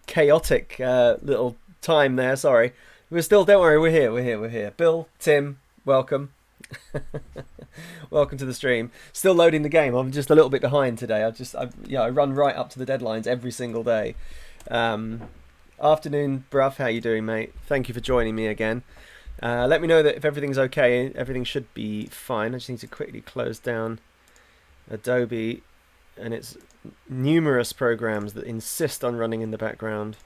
chaotic little time there. Sorry, don't worry, we're here. Bill, Tim, welcome. Welcome to the stream. Still loading the game. I'm just a little bit behind today. I run right up to the deadlines every single day. Afternoon, bruv. How you doing, mate? Thank you for joining me again. Let me know that if everything's okay. Everything should be fine. I just need to quickly close down Adobe and its numerous programs that insist on running in the background.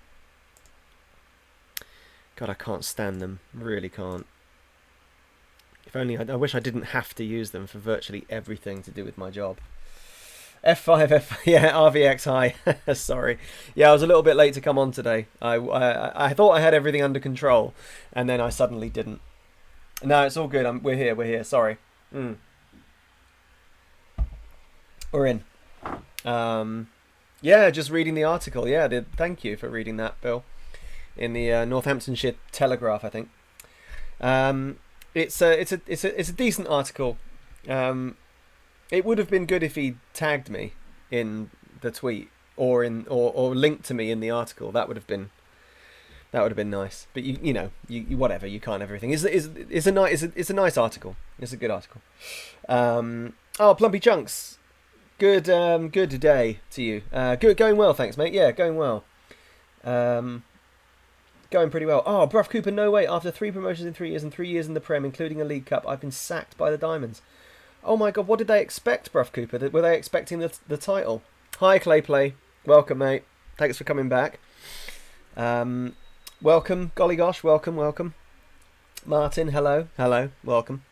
God, I can't stand them. Really can't. If only I wish I didn't have to use them for virtually everything to do with my job. F5, yeah, RVX, hi. Sorry. Yeah, I was a little bit late to come on today. I thought I had everything under control, and then I suddenly didn't. No, it's all good. We're here. Sorry. We're in. Yeah, just reading the article. Yeah, thank you for reading that, Bill. In the Northamptonshire Telegraph, I think. It's a decent article. It would have been good if he tagged me in the tweet or linked to me in the article. That would have been nice. But you whatever, you can't have everything. It's a nice article. It's a good article. Plumpy Chunks. Good day to you. Going well, thanks, mate. Yeah, going well. Going pretty well. Oh, Bruff Cooper, no way. After 3 promotions in 3 years and 3 years in the Prem, including a League Cup, I've been sacked by the Diamonds. Oh my God, what did they expect, Bruff Cooper? Were they expecting the title? Hi, Clay Play. Welcome, mate. Thanks for coming back. Welcome, golly gosh, welcome. Martin, hello, welcome.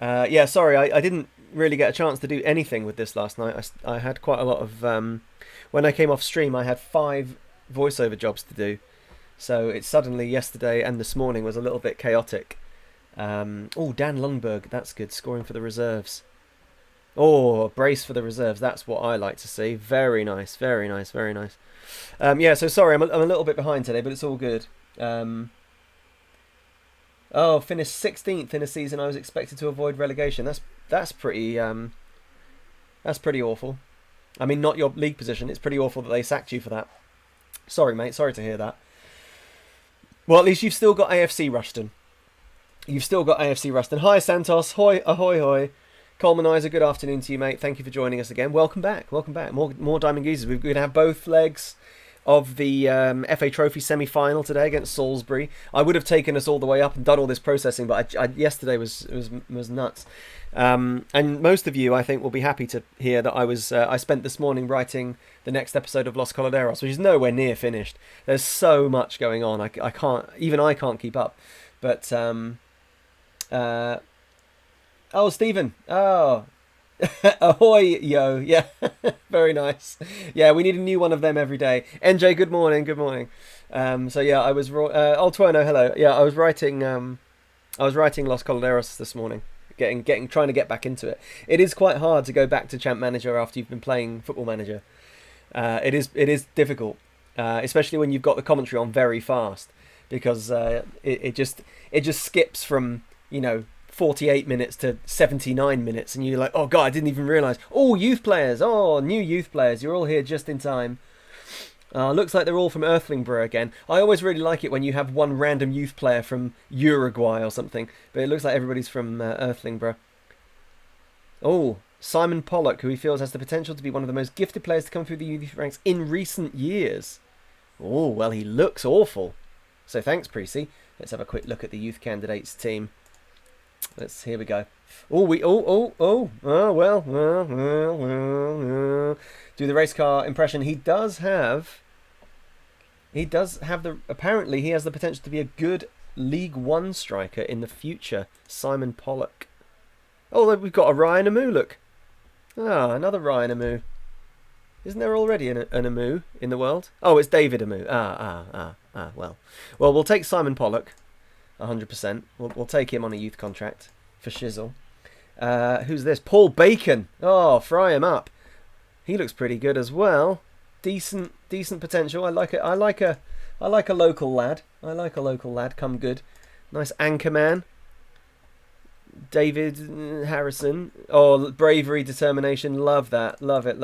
Yeah, sorry, I didn't really get a chance to do anything with this last night. I had quite a lot of... when I came off stream, I had 5 voiceover jobs to do. So it suddenly, yesterday and this morning, was a little bit chaotic. Dan Lundberg, that's good, scoring for the reserves. Oh, brace for the reserves, that's what I like to see. Very nice. Yeah, so sorry, I'm a little bit behind today, but it's all good. Finished 16th in a season I was expected to avoid relegation. That's pretty awful. I mean, not your league position, it's pretty awful that they sacked you for that. Sorry, mate, sorry to hear that. Well, at least you've still got AFC Rushton. Hi, Santos. Hoi, ahoy, hoy. Colmanizer, good afternoon to you, mate. Thank you for joining us again. Welcome back. More Diamond Geezers. We're going to have both legs of the FA Trophy semi-final today against Salisbury. I would have taken us all the way up and done all this processing, but yesterday was nuts. And most of you, I think, will be happy to hear that I spent this morning writing the next episode of Los Coladeros, which is nowhere near finished. There's so much going on. I can't keep up. But Stephen. Oh, ahoy, yo. Yeah, very nice. Yeah, we need a new one of them every day. NJ, good morning. So yeah, I was Old Tuerno, hello. Yeah, I was writing Los Coladeros this morning. Trying to get back into it. It is quite hard to go back to Champ Manager after you've been playing Football Manager. It is difficult, especially when you've got the commentary on very fast, because it just skips from 48 minutes to 79 minutes, and you're like, oh god, I didn't even realise. Oh, new youth players, you're all here just in time. Looks like they're all from Earthlingborough again. I always really like it when you have one random youth player from Uruguay or something, but it looks like everybody's from Earthlingborough. Oh, Simon Pollock, who he feels has the potential to be one of the most gifted players to come through the youth ranks in recent years. Oh, well, he looks awful. So thanks, Precy. Let's have a quick look at the youth candidates team. Here we go. Well. Do the race car impression. Apparently he has the potential to be a good League One striker in the future. Simon Pollock. Oh, we've got a Ryan Amu, look. Another Ryan Amu. Isn't there already an Amu in the world? Oh, it's David Amu. Well, we'll take Simon Pollock. 100%. We'll take him on a youth contract for shizzle. Who's this? Paul Bacon. Oh, fry him up. He looks pretty good as well. Decent potential. I like it. I like a local lad. Come good. Nice anchor man. David Harrison. Oh, bravery, determination. Love that. Love it.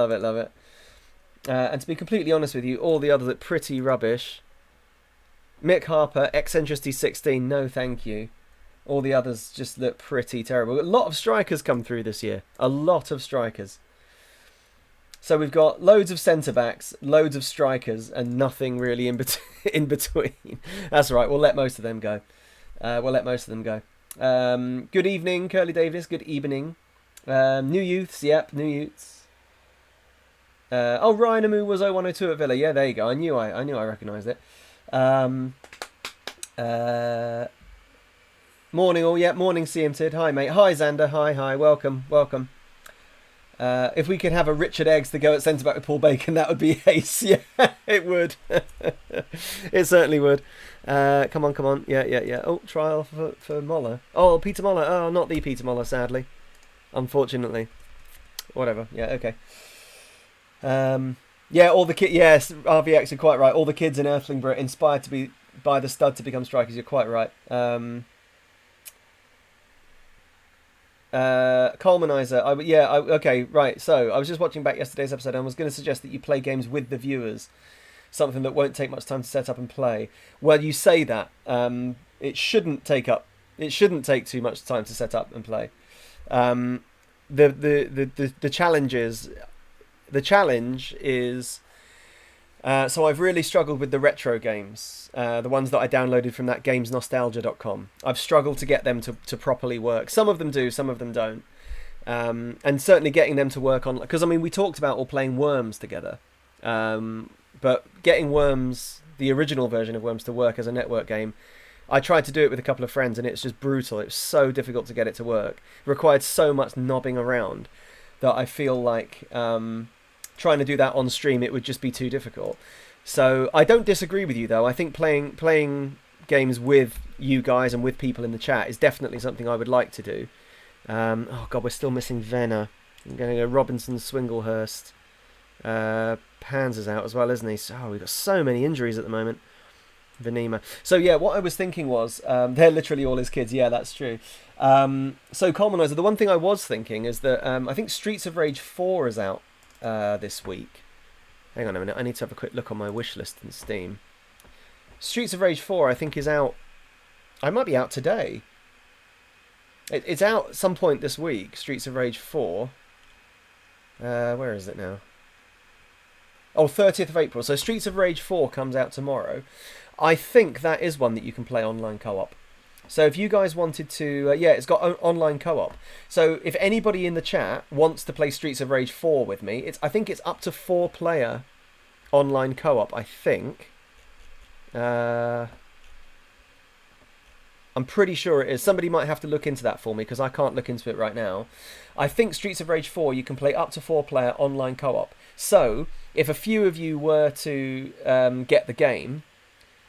And to be completely honest with you, all the others are pretty rubbish. Mick Harper, Eccentricity 16, no thank you. All the others just look pretty terrible. A lot of strikers come through this year. A lot of strikers. So we've got loads of centre-backs, loads of strikers, and nothing really in between. That's right, we'll let most of them go. Good evening, Curly Davis. Good evening. New youths, yep, new youths. Ryan Amu was 0102 at Villa. Yeah, there you go. I knew I recognised it. Morning all, yeah, morning CMTid. Hi mate. Hi Xander. Hi. Welcome. If we could have a Richard Eggs to go at centre back with Paul Bacon, that would be ace. Yeah, it would. It certainly would. Come on. Yeah. Oh, trial for Moller. Oh, Peter Moller. Oh, not the Peter Moller, sadly. Unfortunately. Whatever. Yeah, okay. Yeah, all the kids. Yes, RVX, you're quite right. All the kids in Earthlingborough inspired to be by the stud to become strikers. You're quite right. Colmanizer. Okay, right. So I was just watching back yesterday's episode and I was going to suggest that you play games with the viewers, something that won't take much time to set up and play. Well, you say that. It shouldn't take too much time to set up and play. The challenge is. So I've really struggled with the retro games, the ones that I downloaded from that gamesnostalgia.com. I've struggled to get them to properly work. Some of them do, some of them don't. And certainly getting them to work on... Because, I mean, we talked about all playing Worms together. But getting Worms, the original version of Worms, to work as a network game, I tried to do it with a couple of friends and it's just brutal. It's so difficult to get it to work. It required so much knobbing around that I feel like... trying to do that on stream, it would just be too difficult. So I don't disagree with you though. I think playing games with you guys and with people in the chat is definitely something I would like to do. Oh god, we're still missing Venner. I'm going to go Robinson, Swinglehurst. Panzer's out as well, isn't he? So we've got so many injuries at the moment. Venema. So yeah, what I was thinking was, they're literally all his kids. Yeah, that's true. So Colmanizer, the one thing I was thinking is that I think Streets of Rage 4 is out this week. Hang on a minute, I need to have a quick look on my wish list in Steam. Streets of Rage 4 I think is out. I might be out today. It's out some point this week. Streets of Rage 4. Where is it now? Oh, 30th of April. So Streets of Rage 4 comes out tomorrow. I think that is one that you can play online co-op. So if you guys wanted to... yeah, it's got online co-op. So if anybody in the chat wants to play Streets of Rage 4 with me, I think it's up to 4-player online co-op, I think. I'm pretty sure it is. Somebody might have to look into that for me because I can't look into it right now. I think Streets of Rage 4, you can play up to 4-player online co-op. So if a few of you were to get the game...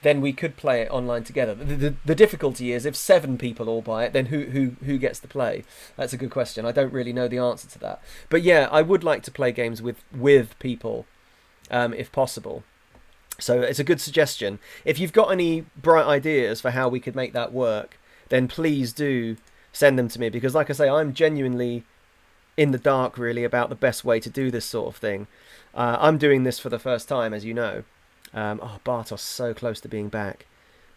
then we could play it online together. The difficulty is if 7 people all buy it, then who gets to play? That's a good question. I don't really know the answer to that. But yeah, I would like to play games with people, if possible. So it's a good suggestion. If you've got any bright ideas for how we could make that work, then please do send them to me. Because like I say, I'm genuinely in the dark really about the best way to do this sort of thing. I'm doing this for the first time, as you know. Bartos so close to being back.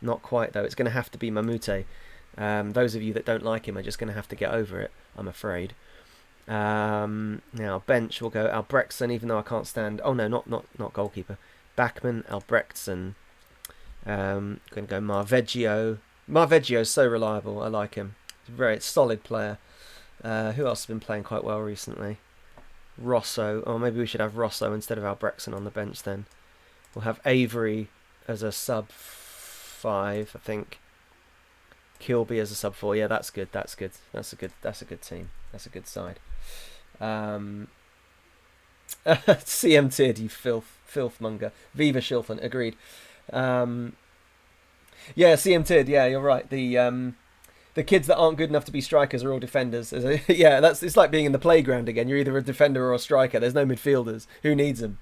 Not quite though. It's going to have to be Mamute. Those of you that don't like him are just going to have to get over it, I'm afraid. Now bench will go Albrechtsen, even though I can't stand... Oh no, not goalkeeper. Backman, Albrechtsen. Going to go Marveggio. Marveggio's so reliable. I like him. He's a very solid player. Who else has been playing quite well recently? Rosso. Oh, maybe we should have Rosso instead of Albrechtsen on the bench then. We'll have Avery as a sub 5, I think. Kilby as a sub 4. Yeah, that's good. That's good. That's a good team. That's a good side. CM Tid, you filth monger. Viva Shilton, agreed. Yeah, CM Tid. Yeah, you're right. The kids that aren't good enough to be strikers are all defenders. Yeah, it's like being in the playground again. You're either a defender or a striker. There's no midfielders. Who needs them?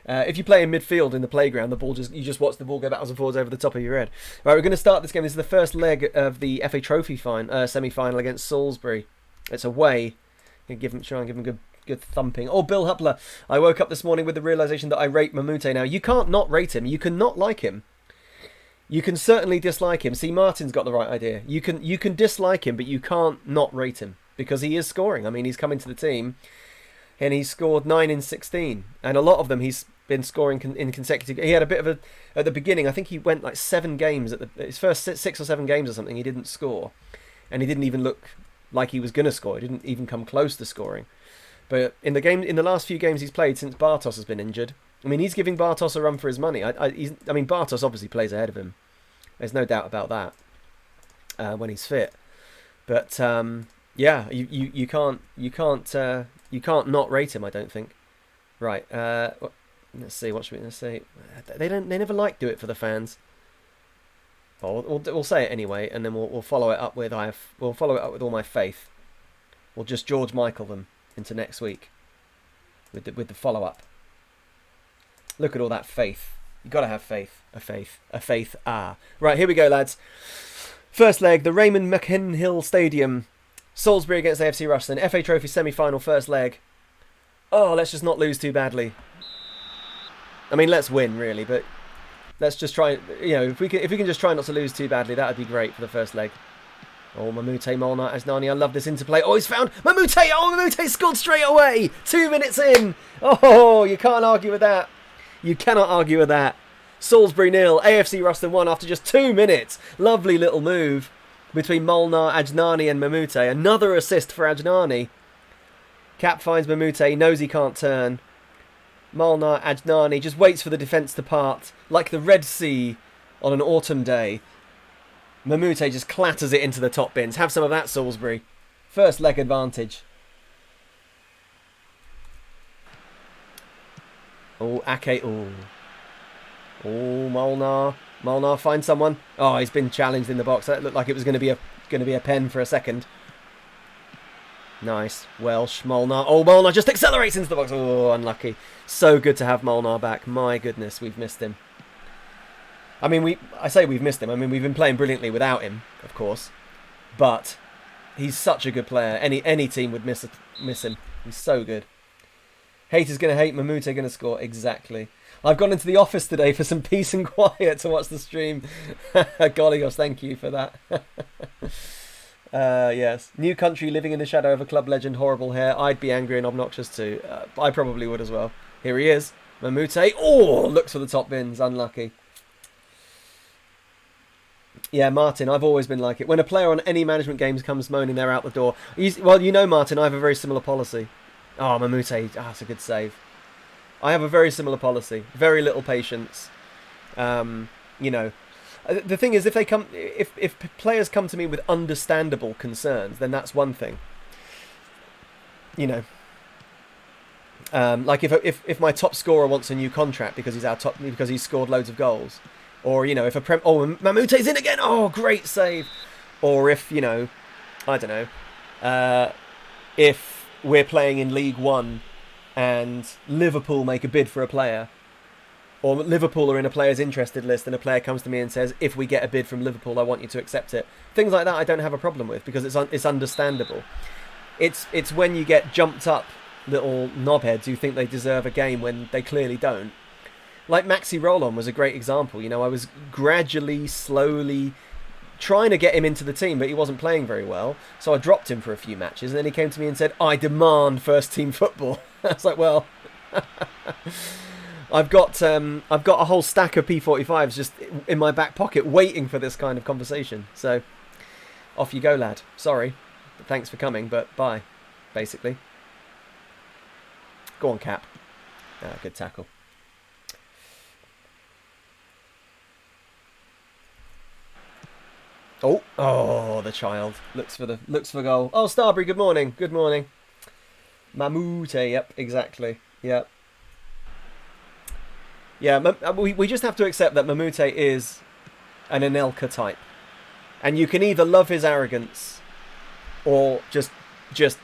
If you play in midfield in the playground, you just watch the ball go backwards and forwards over the top of your head. Right, we're going to start this game. This is the first leg of the FA Trophy semi-final against Salisbury. It's away. Try and give them good thumping. Oh, Bill Hupler. I woke up this morning with the realisation that I rate Mamute now. You can't not rate him. You can not like him. You can certainly dislike him. See, Martin's got the right idea. You can dislike him, but you can't not rate him because he is scoring. I mean, he's coming to the team and he's scored 9 in 16. And a lot of them he's been scoring in consecutive. He had a bit of at the beginning, I think he went like 7 games, his first 6 or 7 games or something, he didn't score. And he didn't even look like he was going to score. He didn't even come close to scoring. But in the last few games he's played since Bartos has been injured, I mean, he's giving Bartos a run for his money. I mean, Bartos obviously plays ahead of him. There's no doubt about that when he's fit. But yeah, you can't not rate him. I don't think. Right. Let's see. What should we say? They never like do it for the fans. Well, we'll say it anyway, and then we'll follow it up with all my faith. We'll just George Michael them into next week with the follow up. Look at all that faith. You got to have faith. A faith. Right, here we go, lads. First leg, the Raymond McInhill Stadium, Salisbury against AFC Rushden, FA Trophy semi-final, first leg. Oh, let's just not lose too badly. I mean, let's win really, but let's just try. You know, if we can just try not to lose too badly, that would be great for the first leg. Oh, Mamute, Molnar, Asnani, I love this interplay. Oh, he's found Mamute. Oh, Mamute scored straight away. 2 minutes in. Oh, you can't argue with that. You cannot argue with that. Salisbury 0, AFC Rushden 1 after just 2 minutes. Lovely little move between Molnar, Ajnani and Mamute. Another assist for Ajnani. Cap finds Mamute, knows he can't turn. Molnar, Ajnani just waits for the defence to part like the Red Sea on an autumn day. Mamute just clatters it into the top bins. Have some of that, Salisbury. First leg advantage. Oh, Ake. Oh, Molnar. Molnar finds someone. Oh, he's been challenged in the box. That looked like it was going to be a pen for a second. Nice. Welsh. Molnar. Oh, Molnar just accelerates into the box. Oh, unlucky. So good to have Molnar back. My goodness, we've missed him. I mean, I say we've missed him. I mean, we've been playing brilliantly without him, of course. But he's such a good player. Any team would miss him. He's so good. Haters going to hate, Mamute going to score. Exactly. I've gone into the office today for some peace and quiet to watch the stream. Golly gosh, thank you for that. Yes. New country living in the shadow of a club legend, horrible hair. I'd be angry and obnoxious too. I probably would as well. Here he is. Mamute. Oh, looks for the top bins. Unlucky. Yeah, Martin, I've always been like it. When a player on any management games comes moaning, they're out the door. Well, you know, Martin, I have a very similar policy. Oh, Mamute. That's a good save. I have a very similar policy. Very little patience. You know, the thing is, if players come to me with understandable concerns, then that's one thing. You know, like if my top scorer wants a new contract because he's scored loads of goals, or you know, if Mamute's in again, oh great save, or if you know, I don't know, if we're playing in League One and Liverpool make a bid for a player, or Liverpool are in a player's interested list and a player comes to me and says, if we get a bid from Liverpool, I want you to accept it. Things like that I don't have a problem with because it's understandable. It's when you get jumped up little knobheads who think they deserve a game when they clearly don't. Like Maxi Rollon was a great example. You know, I was gradually, slowly trying to get him into the team, but he wasn't playing very well. So I dropped him for a few matches, and then he came to me and said, I demand first team football. I was like, well, I've got a whole stack of P45s just in my back pocket waiting for this kind of conversation. So off you go, lad. Sorry. Thanks for coming, but bye, basically. Go on, Cap. Good tackle. Oh, the child looks for goal. Oh, Starbury, good morning. Good morning. Mamute, yep, exactly. Yep. Yeah, we just have to accept that Mamute is an Anelka type. And you can either love his arrogance or just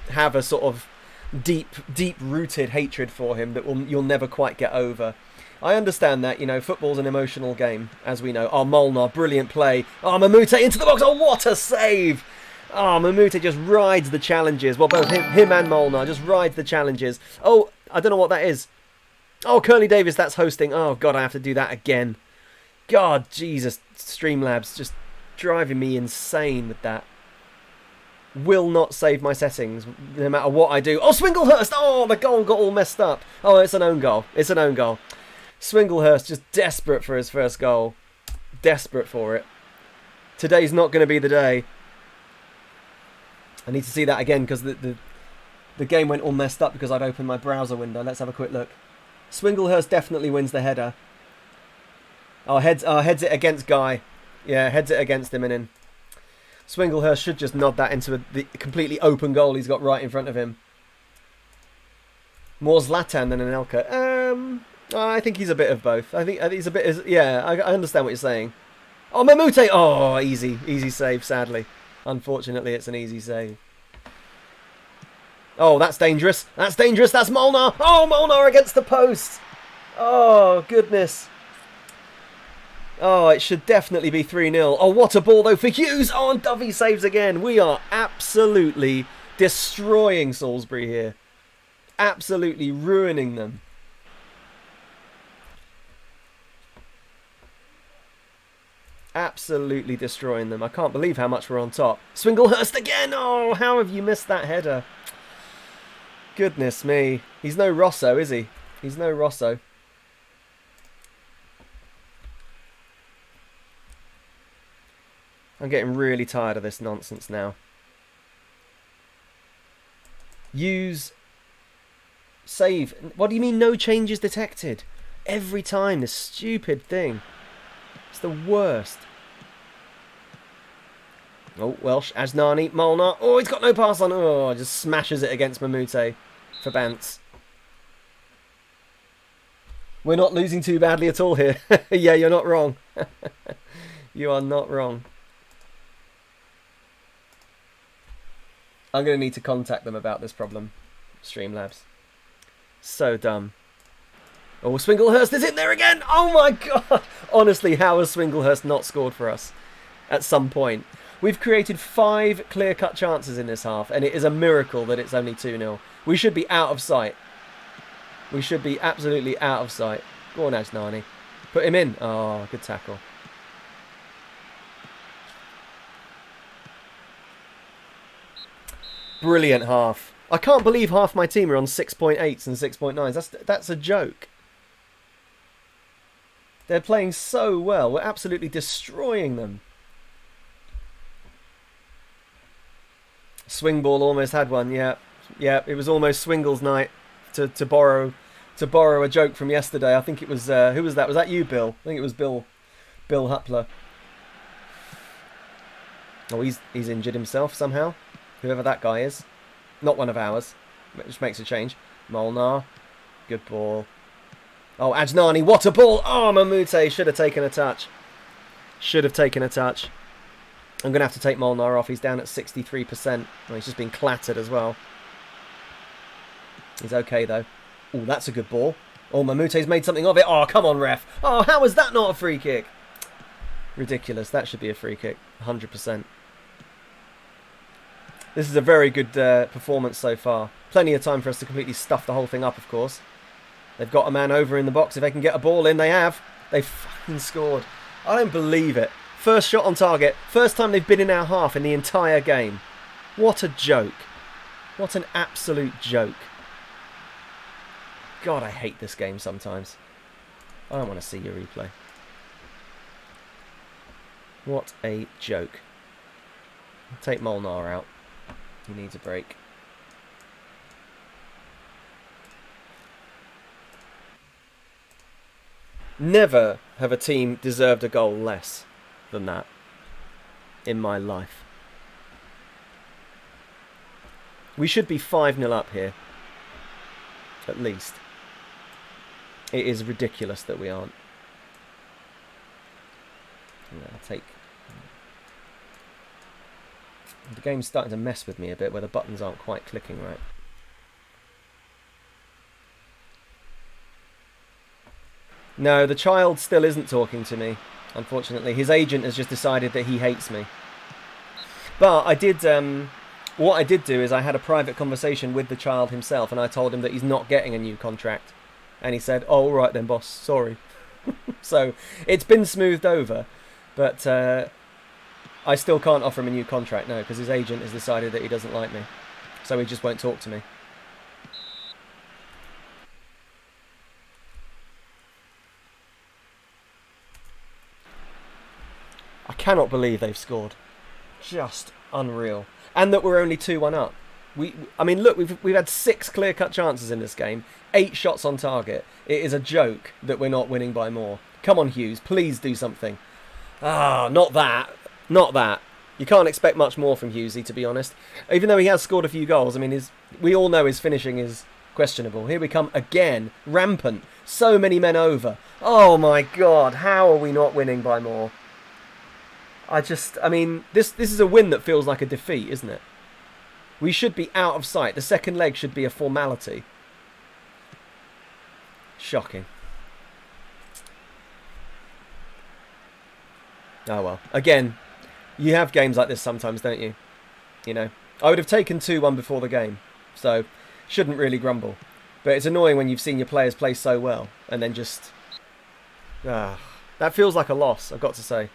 have a sort of deep-rooted hatred for him that you'll never quite get over. I understand that, you know, football's an emotional game, as we know. Oh, Molnar, brilliant play. Oh, Mamute into the box. Oh, what a save! Oh, Mamute just rides the challenges. Well, both him and Molnar just rides the challenges. Oh, I don't know what that is. Oh, Curly Davis, that's hosting. Oh, God, I have to do that again. God, Jesus, Streamlabs just driving me insane with that. Will not save my settings, no matter what I do. Oh, Swinglehurst! Oh, the goal got all messed up. Oh, it's an own goal. It's an own goal. Swinglehurst just desperate for his first goal. Desperate for it. Today's not going to be the day. I need to see that again because the game went all messed up because I'd opened my browser window. Let's have a quick look. Swinglehurst definitely wins the header. Oh, heads it against Guy. Yeah, heads it against him and in. Swinglehurst should just nod that into the completely open goal he's got right in front of him. More Zlatan than Anelka. I think he's a bit of both. I think he's a bit... Yeah, I understand what you're saying. Oh, Mamute! Oh, easy. Easy save, sadly. Unfortunately, it's an easy save. Oh, that's dangerous. That's dangerous. That's Molnar. Oh, Molnar against the post. Oh, goodness. Oh, it should definitely be 3-0. Oh, what a ball, though, for Hughes. Oh, and Dovey saves again. We are absolutely destroying Salisbury here. Absolutely ruining them. Absolutely destroying them. I can't believe how much we're on top. Swinglehurst again. Oh, how have you missed that header? Goodness me. He's no Rosso, is he? He's no Rosso. I'm getting really tired of this nonsense now. Use. Save. What do you mean no changes detected? Every time, this stupid thing. It's the worst. Oh, Welsh, Ajnani, Molnar. Oh, he's got no pass on. Oh, just smashes it against Mamute for Bantz. We're not losing too badly at all here. Yeah, you're not wrong. You are not wrong. I'm going to need to contact them about this problem. Streamlabs. So dumb. Oh, Swinglehurst is in there again! Oh my god! Honestly, how has Swinglehurst not scored for us at some point? We've created 5 clear-cut chances in this half, and it is a miracle that it's only 2-0. We should be out of sight. We should be absolutely out of sight. Go on, Ajnani. Put him in. Oh, good tackle. Brilliant half. I can't believe half my team are on 6.8s and 6.9s. That's a joke. They're playing so well. We're absolutely destroying them. Swing ball almost had one. Yeah, yeah. It was almost Swingle's night to borrow a joke from yesterday. I think it was who was that? Was that you, Bill? I think it was Bill Huppler. Oh, he's injured himself somehow. Whoever that guy is. Not one of ours. Which makes a change. Molnar. Good ball. Oh, Ajnani, what a ball! Oh, Mamute should have taken a touch. Should have taken a touch. I'm going to have to take Molnar off. He's down at 63%. Oh, he's just been clattered as well. He's okay, though. Oh, that's a good ball. Oh, Mamute's made something of it. Oh, come on, ref. Oh, how is that not a free kick? Ridiculous. That should be a free kick. 100%. This is a very good performance so far. Plenty of time for us to completely stuff the whole thing up, of course. They've got a man over in the box. If they can get a ball in, they have. They fucking scored. I don't believe it. First shot on target. First time they've been in our half in the entire game. What a joke. What an absolute joke. God, I hate this game sometimes. I don't want to see your replay. What a joke. Take Molnar out. He needs a break. Never have a team deserved a goal less than that in my life. We should be 5-0 up here. At least. It is ridiculous that we aren't. I'll take... The game's starting to mess with me a bit where the buttons aren't quite clicking right. No, the child still isn't talking to me, unfortunately. His agent has just decided that he hates me. But I did. What I did do is I had a private conversation with the child himself, and I told him that he's not getting a new contract, and he said, "Oh, all right then, boss. Sorry." So it's been smoothed over, but I still can't offer him a new contract now because his agent has decided that he doesn't like me, so he just won't talk to me. I cannot believe they've scored. Just unreal. And that we're only 2-1 up. I mean, look, we've had 6 clear-cut chances in this game, 8 shots on target. It is a joke that we're not winning by more. Come on, Hughes, please do something. Ah, not that. Not that. You can't expect much more from Hughesy, to be honest. Even though he has scored a few goals, I mean, we all know his finishing is questionable. Here we come again, rampant. So many men over. Oh my God, how are we not winning by more? I mean, this is a win that feels like a defeat, isn't it? We should be out of sight. The second leg should be a formality. Shocking. Oh well. Again, you have games like this sometimes, don't you? You know, I would have taken 2-1 before the game, so shouldn't really grumble. But it's annoying when you've seen your players play so well and then just... that feels like a loss, I've got to say.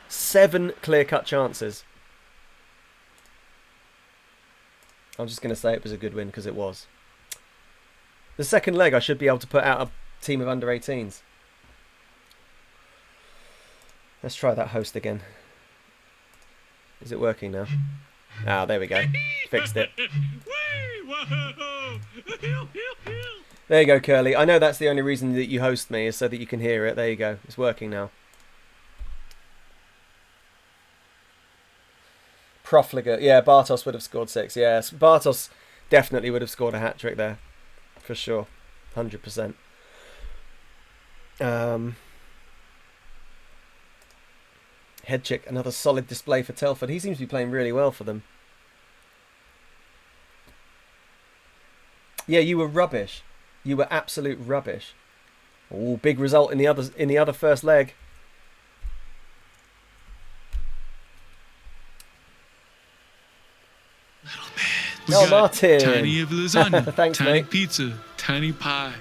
7 clear-cut chances. I'm just going to say it was a good win because it was. The second leg, I should be able to put out a team of under-18s. Let's try that host again. Is it working now? Ah, there we go. Fixed it. There you go, Curly. I know that's the only reason that you host me, is so that you can hear it. There you go. It's working now. Profligate. Yeah, Bartos would have scored 6. Yes, Bartos definitely would have scored a hat-trick there. For sure. 100%. Headchick, another solid display for Telford. He seems to be playing really well for them. Yeah, you were rubbish. You were absolute rubbish. Oh, big result in the other first leg. Oh, Martin. Tiny of lasagna. Thanks, tiny mate. pizza. Tiny pie.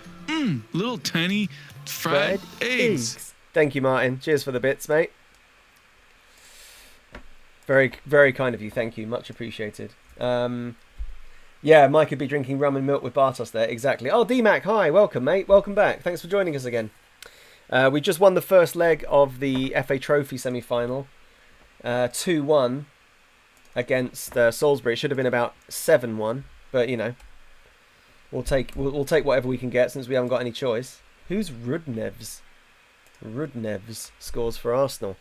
Little tiny fried eggs. Thank you, Martin. Cheers for the bits, mate. Very, very kind of you. Thank you. Much appreciated. Yeah, Mike could be drinking rum and milk with Bartos there. Exactly. Oh, D-Mac, hi. Welcome, mate. Welcome back. Thanks for joining us again. We just won the first leg of the FA Trophy semi-final. 2-1 against Salisbury. It should have been about 7-1. But, you know, we'll take whatever we can get since we haven't got any choice. Who's Rudnevs? Rudnevs scores for Arsenal.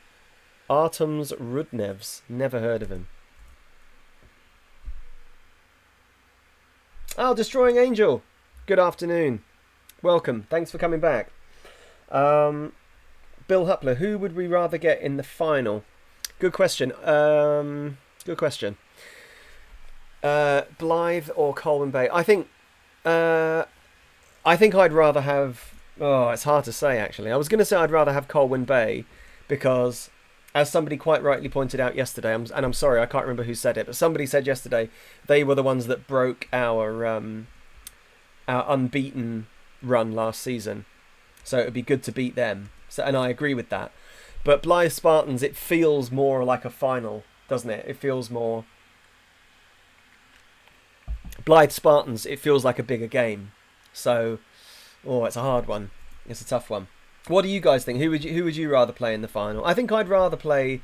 Artems Rudnevs. Never heard of him. Oh, Destroying Angel. Good afternoon. Welcome. Thanks for coming back. Bill Huppler, who would we rather get in the final? Good question. Good question. Blythe or Colwyn Bay? I think I'd rather have... Oh, it's hard to say, actually. I was going to say I'd rather have Colwyn Bay because, as somebody quite rightly pointed out yesterday, and I'm sorry, I can't remember who said it, but somebody said yesterday they were the ones that broke our unbeaten run last season. So it would be good to beat them. So, and I agree with that. But Blythe Spartans, it feels more like a final, doesn't it? It feels more... Blythe Spartans, it feels like a bigger game. So, it's a hard one. It's a tough one. What do you guys think? Who would you rather play in the final? I think I'd rather play...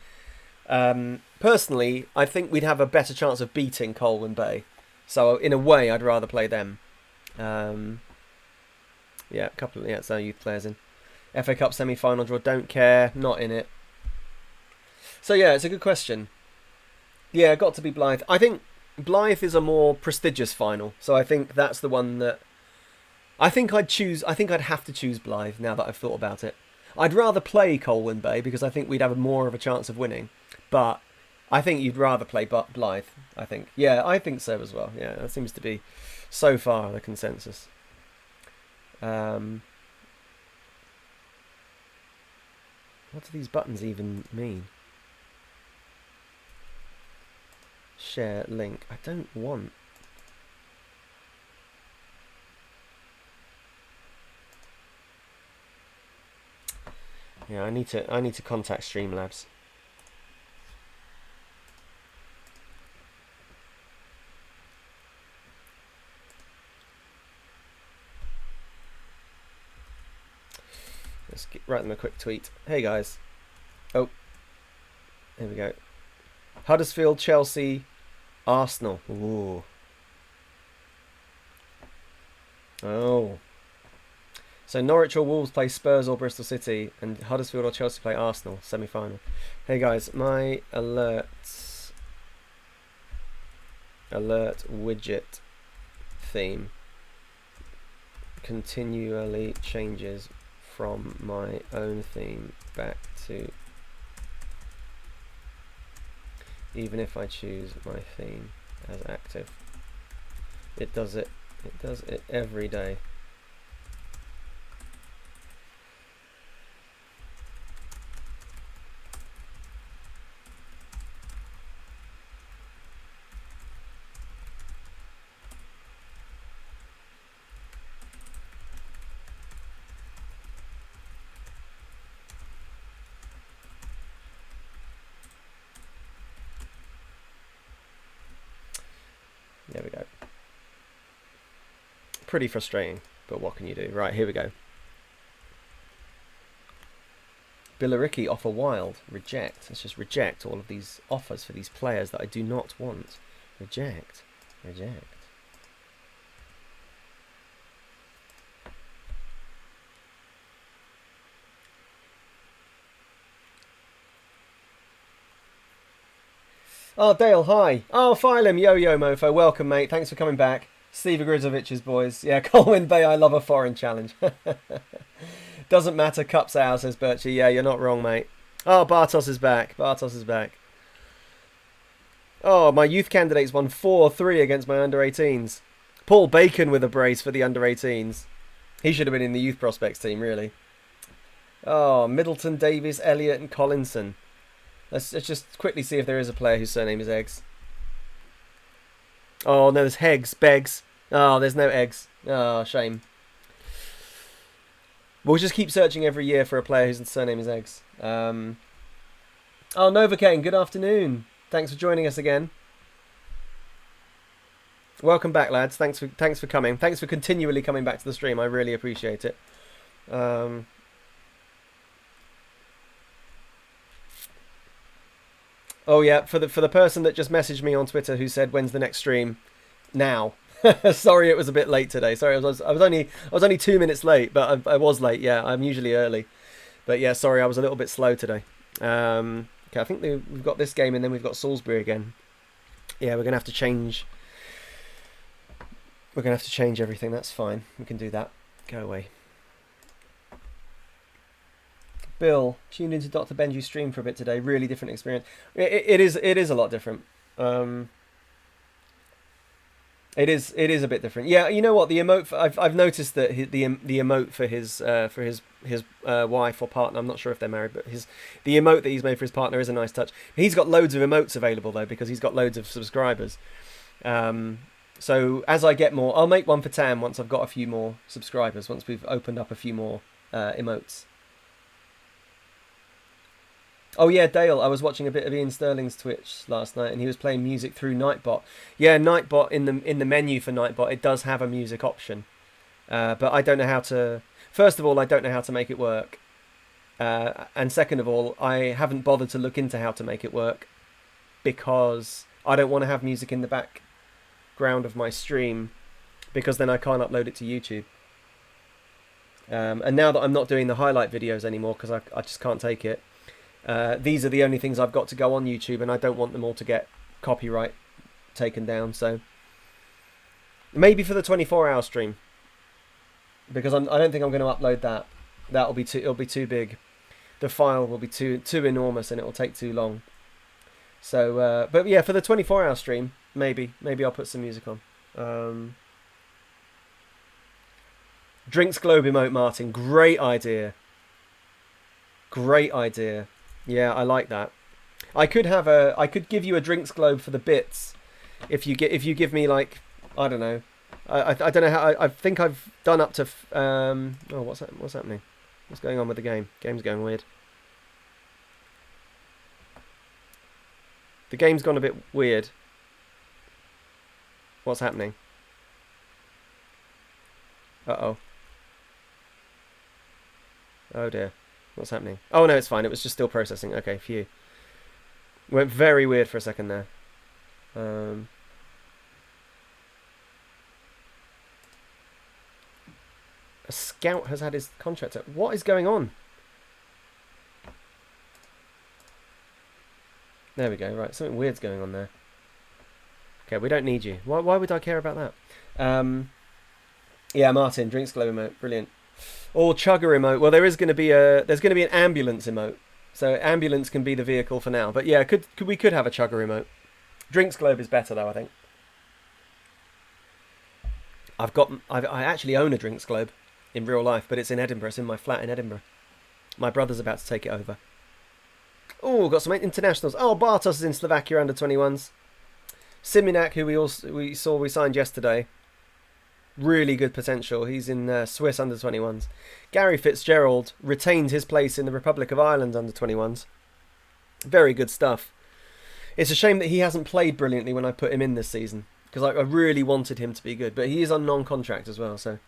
personally, I think we'd have a better chance of beating Colwyn Bay. So, in a way, I'd rather play them. Yeah, it's our youth players in. FA Cup semi-final draw, don't care, not in it. So yeah, it's a good question. Yeah, got to be Blythe. I think Blythe is a more prestigious final, so I think that's the one that... I think I'd have to choose Blythe now that I've thought about it. I'd rather play Colwyn Bay because I think we'd have more of a chance of winning, but I think you'd rather play Blythe, I think. Yeah, I think so as well. Yeah, that seems to be so far the consensus. What do these buttons even mean? share link. I don't want. Yeah, I need to contact Streamlabs. Let's write them a quick tweet. Hey guys. Oh, here we go. Huddersfield, Chelsea, Arsenal. Ooh. Oh. So Norwich or Wolves play Spurs or Bristol City, and Huddersfield or Chelsea play Arsenal, semi-final. Hey guys, my alert widget theme continually changes from my own theme back to, even if I choose my theme as active. It does it every day. There we go. Pretty frustrating, but what can you do? Right, here we go. Billericay offer wild. Reject. Let's just reject all of these offers for these players that I do not want. Reject. Reject. Oh, Dale, hi. Oh, Phylum, yo-yo mofo, welcome, mate. Thanks for coming back. Steve Grizovich's boys. Yeah, Colwyn Bay, I love a foreign challenge. Doesn't matter, cup's ours, says Birchie. Yeah, you're not wrong, mate. Oh, Bartos is back. Bartos is back. Oh, my youth candidates won 4-3 against my under-18s. Paul Bacon with a brace for the under-18s. He should have been in the youth prospects team, really. Oh, Middleton, Davies, Elliott and Collinson. Let's just quickly see if there is a player whose surname is Eggs. Oh, no, there's Heggs, Beggs. Oh, there's no Eggs. Oh, shame. We'll just keep searching every year for a player whose surname is Eggs. Oh, Novocaine, good afternoon. Thanks for joining us again. Welcome back, lads. Thanks for coming. Thanks for continually coming back to the stream. I really appreciate it. Oh yeah, for the person that just messaged me on Twitter who said when's the next stream? Now. Sorry, it was a bit late today. Sorry, I was only 2 minutes late, but I was late. Yeah, I'm usually early, but yeah, sorry, I was a little bit slow today. Okay, I think we've got this game and then we've got Salisbury again. Yeah, we're gonna have to change. We're gonna have to change everything. That's fine. We can do that. Go away. Bill, tuned into Dr. Benji's stream for a bit today. Really different experience. It is a lot different. It is a bit different. Yeah, you know what? The emote. I've noticed that the emote for his wife or partner. I'm not sure if they're married, but the emote that he's made for his partner is a nice touch. He's got loads of emotes available though because he's got loads of subscribers. So as I get more, I'll make one for Tam once I've got a few more subscribers. Once we've opened up a few more emotes. Oh yeah, Dale, I was watching a bit of Ian Sterling's Twitch last night and he was playing music through Nightbot. Yeah, Nightbot, in the menu for Nightbot, it does have a music option. But I don't know how to... First of all, I don't know how to make it work. And second of all, I haven't bothered to look into how to make it work because I don't want to have music in the background of my stream because then I can't upload it to YouTube. And now that I'm not doing the highlight videos anymore because I just can't take it, these are the only things I've got to go on YouTube, and I don't want them all to get copyright taken down. So maybe for the 24-hour stream, because I don't think I'm going to upload that. It'll be too big. The file will be too enormous, and it will take too long. So, but yeah, for the 24-hour stream, maybe I'll put some music on. Drinks Globe emote, Martin. Great idea. Great idea. Yeah, I like that. I could give you a drinks globe for the bits if you give me like, I don't know, I don't know how. I think I've done up to. Oh, what's happening? What's going on with the game? Game's going weird. The game's gone a bit weird. What's happening? Uh-oh. Oh dear. What's happening? Oh no, it's fine. It was just still processing. Okay, phew. Went very weird for a second there. A scout has had his contract up. What is going on? There we go. Right, something weird's going on there. Okay, we don't need you. Why would I care about that? Yeah, Martin, Drinks Glow emote, brilliant. Or Chugger emote. Well, there's going to be an ambulance emote. So ambulance can be the vehicle for now. But yeah, we could have a Chugger emote. Drinks Globe is better though, I think. I actually own a Drinks Globe in real life, but it's in Edinburgh. It's in my flat in Edinburgh. My brother's about to take it over. Oh, got some internationals. Oh, Bartos is in Slovakia under 21s. Siminak, who we signed yesterday. Really good potential. He's in Swiss under 21s. Gary Fitzgerald retained his place in the Republic of Ireland under 21s. Very good stuff. It's a shame that he hasn't played brilliantly when I put him in this season, because I really wanted him to be good. But he is on non-contract as well, so.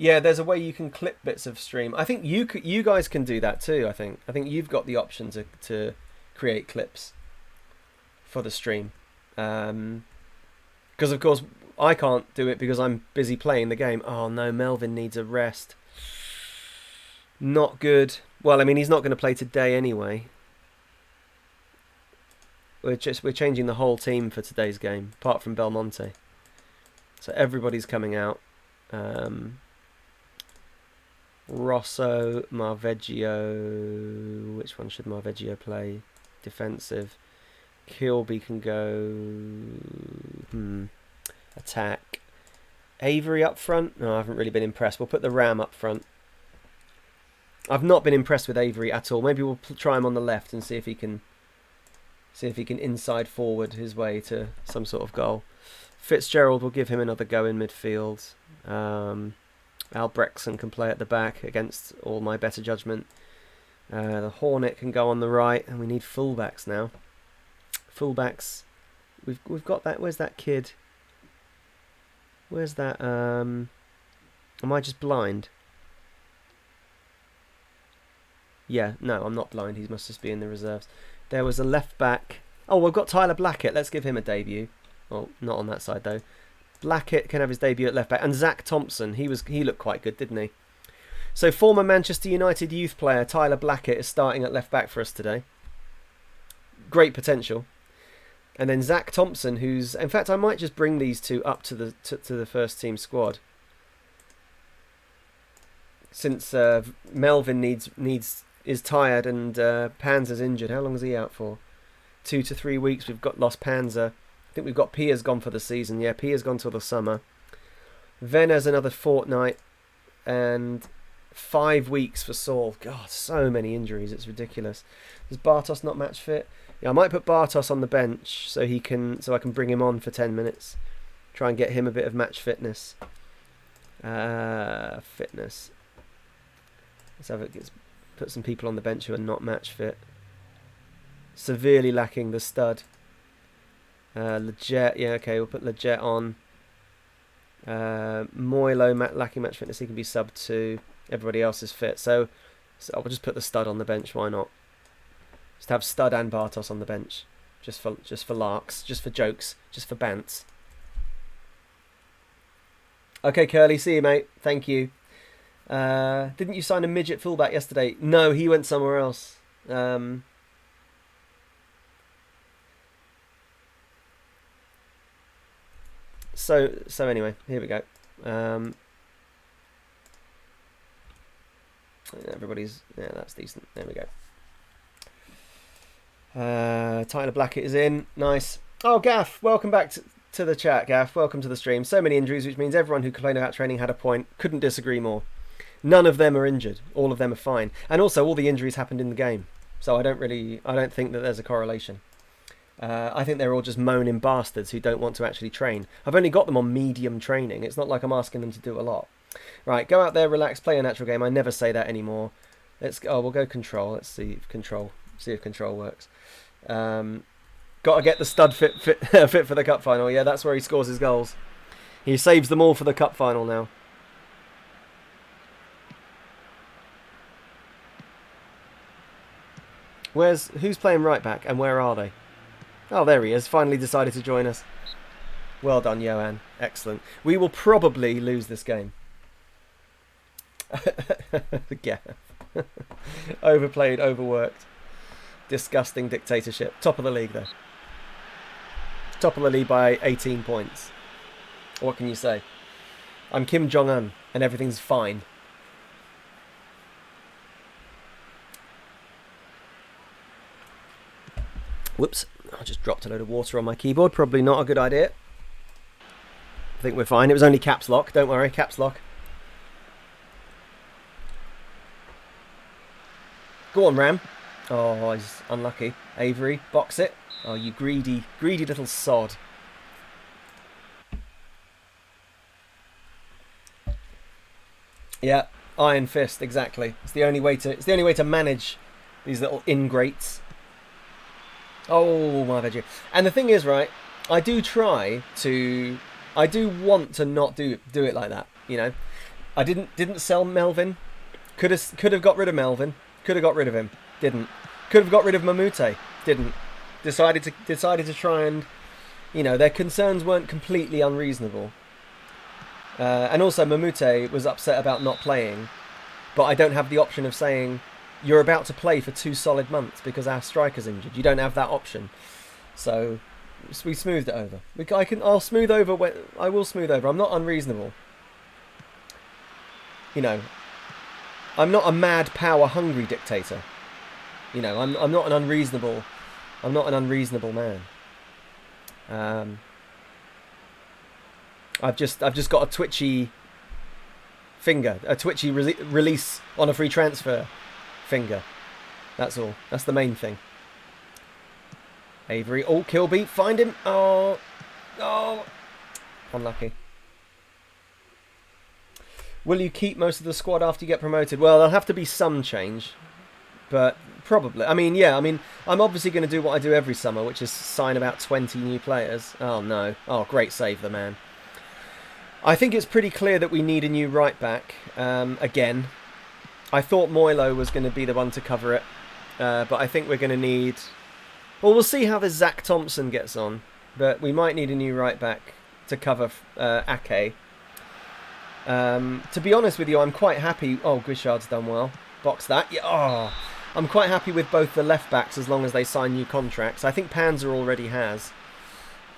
Yeah, there's a way you can clip bits of stream. I think you guys can do that too. I think you've got the option to create clips for the stream, because of course I can't do it because I'm busy playing the game. Oh no, Melvin needs a rest. Not good. Well, I mean, he's not going to play today anyway. We're changing the whole team for today's game, apart from Belmonte. So everybody's coming out. Rosso, Marveggio. Which one should Marveggio play? Defensive. Kilby can go. Attack. Avery up front. No, I haven't really been impressed. We'll put the Ram up front. I've not been impressed with Avery at all. Maybe we'll try him on the left and see if he can inside forward his way to some sort of goal. Fitzgerald will give him another go in midfield. Albrechtsen can play at the back against all my better judgment. The Hornet can go on the right, and we need fullbacks now. Fullbacks. We've got that. Where's that kid? Where's that? Am I just blind? Yeah, no, I'm not blind. He must just be in the reserves. There was a left back. Oh, we've got Tyler Blackett. Let's give him a debut. Well, not on that side though. Blackett can have his debut at left back, and Zach Thompson. He looked quite good, didn't he? So former Manchester United youth player Tyler Blackett is starting at left back for us today. Great potential. And then Zach Thompson, who's, in fact, I might just bring these two up to the first team squad, since Melvin is tired and Panzer's injured. How long is he out for? 2 to 3 weeks. We've lost Panzer. I think we've got Pia's gone for the season. Yeah, Pia's gone till the summer. Vena's another fortnight, and 5 weeks for Saul. God, so many injuries. It's ridiculous. Is Bartos not match fit? Yeah, I might put Bartos on the bench so I can bring him on for 10 minutes. Try and get him a bit of match fitness. Fitness. Let's have it. Put some people on the bench who are not match fit. Severely lacking the stud. Leggett, yeah, okay, we'll put Leggett on. Moilo lacking match fitness, he can be sub 2. Everybody else is fit, so I'll just put the stud on the bench. Why not? Just have stud and Bartos on the bench, just for larks, just for jokes, just for bants. Okay, Curly, see you, mate. Thank you. Didn't you sign a midget fullback yesterday? No, he went somewhere else. So anyway, here we go. That's decent. There we go. Tyler Blackett is in. Nice. Oh, Gaff, welcome back to the chat, Gaff. Welcome to the stream. So many injuries, which means everyone who complained about training had a point. Couldn't disagree more. None of them are injured. All of them are fine. And also, all the injuries happened in the game. So I don't think that there's a correlation. I think they're all just moaning bastards who don't want to actually train. I've only got them on medium training. It's not like I'm asking them to do a lot. Right, go out there, relax, play a natural game. I never say that anymore. We'll go control. Let's see if control works. Got to get the stud fit for the cup final. Yeah, that's where he scores his goals. He saves them all for the cup final now. Who's playing right back and where are they? Oh, there he is. Finally decided to join us. Well done, Johan. Excellent. We will probably lose this game. Yeah. Overplayed, overworked. Disgusting dictatorship. Top of the league, though. Top of the league by 18 points. What can you say? I'm Kim Jong-un, and everything's fine. Whoops. I just dropped a load of water on my keyboard. Probably not a good idea. I think we're fine. It was only caps lock. Don't worry, caps lock. Go on, Ram. Oh, he's unlucky. Avery, box it. Oh, you greedy little sod. Yeah, Iron Fist, exactly. It's the only way to manage these little ingrates. Oh my veggie. And the thing is, right, I do want to not do it like that, you know. I didn't sell Melvin. Could have got rid of Melvin. Could have got rid of him. Didn't. Could have got rid of Mamute. Didn't. Decided to try and, you know, their concerns weren't completely unreasonable. And also Mamute was upset about not playing, but I don't have the option of saying you're about to play for 2 solid months because our striker's injured. You don't have that option. So we smoothed it over. I'll smooth over. I will smooth over. I'm not unreasonable. You know, I'm not a mad, power-hungry dictator. You know, I'm not an unreasonable man. I've just got a twitchy finger, a twitchy release on a free transfer finger. That's all. That's the main thing. Avery, oh, Kilby, find him. Oh, unlucky. Will you keep most of the squad after you get promoted? Well, there'll have to be some change, but probably. I mean, I'm obviously going to do what I do every summer, which is sign about 20 new players. Oh, no. Oh, great save, the man. I think it's pretty clear that we need a new right back, again. I thought Moylo was going to be the one to cover it, but I think we're going to need... Well, we'll see how this Zach Thompson gets on, but we might need a new right back to cover Ake. To be honest with you, I'm quite happy... Oh, Guichard's done well. Box that. Yeah, oh, I'm quite happy with both the left backs as long as they sign new contracts. I think Panzer already has.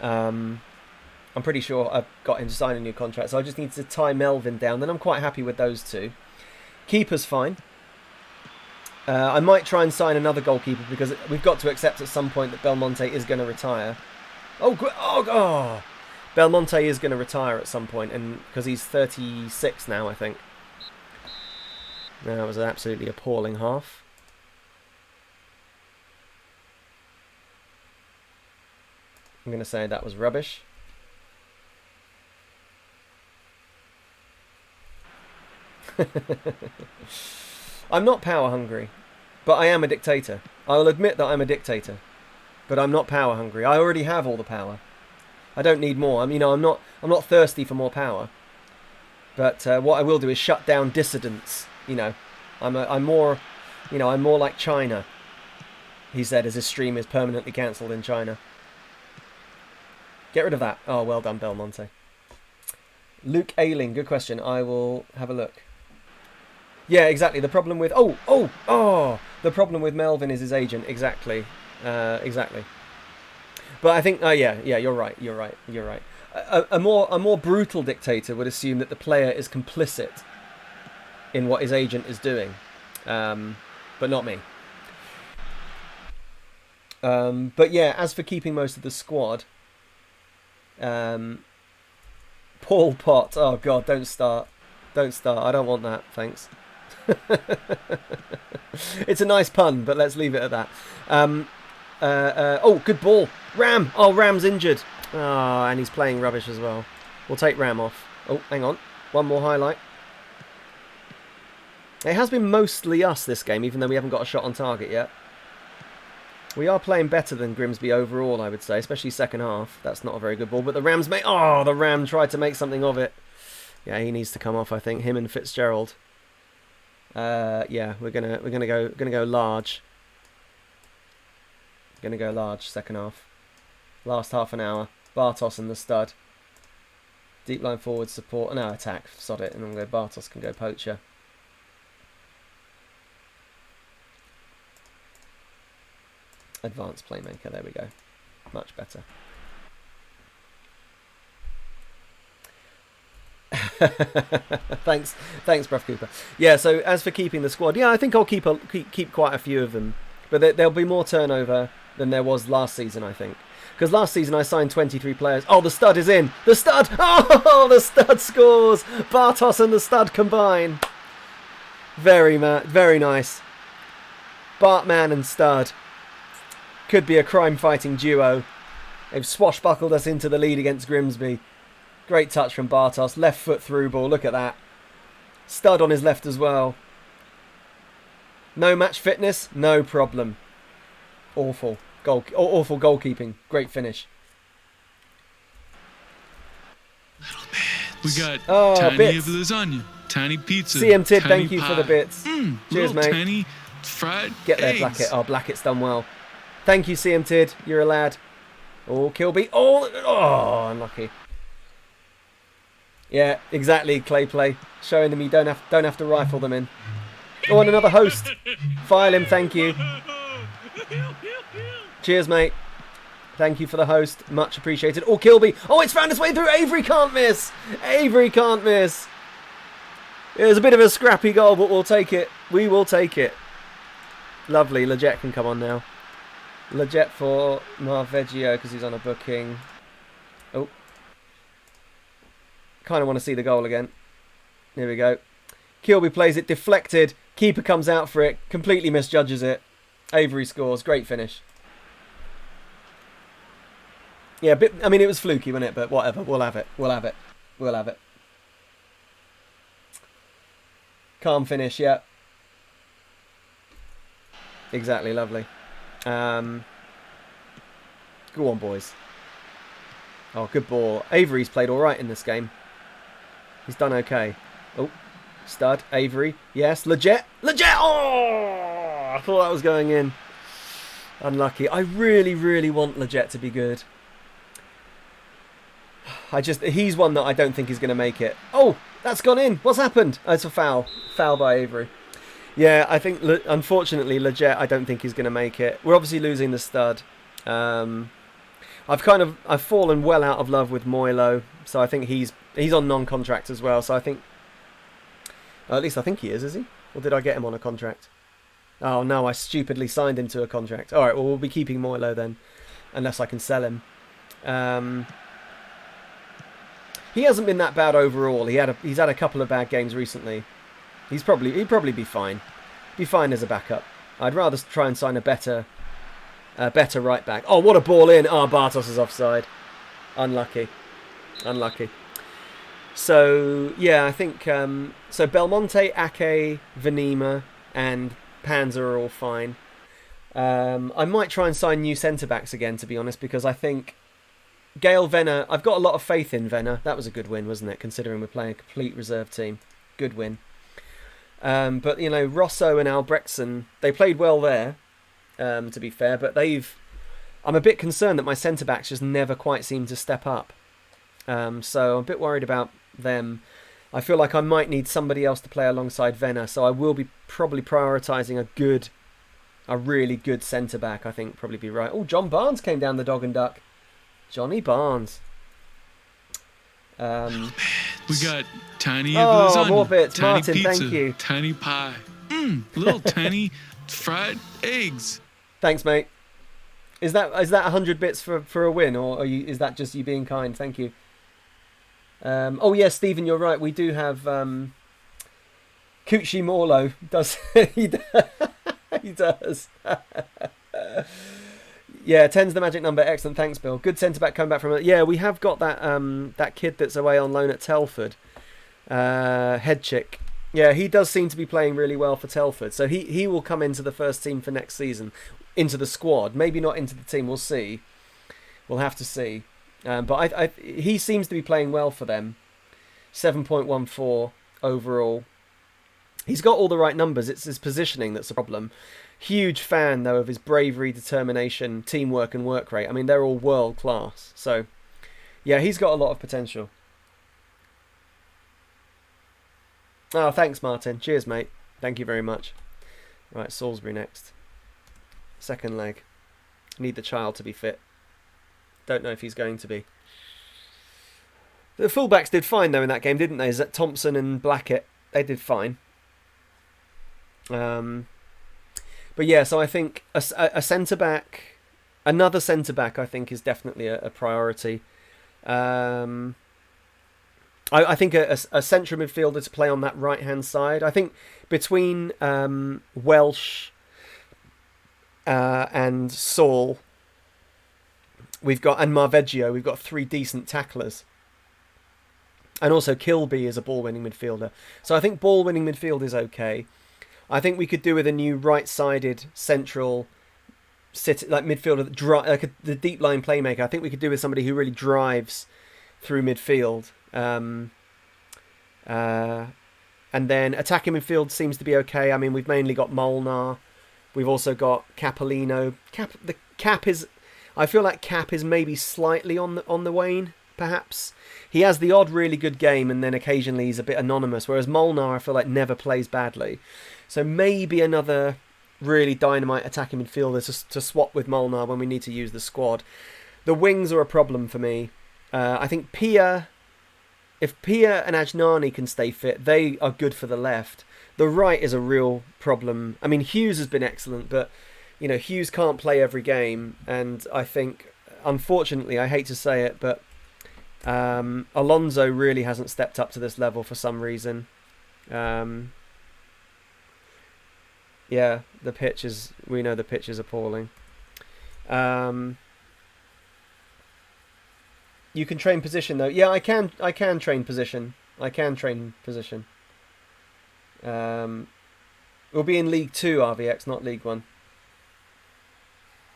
I'm pretty sure I've got him to sign a new contract, so I just need to tie Melvin down. Then I'm quite happy with those two. Keeper's fine. I might try and sign another goalkeeper because we've got to accept at some point that Belmonte is going to retire. Oh! Belmonte is going to retire at some point, and because he's 36 now, I think. That was an absolutely appalling half. I'm going to say that was rubbish. I'm not power hungry, but I am a dictator. I will admit that I'm a dictator, but I'm not power hungry. I already have all the power. I don't need more. I'm not thirsty for more power. But what I will do is shut down dissidents. You know, I'm more like China. He said as his stream is permanently cancelled in China. Get rid of that. Oh, well done, Belmonte. Luke Ailing, good question. I will have a look. Yeah, exactly. The problem with the problem with Melvin is his agent. Exactly. But I think you're right. A more brutal dictator would assume that the player is complicit in what his agent is doing, but not me. But yeah, as for keeping most of the squad, Paul Pot. Oh God, don't start. I don't want that. Thanks. It's a nice pun, but let's leave it at that. Oh, good ball. Ram. Oh, Ram's injured. Oh, and he's playing rubbish as well. We'll take Ram off. Oh, hang on. One more highlight. It has been mostly us this game, even though we haven't got a shot on target yet. We are playing better than Grimsby overall, I would say, especially second half. That's not a very good ball, but the Rams made... Oh, the Ram tried to make something of it. Yeah, he needs to come off, I think. Him and Fitzgerald. Yeah, we're gonna go large. Gonna go large second half. Last half an hour. Bartos and the stud. Deep line forward support. No, attack. Sod it. And then we'll go Bartos can go poacher. Advanced playmaker. There we go. Much better. thanks, Bruff Cooper. Yeah. So as for keeping the squad, yeah, I think I'll keep quite a few of them, but there'll be more turnover than there was last season, I think, because last season I signed 23 players. Oh, the stud is in. The stud. Oh, the stud scores. Bartos and the stud combine. Very nice. Bartman and stud. Could be a crime-fighting duo. They've swashbuckled us into the lead against Grimsby. Great touch from Bartos. Left foot through ball. Look at that. Stud on his left as well. No match fitness. No problem. Awful goalkeeping. Great finish. We got tiny bits. lasagna, tiny pizza. CM Tid, tiny thank you pie. for the bits. Cheers, mate. Tiny fried Get there, eggs. Blackett. Oh, Blackett's done well. Thank you, CM Tid. You're a lad. Oh, Kilby. Oh, unlucky. Yeah, exactly. Clay play, showing them you don't have to rifle them in. Oh, and another host. File him. Thank you. Cheers, mate. Thank you for the host. Much appreciated. Oh, Kilby. Oh, it's found its way through. Avery can't miss. Avery can't miss. It was a bit of a scrappy goal, but we'll take it. We will take it. Lovely. Leggett can come on now. Leggett for Marveggio because he's on a booking. Oh. Kind of want to see the goal again. Here we go. Kilby plays it deflected. Keeper comes out for it. Completely misjudges it. Avery scores. Great finish. Yeah, I mean, it was fluky, wasn't it? But whatever. We'll have it. We'll have it. We'll have it. Calm finish, yeah. Exactly, lovely. Go on, boys. Oh, good ball. Avery's played all right in this game. He's done okay. Oh, stud. Avery. Yes, Leggett. Leggett! Oh! I thought that was going in. Unlucky. I really, really want Leggett to be good. He's one that I don't think is going to make it. Oh, that's gone in. What's happened? Oh, it's a foul. Foul by Avery. Yeah, I think, unfortunately, Leggett, I don't think he's going to make it. We're obviously losing the stud. I've fallen well out of love with Moylo, so I think he's on non-contract as well. So I think, at least I think he is he? Or did I get him on a contract? Oh no, I stupidly signed him to a contract. All right, well we'll be keeping Moylo then, unless I can sell him. He hasn't been that bad overall. He's had a couple of bad games recently. He'd probably be fine. Be fine as a backup. I'd rather try and sign a better right back. Oh, what a ball in! Oh, Bartos is offside. Unlucky. So yeah, I think so. Belmonte, Ake, Venema, and Panzer are all fine. I might try and sign new centre backs again, to be honest, because I think Gail Venner. I've got a lot of faith in Venner. That was a good win, wasn't it? Considering we're playing a complete reserve team. Good win. But you know, Rosso and Albrechtsen, they played well there. To be fair, but I'm a bit concerned that my centre backs just never quite seem to step up. So I'm a bit worried about them. I feel like I might need somebody else to play alongside Venner, so I will be probably prioritising a really good centre back. I think probably be right. Oh, John Barnes came down the dog and duck. Johnny Barnes. We got tiny lasagna, more bits. Tiny Martin, pizza, thank you. Tiny pie. Little tiny fried eggs. Thanks, mate. Is that 100 bits for a win, or is that just you being kind? Thank you. Oh yes, Stephen, you're right. We do have Coochie Morlo does. He does. Yeah, 10's the magic number. Excellent, thanks, Bill. Good centre back coming back from it. Yeah, we have got that kid that's away on loan at Telford, head chick. Yeah, he does seem to be playing really well for Telford, so he will come into the first team for next season, into the squad. Maybe not into the team. We'll see. We'll have to see. But he seems to be playing well for them. 7.14 overall. He's got all the right numbers. It's his positioning that's a problem. Huge fan, though, of his bravery, determination, teamwork and work rate. I mean, they're all world class. So, yeah, he's got a lot of potential. Oh, thanks, Martin. Cheers, mate. Thank you very much. Right, Salisbury next. Second leg. Need the child to be fit. Don't know if he's going to be. The fullbacks did fine, though, in that game, didn't they? Is that Thompson and Blackett? They did fine. But yeah, so I think a centre-back, another centre-back, I think, is definitely a priority. I think a central midfielder to play on that right-hand side. I think between Welsh and Saul, and Marveggio, we've got 3 decent tacklers. And also Kilby is a ball-winning midfielder. So I think ball-winning midfield is okay. I think we could do with a new right-sided central midfielder, the deep line playmaker. I think we could do with somebody who really drives through midfield. And then attacking midfield seems to be okay. I mean, we've mainly got Molnar. We've also got Capolino. I feel like Cap is maybe slightly on the wane, perhaps. He has the odd really good game, and then occasionally he's a bit anonymous. Whereas Molnar, I feel like, never plays badly. So maybe another really dynamite attacking midfielder to swap with Molnar when we need to use the squad. The wings are a problem for me. I think if Pia and Ajnani can stay fit, they are good for the left. The right is a real problem. I mean, Hughes has been excellent, but Hughes can't play every game, and I think, unfortunately, I hate to say it, but Alonso really hasn't stepped up to this level for some reason. Yeah, we know the pitch is appalling. You can train position, though. Yeah, I can train position. We'll be in League 2, RVX, not League 1.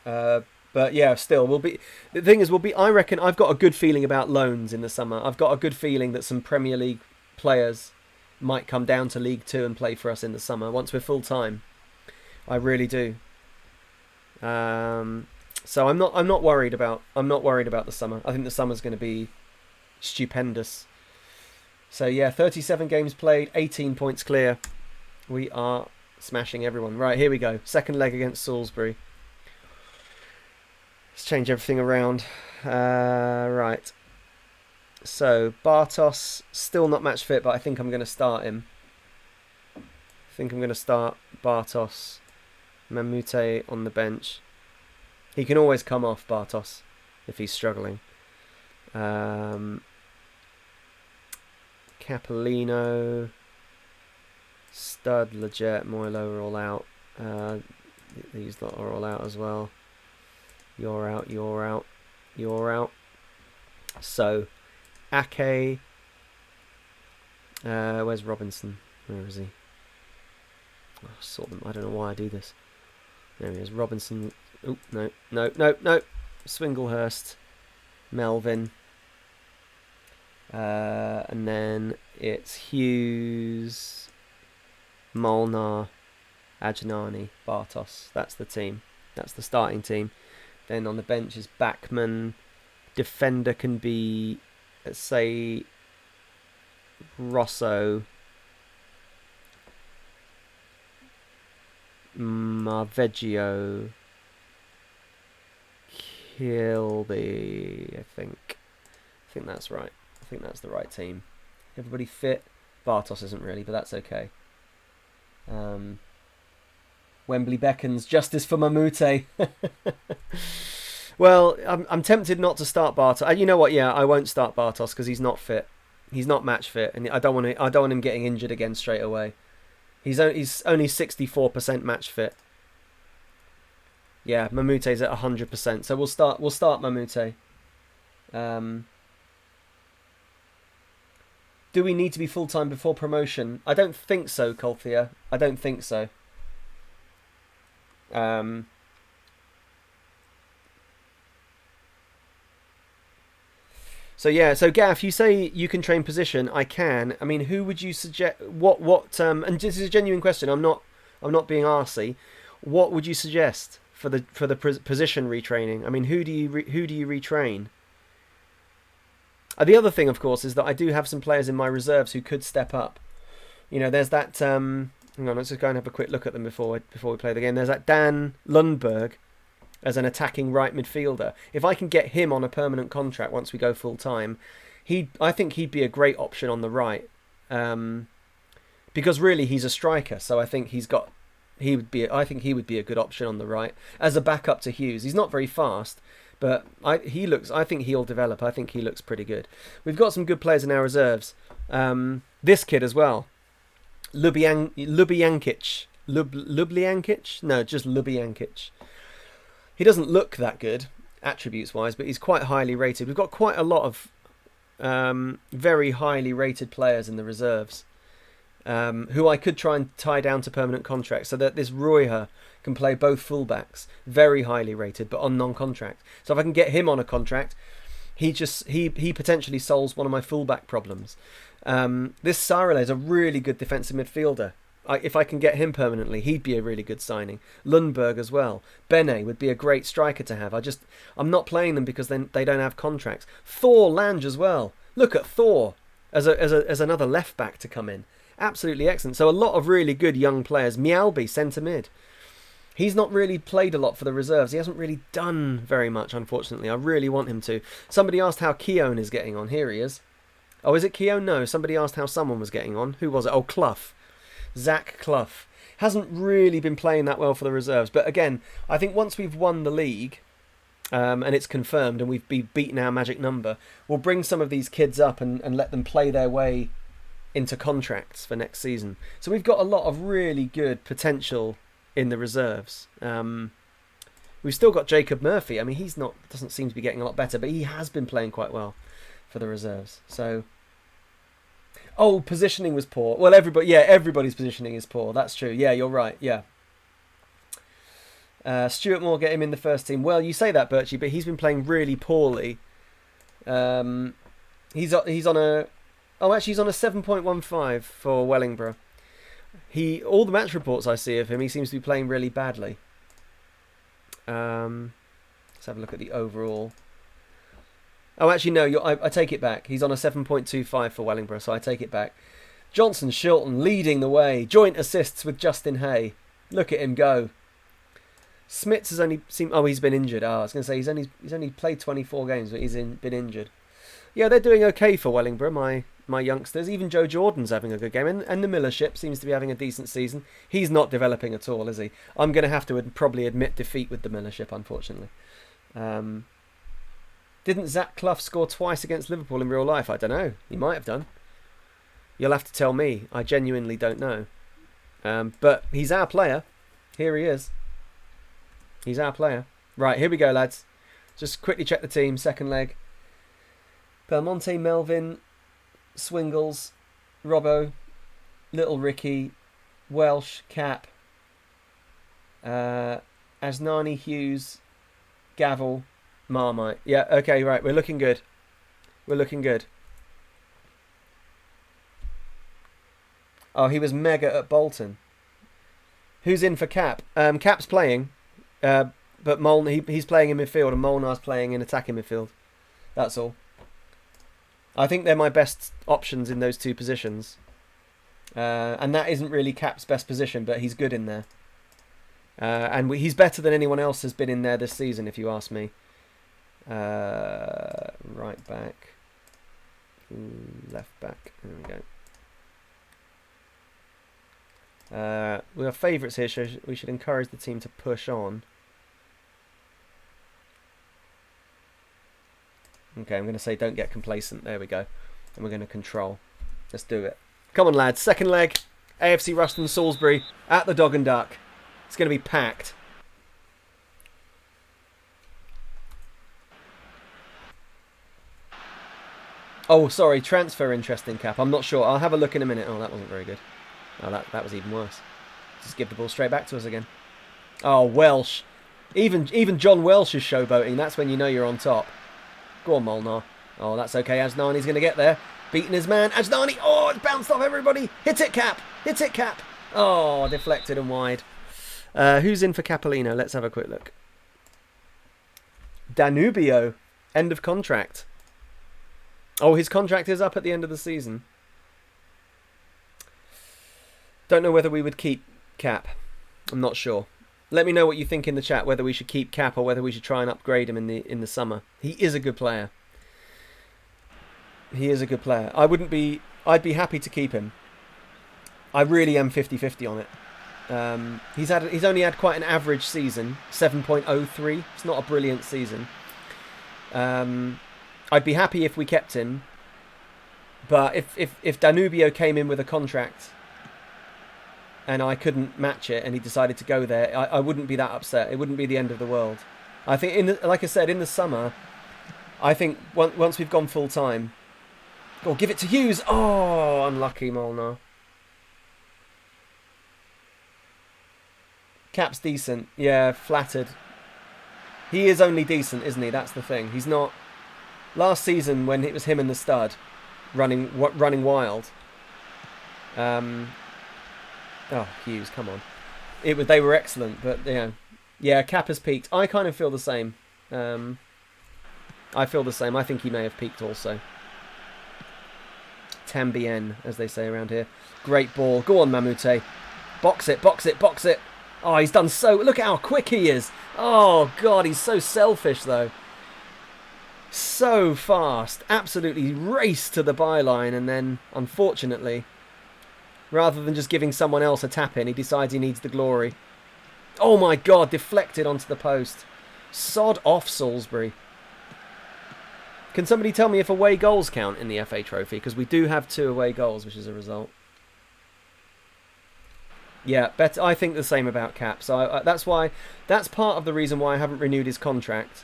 But yeah, still, the thing is, I reckon I've got a good feeling about loans in the summer. I've got a good feeling that some Premier League players might come down to League 2 and play for us in the summer once we're full time. I really do. So I'm not worried about the summer. I think the summer's going to be stupendous. So yeah, 37 games played, 18 points clear. We are smashing everyone. Right, here we go. Second leg against Salisbury. Let's change everything around. Right. So, Bartos, still not match fit, but I think I'm going to start him. I think I'm going to start Bartos. Mamute on the bench. He can always come off, Bartos, if he's struggling. Capolino, Stud, Leggett, Moylo are all out. These lot are all out as well. You're out, you're out, you're out. So, Ake. Where's Robinson? Where is he? Oh, sort them. I don't know why I do this. There he is. Robinson. Oh, no. Swinglehurst. Melvin. And then it's Hughes, Molnar, Ajnani, Bartos. That's the team. That's the starting team. Then on the bench is Backman. Defender can be, let's say, Rosso, Marveggio, Kilby, I think that's right. I think that's the right team. Everybody fit. Bartos isn't really, but that's okay. Wembley beckons. Justice for Mamute. Well, I'm tempted not to start Bartos. You know what? Yeah, I won't start Bartos because he's not fit. He's not match fit, and I don't want him getting injured again straight away. He's only 64% match fit. Yeah, Mamute's at 100%. So we'll start Mamute. Do we need to be full-time before promotion? I don't think so, Colthea. I don't think so. So yeah, so Gaff, you say you can train position. I can. I mean, who would you suggest? What? And this is a genuine question. I'm not being arsey. What would you suggest for the position retraining? I mean, who do you retrain? The other thing, of course, is that I do have some players in my reserves who could step up. You know, there's that. Hang on, let's just go and have a quick look at them before we play the game. There's that Dan Lundberg as an attacking right midfielder. If I can get him on a permanent contract once we go full time, I think he'd be a great option on the right. Because really he's a striker, so I think he would be a good option on the right as a backup to Hughes. He's not very fast, but I think he'll develop. I think he looks pretty good. We've got some good players in our reserves. This kid as well, Lubyankic. No, just Lubyankic. He doesn't look that good attributes-wise, but he's quite highly rated. We've got quite a lot of very highly rated players in the reserves who I could try and tie down to permanent contracts so that this Royher can play both fullbacks, very highly rated, but on non-contract. So if I can get him on a contract, he potentially solves one of my fullback problems. This Sarale is a really good defensive midfielder. If I can get him permanently, he'd be a really good signing. Lundberg as well. Bene would be a great striker to have. I'm not playing them because then they don't have contracts. Thor Lange as well. Look at Thor as another left back to come in. Absolutely excellent. So a lot of really good young players. Mialbi, centre mid. He's not really played a lot for the reserves. He hasn't really done very much, unfortunately. I really want him to. Somebody asked how Keown is getting on. Here he is. Oh, is it Keown? No. Somebody asked how someone was getting on. Who was it? Oh, Clough. Zach Clough. Hasn't really been playing that well for the reserves. But again, I think once we've won the league, and it's confirmed, and we've beaten our magic number, we'll bring some of these kids up and let them play their way into contracts for next season. So we've got a lot of really good potential in the reserves. We've still got Jacob Murphy. I mean, doesn't seem to be getting a lot better, but he has been playing quite well for the reserves. So, positioning was poor. Well, everybody's positioning is poor. That's true. Yeah, you're right. Yeah. Stuart Moore, get him in the first team. Well, you say that, Birchie, but he's been playing really poorly. He's on a 7.15 for Wellingborough. All the match reports I see of him, he seems to be playing really badly. Let's have a look at the overall. Oh, actually, no, I take it back. He's on a 7.25 for Wellingborough, so I take it back. Johnson Shilton leading the way. Joint assists with Justin Hay. Look at him go. Smits has only seen... Oh, he's been injured. I was going to say he's only played 24 games, but he's been injured. Yeah, they're doing okay for Wellingborough, my youngsters. Even Joe Jordan's having a good game, and the Millership seems to be having a decent season. He's not developing at all, is he? I'm going to have to probably admit defeat with the Millership, unfortunately. Didn't Zach Clough score twice against Liverpool in real life? I don't know. He might have done. You'll have to tell me. I genuinely don't know. But he's our player. Here he is. He's our player. Right, here we go, lads. Just quickly check the team. Second leg. Belmonte, Melvin, Swingles, Robbo, Little Ricky, Welsh, Cap, Asnani, Hughes, Gavel, Marmite. Yeah, okay, right. We're looking good. We're looking good. Oh, he was mega at Bolton. Who's in for Cap? Cap's playing, but he's playing in midfield and Molnar's playing in attacking midfield. That's all. I think they're my best options in those two positions. And that isn't really Cap's best position, but he's good in there. And he's better than anyone else has been in there this season, if you ask me. Right back. Left back. There we go. We have favourites here, so we should encourage the team to push on. Okay, I'm going to say don't get complacent. There we go. And we're going to control. Let's do it. Come on, lads. Second leg. AFC Ruston Salisbury at the Dog and Duck. It's going to be packed. Oh, sorry, transfer interesting, Cap. I'm not sure. I'll have a look in a minute. Oh, that wasn't very good. Oh, that was even worse. Just give the ball straight back to us again. Oh, Welsh. Even John Welsh is showboating. That's when you know you're on top. Go on, Molnar. Oh, that's okay. Ajnani's going to get there. Beating his man. Ajnani. Oh, it's bounced off everybody. Hit it, Cap. Hit it, Cap. Oh, deflected and wide. Who's in for Capolino? Let's have a quick look. Danubio. End of contract. Oh, his contract is up at the end of the season. Don't know whether we would keep Cap. I'm not sure. Let me know what you think in the chat, whether we should keep Cap or whether we should try and upgrade him in the summer. He is a good player. He is a good player. I'd be happy to keep him. I really am 50-50 on it. He's only had quite an average season, 7.03. It's not a brilliant season. I'd be happy if we kept him, but if Danubio came in with a contract and I couldn't match it and he decided to go there, I wouldn't be that upset. It wouldn't be the end of the world. I think, like I said, in the summer, I think once we've gone full time, give it to Hughes. Oh, unlucky Molnar. Cap's decent. Yeah, flattered. He is only decent, isn't he? That's the thing. He's not... Last season, when it was him and the stud running wild... Oh, Hughes, come on. They were excellent, but, yeah, Cap has peaked. I kind of feel the same. I feel the same. I think he may have peaked also. Tambien, as they say around here. Great ball. Go on, Mamute. Box it, box it, box it. Oh, he's done so... Look at how quick he is. Oh, God, he's so selfish, though. So fast. Absolutely raced to the byline, and then, unfortunately, rather than just giving someone else a tap-in, he decides he needs the glory. Oh, my God, deflected onto the post. Sod off, Salisbury. Can somebody tell me if away goals count in the FA Trophy? Because we do have 2 away goals, which is a result. Yeah, I think the same about Cap. So that's part of the reason why I haven't renewed his contract.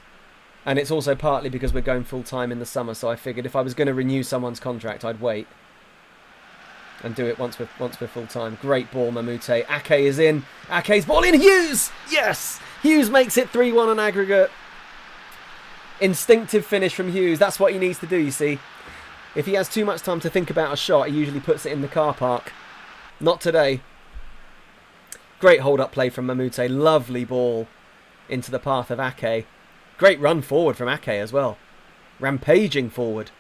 And it's also partly because we're going full-time in the summer, so I figured if I was going to renew someone's contract, I'd wait. And do it once we're full-time. Great ball, Mamute. Ake is in. Ake's ball in. Hughes! Yes! Hughes makes it 3-1 on aggregate. Instinctive finish from Hughes. That's what he needs to do, you see. If he has too much time to think about a shot, he usually puts it in the car park. Not today. Great hold-up play from Mamute. Lovely ball into the path of Ake. Great run forward from Ake as well. Rampaging forward.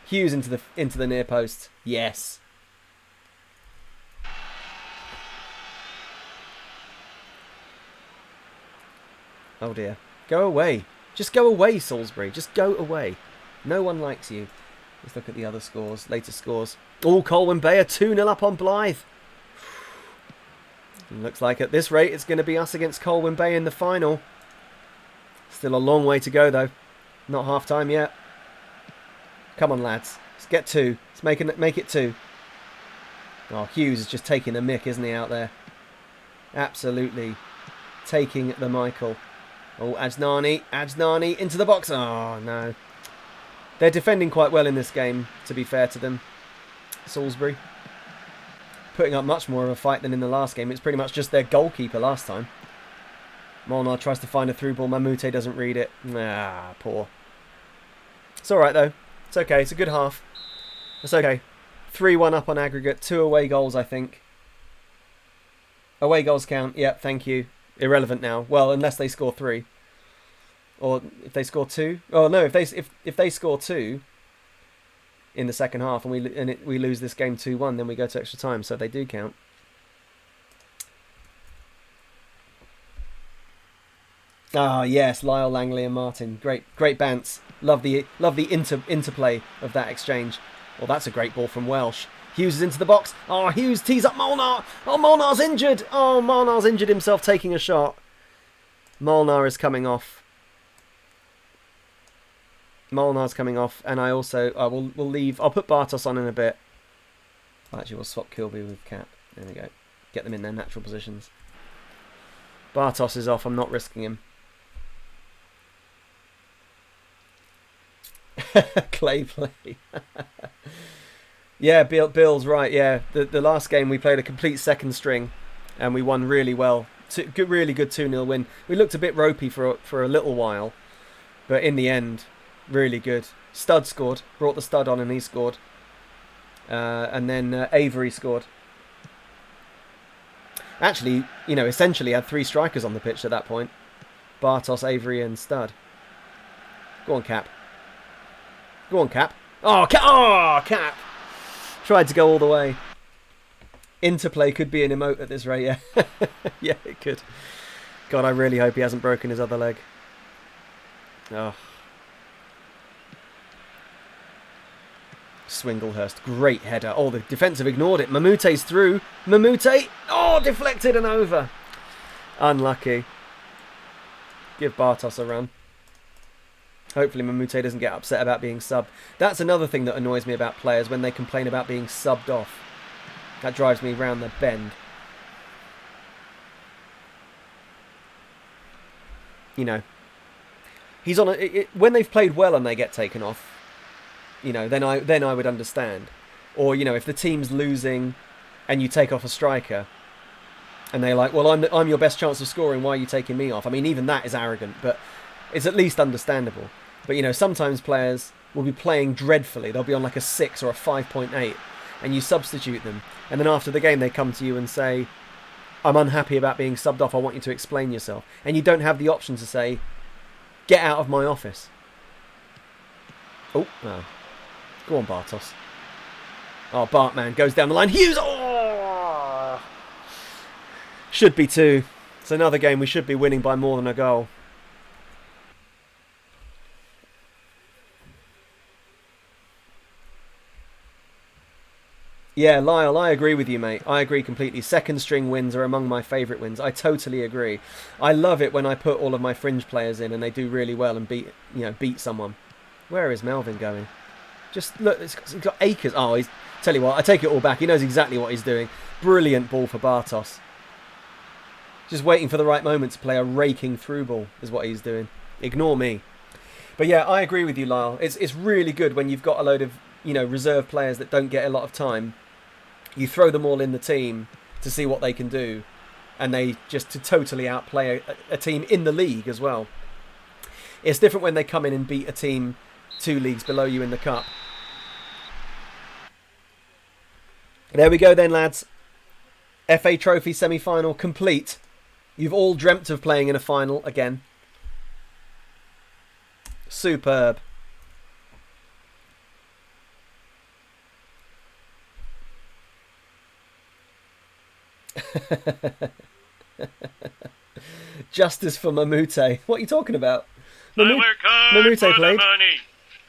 Hughes into the near post. Yes. Oh dear. Go away. Just go away, Salisbury. Just go away. No one likes you. Let's look at the other scores. Latest scores. Oh, Colwyn Bay are 2-0 up on Blythe. Looks like at this rate it's going to be us against Colwyn Bay in the final. Still a long way to go though. Not half time yet. Come on, lads. Let's get 2. Let's make it 2. Oh, Hughes is just taking the mick, isn't he, out there? Absolutely taking the Michael. Oh, Ajnani into the box. Oh, no. They're defending quite well in this game, to be fair to them. Salisbury. Putting up much more of a fight than in the last game. It's pretty much just their goalkeeper last time. Molnar tries to find a through ball. Mamute doesn't read it. Ah, poor. It's alright, though. It's okay. It's a good half. It's okay. 3-1 up on aggregate. 2 away goals, I think. Away goals count. Yep, thank you. Irrelevant now. Well, unless they score 3. Or if they score 2. Oh, no, if they score 2 in the second half and we lose this game 2-1, then we go to extra time, so they do count. Ah, yes, Lyle, Langley and Martin. Great bants. Love the interplay of that exchange. Well, that's a great ball from Welsh. Hughes is into the box. Oh, Hughes tees up Molnar. Oh, Molnar's injured. Oh, Molnar's injured himself taking a shot. Molnar is coming off. Molnar's coming off, and I also we'll leave. I'll put Bartos on in a bit. Actually, we'll swap Kilby with Cap. There we go. Get them in their natural positions. Bartos is off. I'm not risking him. Clay play. Yeah, Bill's right. Yeah, the last game we played a complete second string, and we won really well. Really good 2-0 win. We looked a bit ropey for a little while, but in the end, really good. Stud scored. Brought the stud on, and he scored. And then Avery scored. Actually, essentially had 3 strikers on the pitch at that point. Bartos, Avery, and Stud. Go on, Cap. Go on, Cap. Oh, Cap! Tried to go all the way. Interplay could be an emote at this rate, yeah. Yeah, it could. God, I really hope he hasn't broken his other leg. Oh. Swinglehurst, great header. Oh, the defensive ignored it. Mamute's through. Mamute! Oh, deflected and over. Unlucky. Give Bartos a run. Hopefully Mamute doesn't get upset about being subbed. That's another thing that annoys me about players, when they complain about being subbed off. That drives me round the bend. He's on when they've played well and they get taken off, then I would understand. Or, if the team's losing and you take off a striker and they're like, well, I'm your best chance of scoring, why are you taking me off? I mean, even that is arrogant, but it's at least understandable. But, sometimes players will be playing dreadfully. They'll be on like a 6 or a 5.8, and you substitute them. And then after the game, they come to you and say, I'm unhappy about being subbed off. I want you to explain yourself. And you don't have the option to say, get out of my office. Oh, no. Go on, Bartos. Oh, Bartman goes down the line. Hughes! Oh! Should be 2. It's another game we should be winning by more than a goal. Yeah, Lyle, I agree with you, mate. I agree completely. Second string wins are among my favourite wins. I totally agree. I love it when I put all of my fringe players in and they do really well and beat someone. Where is Melvin going? Just look, he's got acres. Oh, tell you what, I take it all back. He knows exactly what he's doing. Brilliant ball for Bartos. Just waiting for the right moment to play a raking through ball is what he's doing. Ignore me. But yeah, I agree with you, Lyle. It's really good when you've got a load of reserve players that don't get a lot of time. You throw them all in the team to see what they can do, and they just to totally outplay a team in the league as well. It's different when they come in and beat a team 2 leagues below you in the cup. There we go then, lads. FA Trophy semi-final complete. You've all dreamt of playing in a final again. Superb. Justice for Mamute. What are you talking about? Mamute played.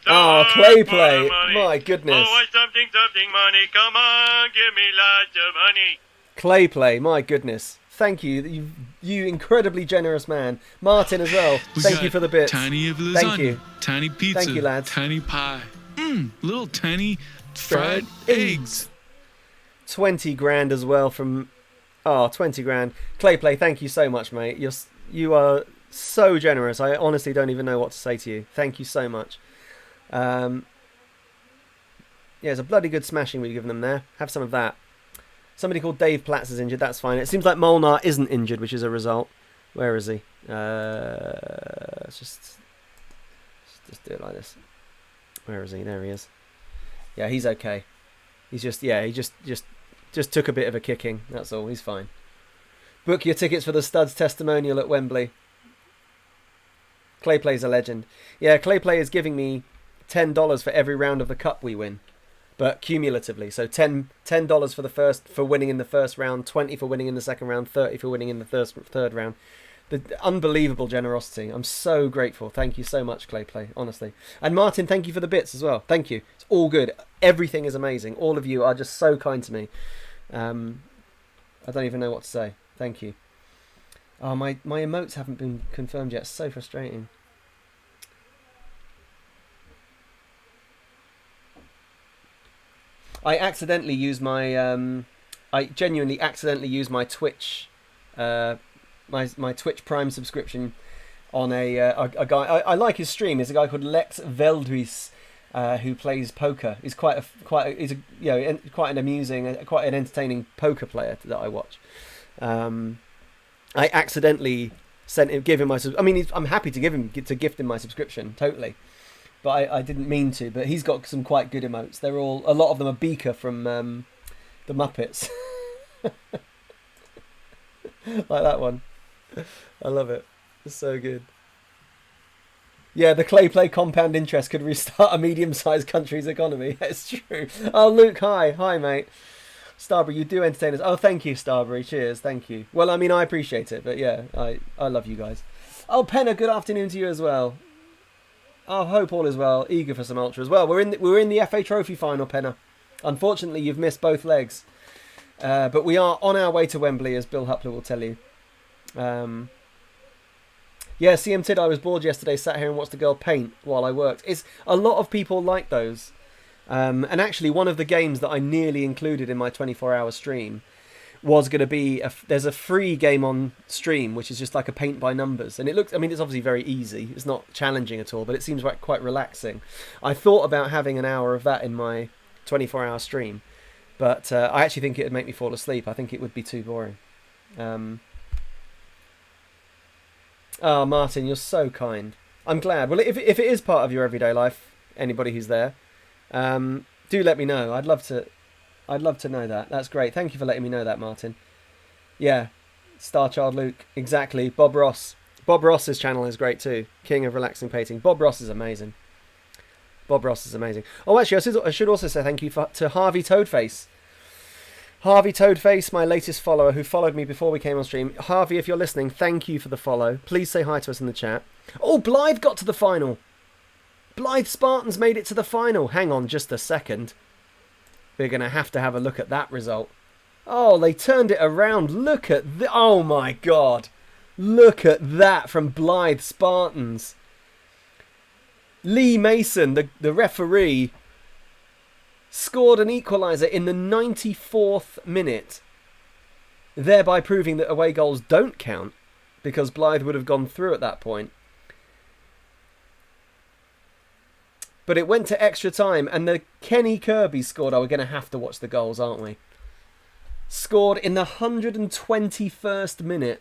Oh, Clay play. My goodness. Oh, something, money. Come on, give me lots of money. Clay play. My goodness. Thank you. You incredibly generous man. Martin as well. Thank you for the bits. Tiny of lasagna. Thank you. Tiny pizza. Thank you, lads. Tiny pie. Little tiny fried eggs. 20 grand as well from... Oh, 20 grand. Clay play, thank you so much, mate. You are so generous. I honestly don't even know what to say to you. Thank you so much. Yeah, it's a bloody good smashing we've given them there. Have some of that. Somebody called Dave Platts is injured. That's fine. It seems like Molnar isn't injured, which is a result. Where is he? Let's just do it like this. Where is he? There he is. Yeah, he's okay. He's just Just took a bit of a kicking, that's all. He's fine. Book your tickets for the Studs testimonial at Wembley. Clay Play's a legend. Yeah, Clay Play is giving me $10 for every round of the cup we win, but cumulatively. So $10 for winning in the first round, 20 for winning in the second round, 30 for winning in the third round. The unbelievable generosity. I'm so grateful. Thank you so much, Clay Play, honestly. And Martin, thank you for the bits as well. Thank you. It's all good. Everything is amazing. All of you are just so kind to me. I don't even know what to say. Thank you. Oh, my emotes haven't been confirmed yet. It's so frustrating. I accidentally used my I genuinely accidentally used my Twitch my Twitch Prime subscription on a guy. I like his stream. There's a guy called Lex Veldhuis who plays poker. He's quite an amusing, quite an entertaining poker player that I watch. I accidentally give him my. I mean, I'm happy to gift him my subscription, totally. But I didn't mean to. But he's got some quite good emotes. A lot of them are Beaker from the Muppets. Like that one. I love it. It's so good. Yeah, the clay play compound interest could restart a medium-sized country's economy. It's true. Oh, Luke, hi. Hi, mate. Starbury, you do entertain us. Oh, thank you, Starbury. Cheers. Thank you. Well, I mean, I appreciate it. But yeah, I love you guys. Oh, Penna, good afternoon to you as well. I hope all is well. Eager for some Ultra as well. We're in the FA Trophy final, Penna. Unfortunately, you've missed both legs. But we are on our way to Wembley, as Bill Hupler will tell you. Yeah, CM Tid, I was bored yesterday, sat here and watched the girl paint while I worked. It's a lot of people like those. And actually, one of the games that I nearly included in my 24-hour stream was going to be there's a free game on stream which is just like a paint by numbers, and it's obviously very easy. It's not challenging at all, but it seems like quite relaxing. I thought about having an hour of that in my 24-hour stream, but I actually think it would make me fall asleep. I think it would be too boring. Oh, Martin, you're so kind. I'm glad. Well, if it is part of your everyday life, anybody who's there, do let me know. I'd love to know that. That's great. Thank you for letting me know that, Martin. Yeah, Starchild Luke. Exactly. Bob Ross. Bob Ross's channel is great too. King of Relaxing Painting. Bob Ross is amazing. Bob Ross is amazing. Oh, actually, I should also say thank you to Harvey Toadface. Harvey Toadface, my latest follower, who followed me before we came on stream. Harvey, if you're listening, thank you for the follow. Please say hi to us in the chat. Oh, Blythe got to the final. Blythe Spartans made it to the final. Hang on just a second. We're going to have a look at that result. Oh, they turned it around. Look at oh my God. Look at that from Blythe Spartans. Lee Mason, the referee, scored an equaliser in the 94th minute, thereby proving that away goals don't count because Blythe would have gone through at that point. But it went to extra time, and the Kenny Kirby scored. Oh, we're going to have to watch the goals, aren't we? Scored in the 121st minute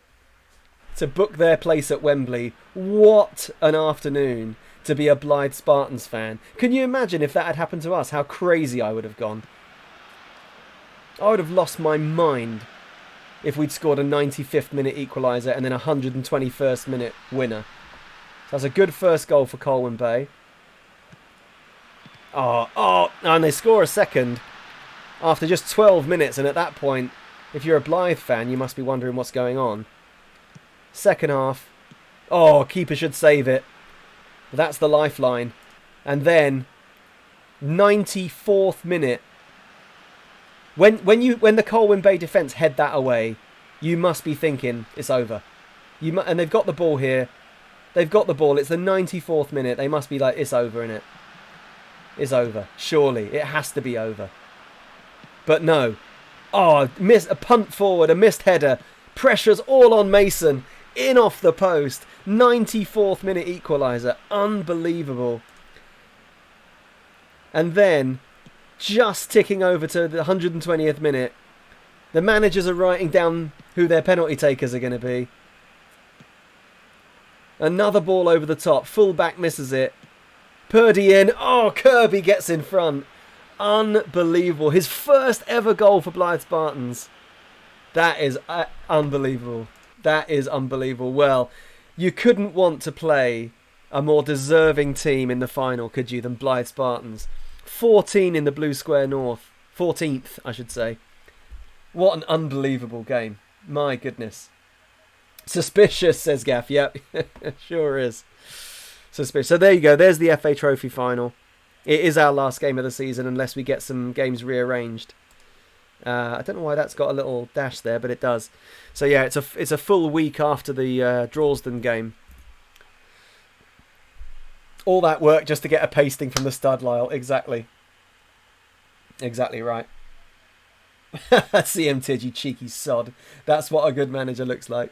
to book their place at Wembley. What an afternoon to be a Blythe Spartans fan. Can you imagine if that had happened to us, how crazy I would have gone? I would have lost my mind if we'd scored a 95th minute equaliser and then a 121st minute winner. So that's a good first goal for Colwyn Bay. Oh, and they score a second after just 12 minutes. And at that point, if you're a Blythe fan, you must be wondering what's going on. Second half. Oh, keeper should save it. That's the lifeline. And then 94th minute. When the Colwyn Bay defence head that away, you must be thinking it's over. And they've got the ball here. They've got the ball. It's the 94th minute. They must be like, it's over, innit? It's over. Surely. It has to be over. But no. Oh, a punt forward, a missed header. Pressure's all on Mason. In off the post. 94th minute equaliser. Unbelievable. And then, just ticking over to the 120th minute, the managers are writing down who their penalty takers are going to be. Another ball over the top. Full-back misses it. Purdy in. Oh, Kirby gets in front. Unbelievable. His first ever goal for Blythe Spartans. That is unbelievable. That is unbelievable. Well, you couldn't want to play a more deserving team in the final, could you, than Blythe Spartans. 14 in the Blue Square North. 14th, I should say. What an unbelievable game. My goodness. Suspicious, says Gaff. Yep, sure is. Suspicious. So there you go. There's the FA Trophy final. It is our last game of the season unless we get some games rearranged. I don't know why that's got a little dash there, but it does. So yeah, it's a full week after the Drawsden game. All that work just to get a pasting from the stud, Lyle. Exactly. Exactly right. CM Tid, you cheeky sod. That's what a good manager looks like.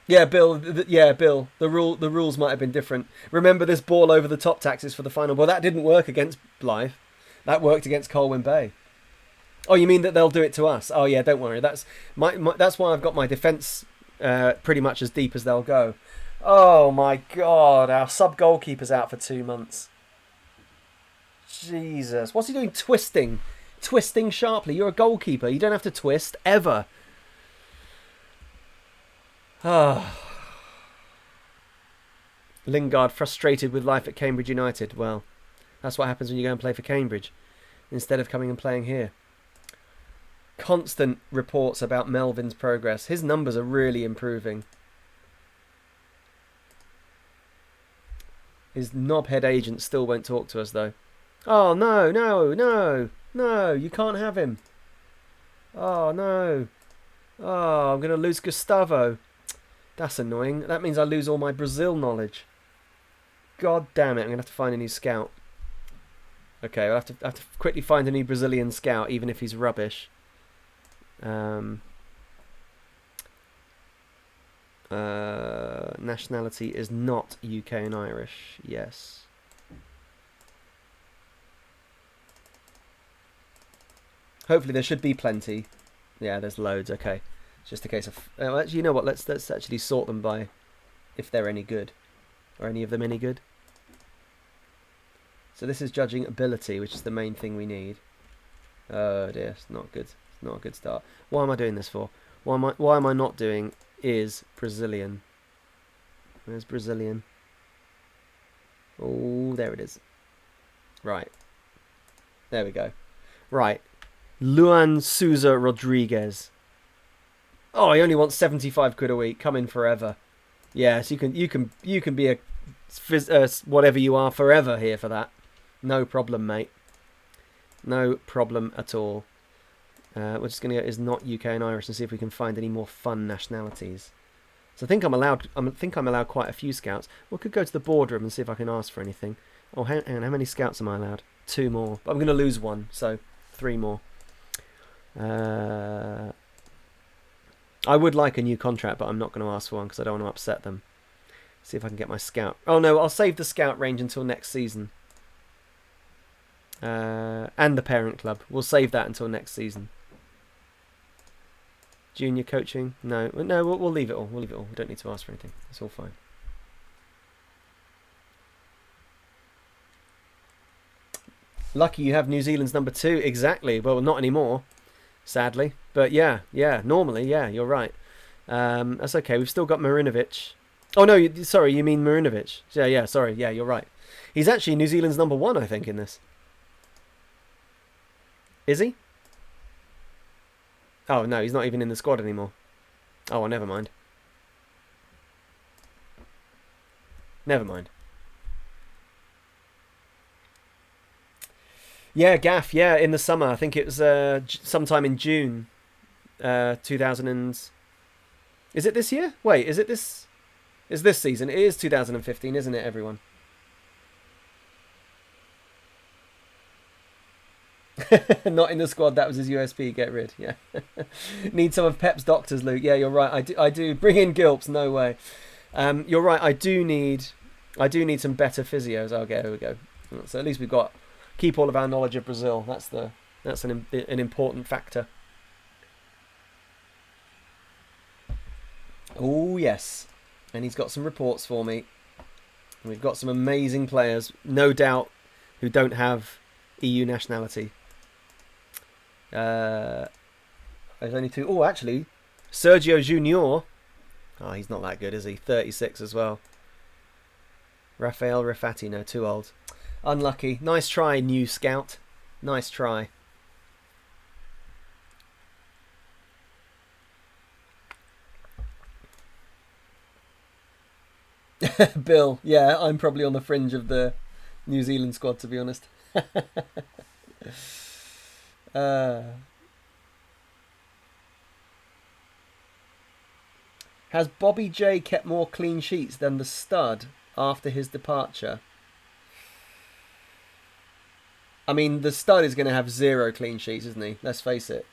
Yeah, Bill. Bill. The rules might have been different. Remember this ball over the top taxes for the final. Well, that didn't work against Blythe. That worked against Colwyn Bay. Oh, you mean that they'll do it to us? Oh yeah, don't worry. That's that's why I've got my defence pretty much as deep as they'll go. Oh my God, our sub goalkeeper's out for 2 months. Jesus, what's he doing? Twisting sharply. You're a goalkeeper. You don't have to twist ever. Ah. Lingard frustrated with life at Cambridge United. Well, that's what happens when you go and play for Cambridge instead of coming and playing here. Constant reports about Melvin's progress. His numbers are really improving. His knobhead agent still won't talk to us though. Oh no, you can't have him. Oh no. Oh, I'm going to lose Gustavo. That's annoying. That means I lose all my Brazil knowledge. God damn it, I'm going to have to find a new scout. Okay, I'll have to quickly find a new Brazilian scout, even if he's rubbish. Nationality is not UK and Irish. Yes. Hopefully there should be plenty. Yeah, there's loads. Okay, it's just a case of. Actually, you know what? Let's actually sort them by if they're any good, or any of them any good. So this is judging ability, which is the main thing we need. Oh dear, it's not good. It's not a good start. Why am I doing this for? Why am I not doing is Brazilian? Where's Brazilian? Oh, there it is. Right. There we go. Right. Luan Souza Rodriguez. Oh, he only wants 75 quid a week. Come in forever. Yes, you can be a whatever you are forever here for that. No problem, mate. No problem at all. We're just going to go is not UK and Irish and see if we can find any more fun nationalities. So I think I'm allowed quite a few scouts. We could go to the boardroom and see if I can ask for anything. Oh, hang on, how many scouts am I allowed? 2 more. But I'm going to lose 1, so 3 more. I would like a new contract, but I'm not going to ask for one because I don't want to upset them. See if I can get my scout. Oh no, I'll save the scout range until next season. And the parent club. We'll save that until next season. Junior coaching? No, we'll leave it all. We don't need to ask for anything. It's all fine. Lucky you have New Zealand's number 2. Exactly. Well, not anymore, sadly. But yeah. Normally, yeah, you're right. That's okay. We've still got Marinovic. Oh no, sorry, you mean Marinovic? Yeah. Sorry, yeah, you're right. He's actually New Zealand's number 1, I think, in this. Is he? Oh no, he's not even in the squad anymore. Oh, well, never mind. Never mind. Yeah, Gaff. Yeah, in the summer. I think it was sometime in June, 2000 and. Is it this year? Wait, is it this? Is this season? It is 2015, isn't it, everyone? Not in the squad. That was his USP. Get rid. Yeah. Need some of Pep's doctors, Luke. Yeah, you're right. I do. Bring in Gilps. No way. You're right. I do need some better physios. Okay, here we go. So at least we've got keep all of our knowledge of Brazil. That's an important factor. Oh yes, and he's got some reports for me. We've got some amazing players, no doubt, who don't have EU nationality. There's only 2. Oh, actually, Sergio Junior. Oh, he's not that good, is he? 36 as well. Rafael Rafati, no, too old. Unlucky. Nice try, new scout. Nice try. Bill, yeah, I'm probably on the fringe of the New Zealand squad, to be honest. Has Bobby J kept more clean sheets than the stud after his departure? I mean, the stud is going to have 0 clean sheets, isn't he? Let's face it.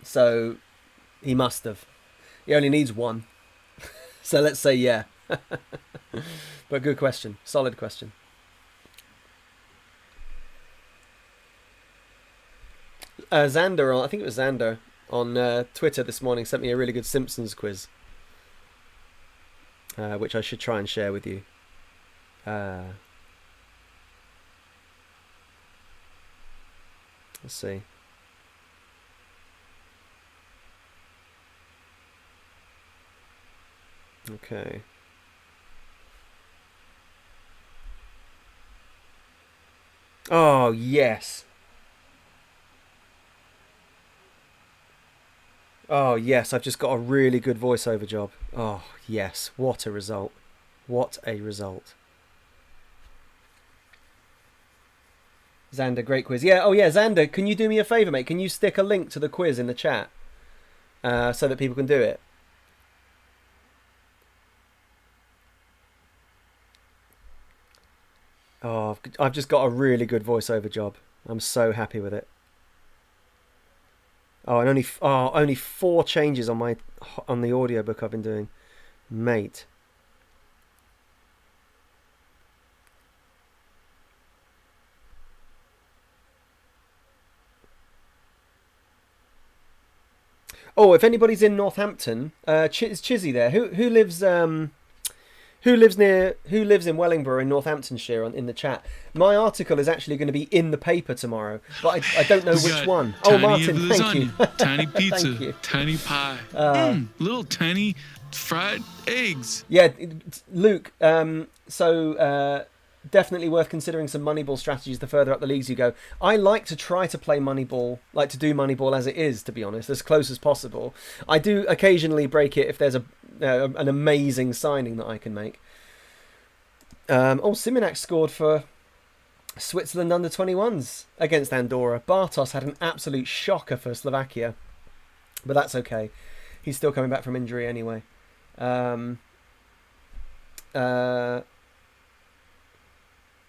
So he must have. He only needs 1. So let's say yeah. But good question. Solid question. Xander, I think it was Xander, on Twitter this morning sent me a really good Simpsons quiz, which I should try and share with you. Let's see. Okay. Oh, yes. Oh, yes, I've just got a really good voiceover job. Oh, yes, what a result. What a result. Xander, great quiz. Yeah, oh yeah, Xander, can you do me a favour, mate? Can you stick a link to the quiz in the chat so that people can do it? Oh, I've just got a really good voiceover job. I'm so happy with it. Oh, and only 4 changes on the audiobook I've been doing, mate. Oh, if anybody's in Northampton, is Chizzy there? Who lives Who lives in Wellingborough in Northamptonshire in the chat? My article is actually going to be in the paper tomorrow, but I don't know which one. Oh, Martin, thank you. Tiny pizza, you. tiny pie, little tiny fried eggs. Yeah, Luke. Definitely worth considering some Moneyball strategies the further up the leagues you go. I like to try to play Moneyball, like to do Moneyball as it is, to be honest, as close as possible. I do occasionally break it if there's an amazing signing that I can make. Simonak scored for Switzerland under-21s against Andorra. Bartos had an absolute shocker for Slovakia, but that's okay. He's still coming back from injury anyway.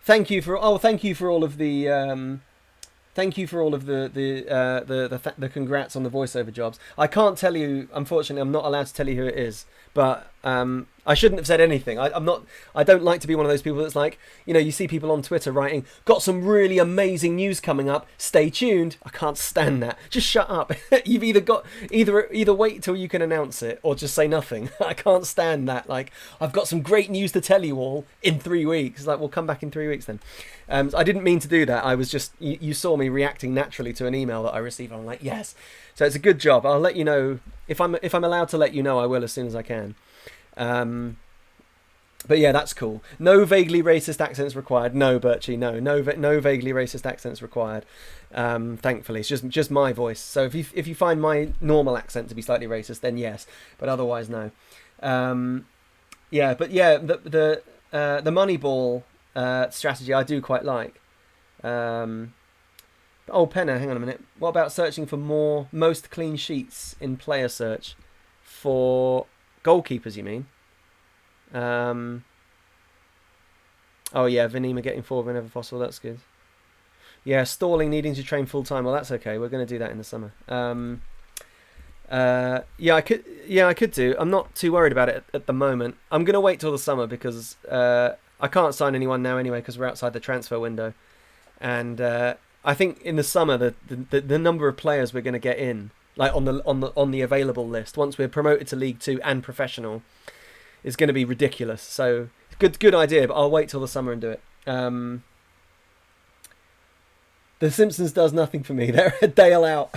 Thank you for all of the the congrats on the voiceover jobs. I can't tell you, unfortunately, I'm not allowed to tell you who it is, but I shouldn't have said anything. I don't like to be one of those people that's like, you see people on Twitter writing, got some really amazing news coming up, stay tuned. I can't stand that. Just shut up. You've either wait till you can announce it or just say nothing. I can't stand that. Like, I've got some great news to tell you all in 3 weeks. Like, we'll come back in 3 weeks then. I didn't mean to do that. I was just, you saw me reacting naturally to an email that I received. I'm like, yes. So it's a good job. I'll let you know if I'm allowed to let you know. I will as soon as I can. But yeah, that's cool. No vaguely racist accents required. No, Birchie, no vaguely racist accents required. Thankfully, it's just my voice. So if you find my normal accent to be slightly racist, then yes. But otherwise, no. The Moneyball strategy I do quite like. Penna, hang on a minute. What about searching for most clean sheets in player search for goalkeepers, you mean? Vinima getting forward whenever possible. That's good. Yeah, Stalling needing to train full time. Well, that's okay. We're going to do that in the summer. I could do. I'm not too worried about it at the moment. I'm going to wait till the summer because I can't sign anyone now anyway because we're outside the transfer window, and I think in the summer the number of players we're going to get in, like on the available list once we're promoted to League 2 and professional, is going to be ridiculous. So good idea, but I'll wait till the summer and do it. The Simpsons does nothing for me. They're a Dale out.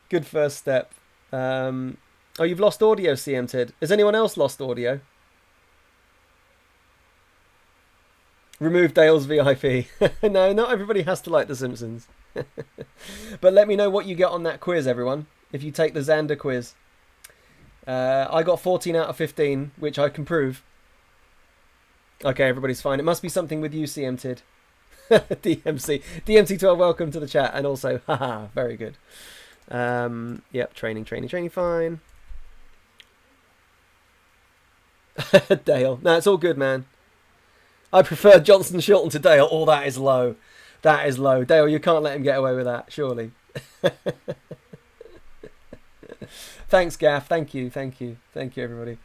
Good first step. You've lost audio, CM Tid. Has anyone else lost audio? Remove Dale's VIP. No, not everybody has to like The Simpsons. But let me know what you get on that quiz, everyone. If you take the Xander quiz. I got 14 out of 15, which I can prove. Okay, everybody's fine. It must be something with you, CM Tid. DMC12, welcome to the chat. And also, haha, very good. Yep, training, fine. Dale. No, it's all good, man. I prefer Johnson Shilton to Dale. Oh, that is low. That is low. Dale, you can't let him get away with that, surely. Thanks, Gaff. Thank you, everybody.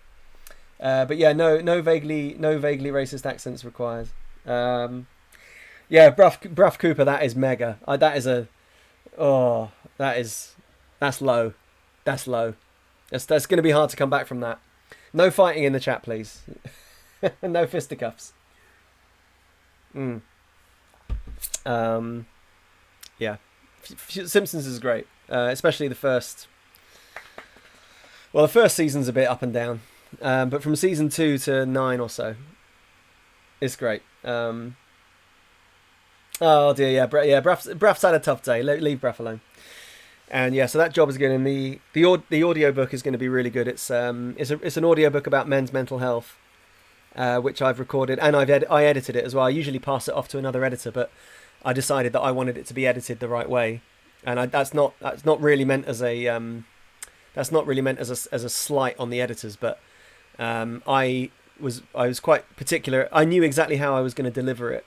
But yeah, no vaguely racist accents required. Yeah, Bruff Cooper. That is mega. That's low. That's low. That's going to be hard to come back from that. No fighting in the chat, please. No fisticuffs. Yeah, Simpsons is great, especially the first. Well, the first season's a bit up and down, but from season 2 to 9 or so, it's great. Oh dear, yeah, Braff's had a tough day. Leave Braff alone. And yeah, so that job is going to the audiobook is going to be really good. It's an audiobook about men's mental health, which I've recorded and I edited it as well. I usually pass it off to another editor, but I decided that I wanted it to be edited the right way, and that's not really meant as a slight on the editors, but I was quite particular. I knew exactly how I was going to deliver it,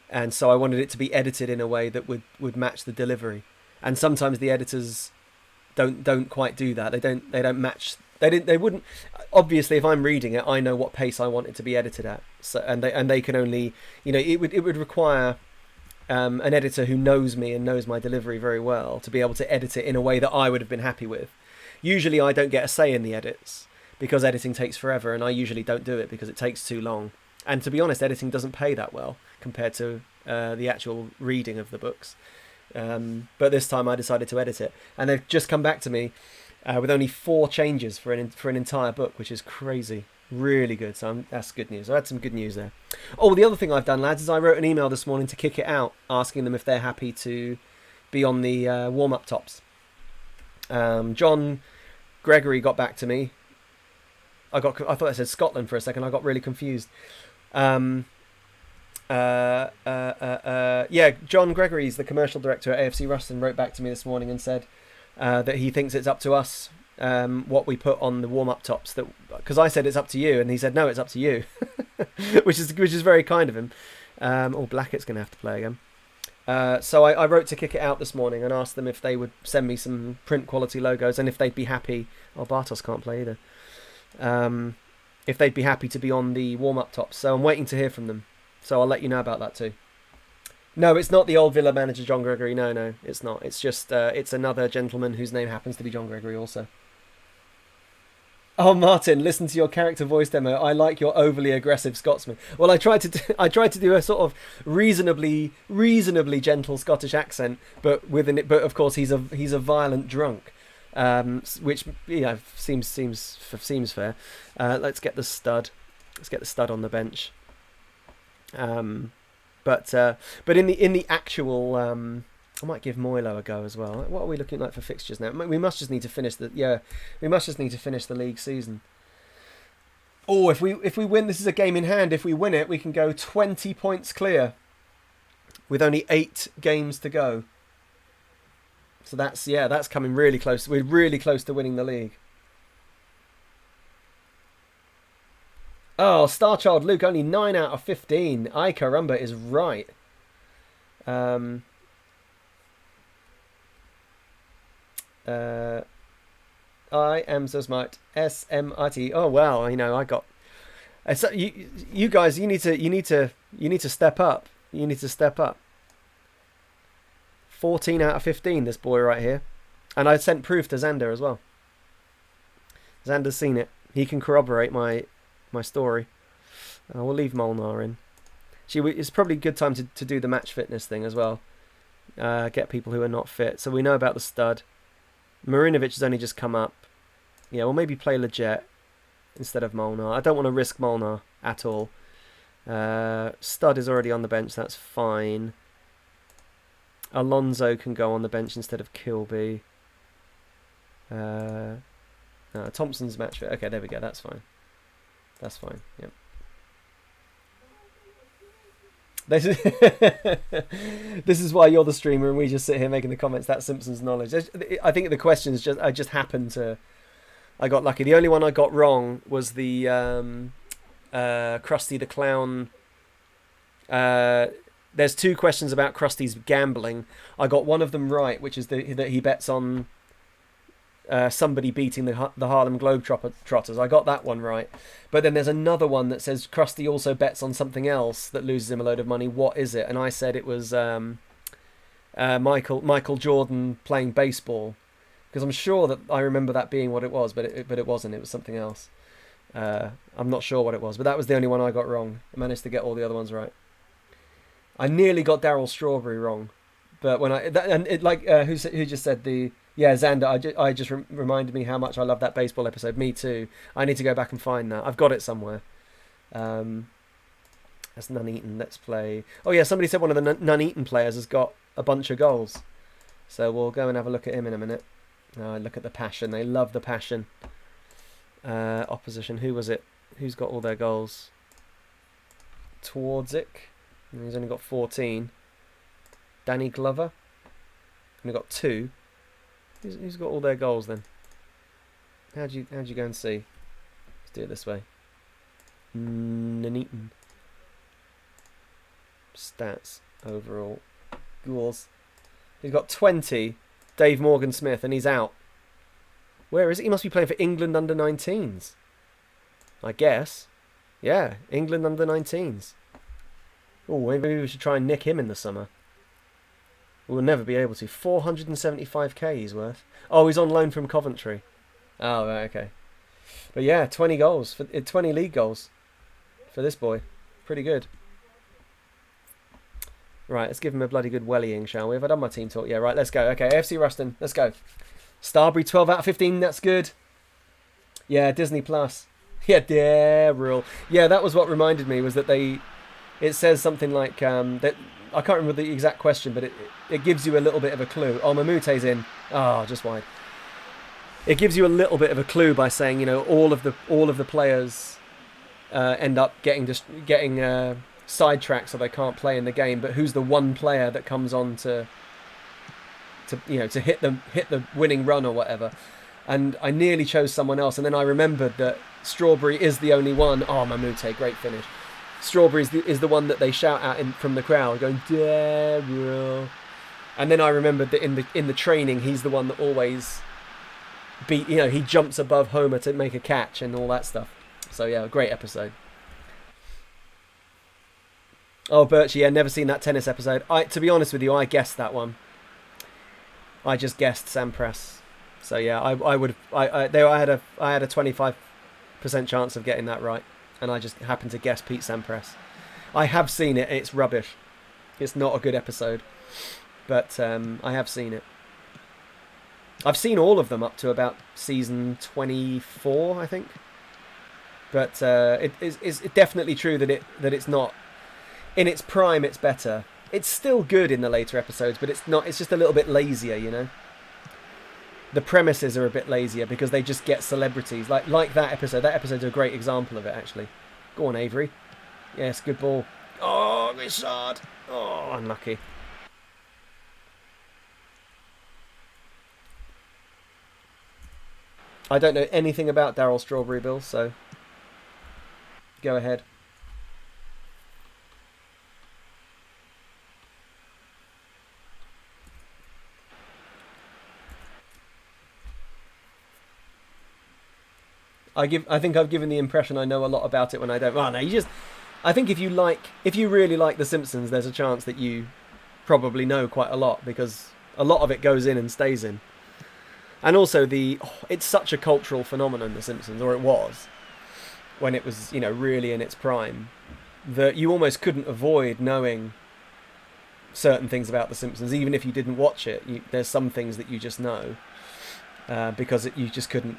and so I wanted it to be edited in a way that would match the delivery. And sometimes the editors don't quite do that. They don't match. They wouldn't. Obviously, if I'm reading it, I know what pace I want it to be edited at. So and they can only, it would require an editor who knows me and knows my delivery very well to be able to edit it in a way that I would have been happy with. Usually, I don't get a say in the edits because editing takes forever, and I usually don't do it because it takes too long. And to be honest, editing doesn't pay that well compared to the actual reading of the books. But this time I decided to edit it, and they've just come back to me with only 4 changes for an entire book, which is crazy. Really good. So that's good news. I had some good news there. Oh, the other thing I've done, lads, is I wrote an email this morning to Kick It Out, asking them if they're happy to be on the warm-up tops. John Gregory got back to me. I thought I said Scotland for a second. I got really confused. Yeah, John Gregory's the commercial director at AFC Ruston, wrote back to me this morning and said that he thinks it's up to us what we put on the warm-up tops, that because I said it's up to you and he said no, it's up to you. which is very kind of him. Blackett's gonna have to play again. So I wrote to Kick It Out this morning and asked them if they would send me some print quality logos and if they'd be happy. Bartos can't play either. If they'd be happy to be on the warm-up tops. So I'm waiting to hear from them. So I'll let you know about that too. No, it's not the old Villa manager John Gregory. No, it's not. It's just it's another gentleman whose name happens to be John Gregory also. Oh, Martin, listen to your character voice demo. I like your overly aggressive Scotsman. Well, I tried to do a sort of reasonably gentle Scottish accent, but of course he's a violent drunk, which seems fair. Let's get the stud. Let's get the stud on the bench. But in the actual, I might give Moylo a go as well. What are we looking like for fixtures now? We must just need to finish the league season. Oh, if we win, this is a game in hand. If we win it, we can go 20 points clear with only 8 games to go. So that's coming really close. We're really close to winning the league. Oh, Starchild Luke, only 9 out of 15. Ay caramba is right. I am so smart. SMIT. Oh wow, I got. So you guys, you need to step up. You need to step up. 14 out of 15. This boy right here, and I sent proof to Xander as well. Xander's seen it. He can corroborate my story. We'll leave Molnar in. It's probably a good time to do the match fitness thing as well. Get people who are not fit. So we know about the stud. Marinovic has only just come up. Yeah, we'll maybe play Leggett instead of Molnar. I don't want to risk Molnar at all. Stud is already on the bench. That's fine. Alonso can go on the bench instead of Kilby. Thompson's match fit. Okay, there we go. That's fine. That's fine. Yep. This is why you're the streamer and we just sit here making the comments. That's Simpsons knowledge. I think the questions just happen to I got lucky. The only one I got wrong was the Krusty the Clown. There's 2 questions about Krusty's gambling. I got one of them right, which is that he bets on somebody beating the Harlem Globetrotters. I got that one right. But then there's another one that says Krusty also bets on something else that loses him a load of money. What is it? And I said it was Michael Jordan playing baseball. Because I'm sure that I remember that being what it was, but it wasn't. It was something else. I'm not sure what it was, but that was the only one I got wrong. I managed to get all the other ones right. I nearly got Daryl Strawberry wrong, but when who just said Xander. I just reminded me how much I love that baseball episode. Me too. I need to go back and find that. I've got it somewhere. That's Nuneaton. Let's play. Oh yeah, somebody said one of the Nuneaton players has got a bunch of goals, so we'll go and have a look at him in a minute. Look at the passion. They love the passion. Opposition. Who was it? Who's got all their goals? Twardzik. He's only got 14. Danny Glover. Only got 2. Who's got all their goals then? How'd you go and see? Let's do it this way. Nuneaton. Stats overall. Goals. He's got 20. Dave Morgan-Smith, and he's out. Where is it? He must be playing for England under-19s. I guess. Yeah, England under-19s. Oh, maybe we should try and nick him in the summer. We'll never be able to. 475k he's worth. Oh, he's on loan from Coventry. Oh, right, okay. But yeah, 20 goals. 20 league goals for this boy. Pretty good. Right, let's give him a bloody good wellying, shall we? Have I done my team talk? Yeah, right, let's go. Okay, AFC Ruston, let's go. Starbury, 12 out of 15, that's good. Yeah, Disney Plus. Yeah, Daryl. Yeah, that was what reminded me, was that it says something like, that I can't remember the exact question, but it gives you a little bit of a clue. Oh, Mamute's in. Oh, just wide. It gives you a little bit of a clue by saying, all of the players end up getting sidetracked so they can't play in the game, but who's the one player that comes on to hit the winning run or whatever. And I nearly chose someone else, and then I remembered that Strawberry is the only one. Oh, Mamute, great finish. Strawberry is the one that they shout at from the crowd, going Daryl. And then I remembered that in the training, he's the one that always he jumps above Homer to make a catch and all that stuff. So yeah, great episode. Oh, Birchie, yeah, never seen that tennis episode. To be honest with you, I guessed that one. I just guessed Sampras. So yeah, I had a 25% chance of getting that right, and I just happened to guess Pete Sampras. I have seen it. It's rubbish. It's not a good episode, but I have seen it. I've seen all of them up to about season 24, I think. But it's definitely true that it's not. In its prime, it's better. It's still good in the later episodes, but it's not. It's just a little bit lazier, The premises are a bit lazier because they just get celebrities. Like that episode. That episode's a great example of it, actually. Go on, Avery. Yes, good ball. Oh, Richard. Oh, unlucky. I don't know anything about Daryl Strawberry, Bill, so go ahead. I think I've given the impression I know a lot about it when I don't. Oh no, I think if you really like The Simpsons, there's a chance that you probably know quite a lot, because a lot of it goes in and stays in. And also it's such a cultural phenomenon, The Simpsons, or it was, when it was, really in its prime, that you almost couldn't avoid knowing certain things about The Simpsons, even if you didn't watch it. There's some things that you just know, because you just couldn't.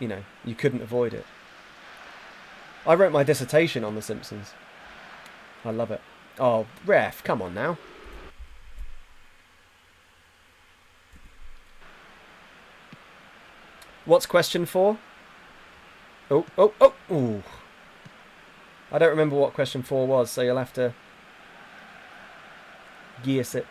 You couldn't avoid it. I wrote my dissertation on The Simpsons. I love it. Oh, ref, come on now. What's question 4? Oh. Ooh. I don't remember what question 4 was, so you'll have to guess it.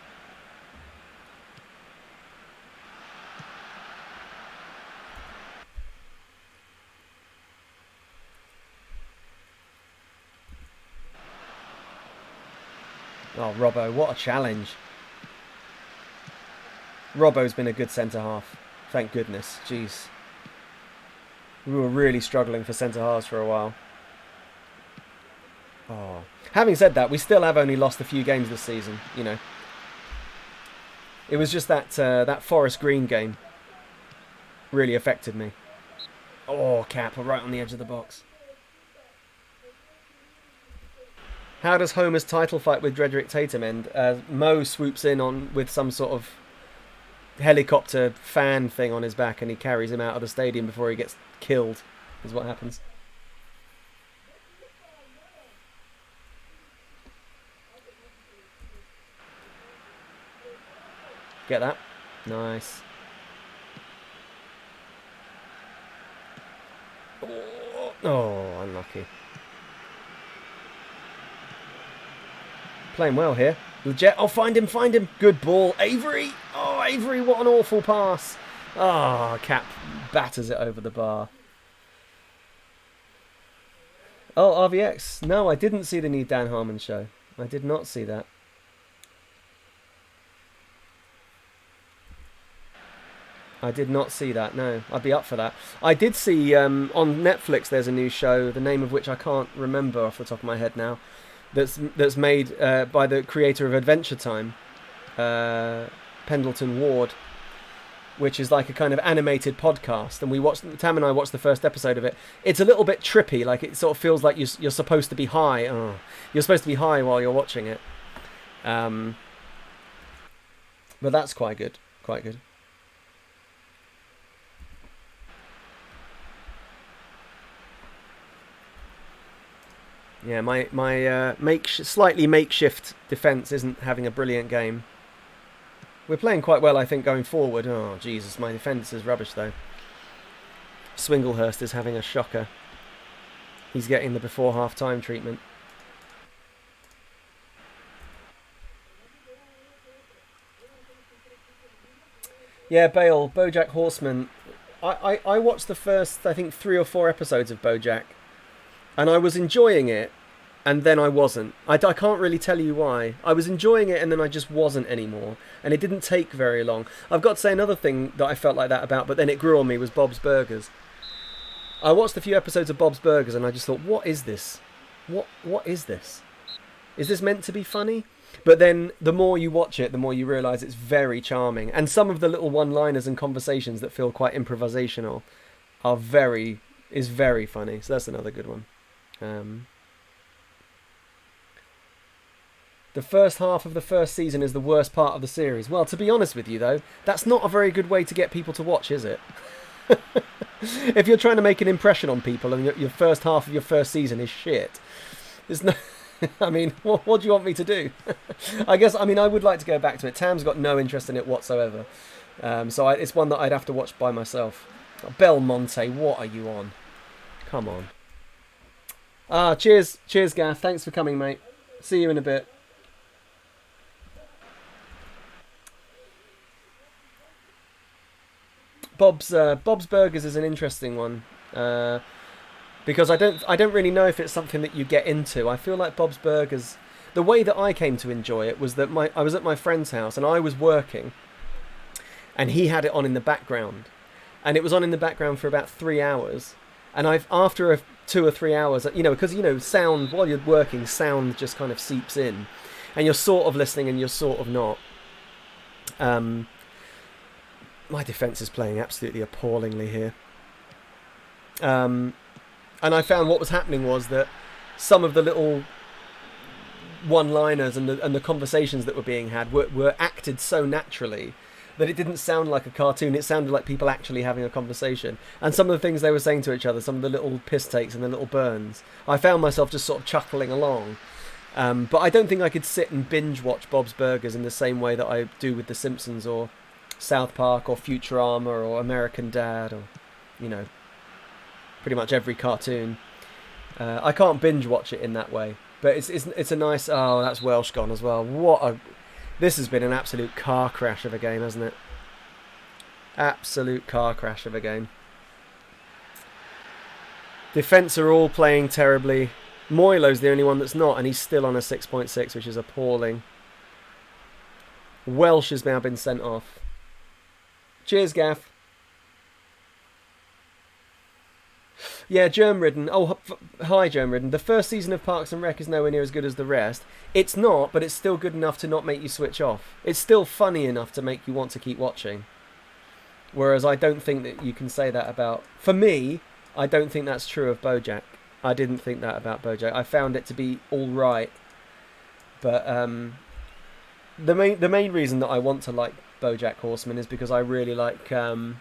Oh, Robbo, what a challenge. Robbo's been a good centre-half. Thank goodness. Jeez. We were really struggling for centre-halves for a while. Oh. Having said that, we still have only lost a few games this season, you know. It was just that Forest Green game really affected me. Oh, Cap, right on the edge of the box. How does Homer's title fight with Drederick Tatum end? Mo swoops in on with some sort of helicopter fan thing on his back and he carries him out of the stadium before he gets killed, is what happens. Get that? Nice. Oh, unlucky. Playing well here. Legit. Oh, find him. Good ball. Avery. Oh, Avery, what an awful pass. Oh, Cap batters it over the bar. Oh, RVX. No, I didn't see the new Dan Harmon show. I did not see that. I did not see that, no. I'd be up for that. I did see on Netflix there's a new show, the name of which I can't remember off the top of my head now, that's made by the creator of Adventure Time, Pendleton Ward, which is like a kind of animated podcast. And Tam and I watched the first episode of it. It's a little bit trippy, like it sort of feels like you're supposed to be high. Oh, you're supposed to be high while you're watching it. But that's quite good, quite good. Yeah, my slightly makeshift defence isn't having a brilliant game. We're playing quite well, I think, going forward. Oh, Jesus, my defence is rubbish, though. Swinglehurst is having a shocker. He's getting the before half-time treatment. Yeah, Bale, BoJack Horseman. I watched the first, I think, 3 or 4 episodes of BoJack. And I was enjoying it, and then I wasn't. I can't really tell you why. I was enjoying it, and then I just wasn't anymore. And it didn't take very long. I've got to say another thing that I felt like that about, but then it grew on me, was Bob's Burgers. I watched a few episodes of Bob's Burgers, and I just thought, what is this? What is this? Is this meant to be funny? But then the more you watch it, the more you realise it's very charming. And some of the little one-liners and conversations that feel quite improvisational is very funny. So that's another good one. The first half of the first season is the worst part of the series. Well, to be honest with you, though, that's not a very good way to get people to watch, is it? If you're trying to make an impression on people and your first half of your first season is shit, there's no... I mean, what do you want me to do? I would like to go back to it. Tam's got no interest in it whatsoever. It's one that I'd have to watch by myself. Belmonte, what are you on? Come on. Cheers, Gaff. Thanks for coming, mate. See you in a bit. Bob's Burgers is an interesting one because I don't really know if it's something that you get into. I feel like Bob's Burgers, the way that I came to enjoy it was that I was at my friend's house and I was working, and he had it on in the background, and it was on in the background for about 3 hours. And after 2 or 3 hours, because sound while you're working, sound just kind of seeps in, and you're sort of listening and you're sort of not. My defence is playing absolutely appallingly here. And I found what was happening was that some of the little one-liners and the conversations that were being had were acted so naturally that it didn't sound like a cartoon. It sounded like people actually having a conversation. And some of the things they were saying to each other, some of the little piss takes and the little burns, I found myself just sort of chuckling along. But I don't think I could sit and binge watch Bob's Burgers in the same way that I do with The Simpsons or South Park or Futurama or American Dad or, pretty much every cartoon. I can't binge watch it in that way. But it's a nice... Oh, that's Welsh gone as well. This has been an absolute car crash of a game, hasn't it? Absolute car crash of a game. Defence are all playing terribly. Moilo's the only one that's not, and he's still on a 6.6, which is appalling. Welsh has now been sent off. Cheers, Gaff. Yeah, Germ-ridden. Oh, hi, Germ-ridden. The first season of Parks and Rec is nowhere near as good as the rest. It's not, but it's still good enough to not make you switch off. It's still funny enough to make you want to keep watching. Whereas I don't think that you can say that about... For me, I don't think that's true of BoJack. I didn't think that about BoJack. I found it to be all right. But the main reason that I want to like BoJack Horseman is because I really like the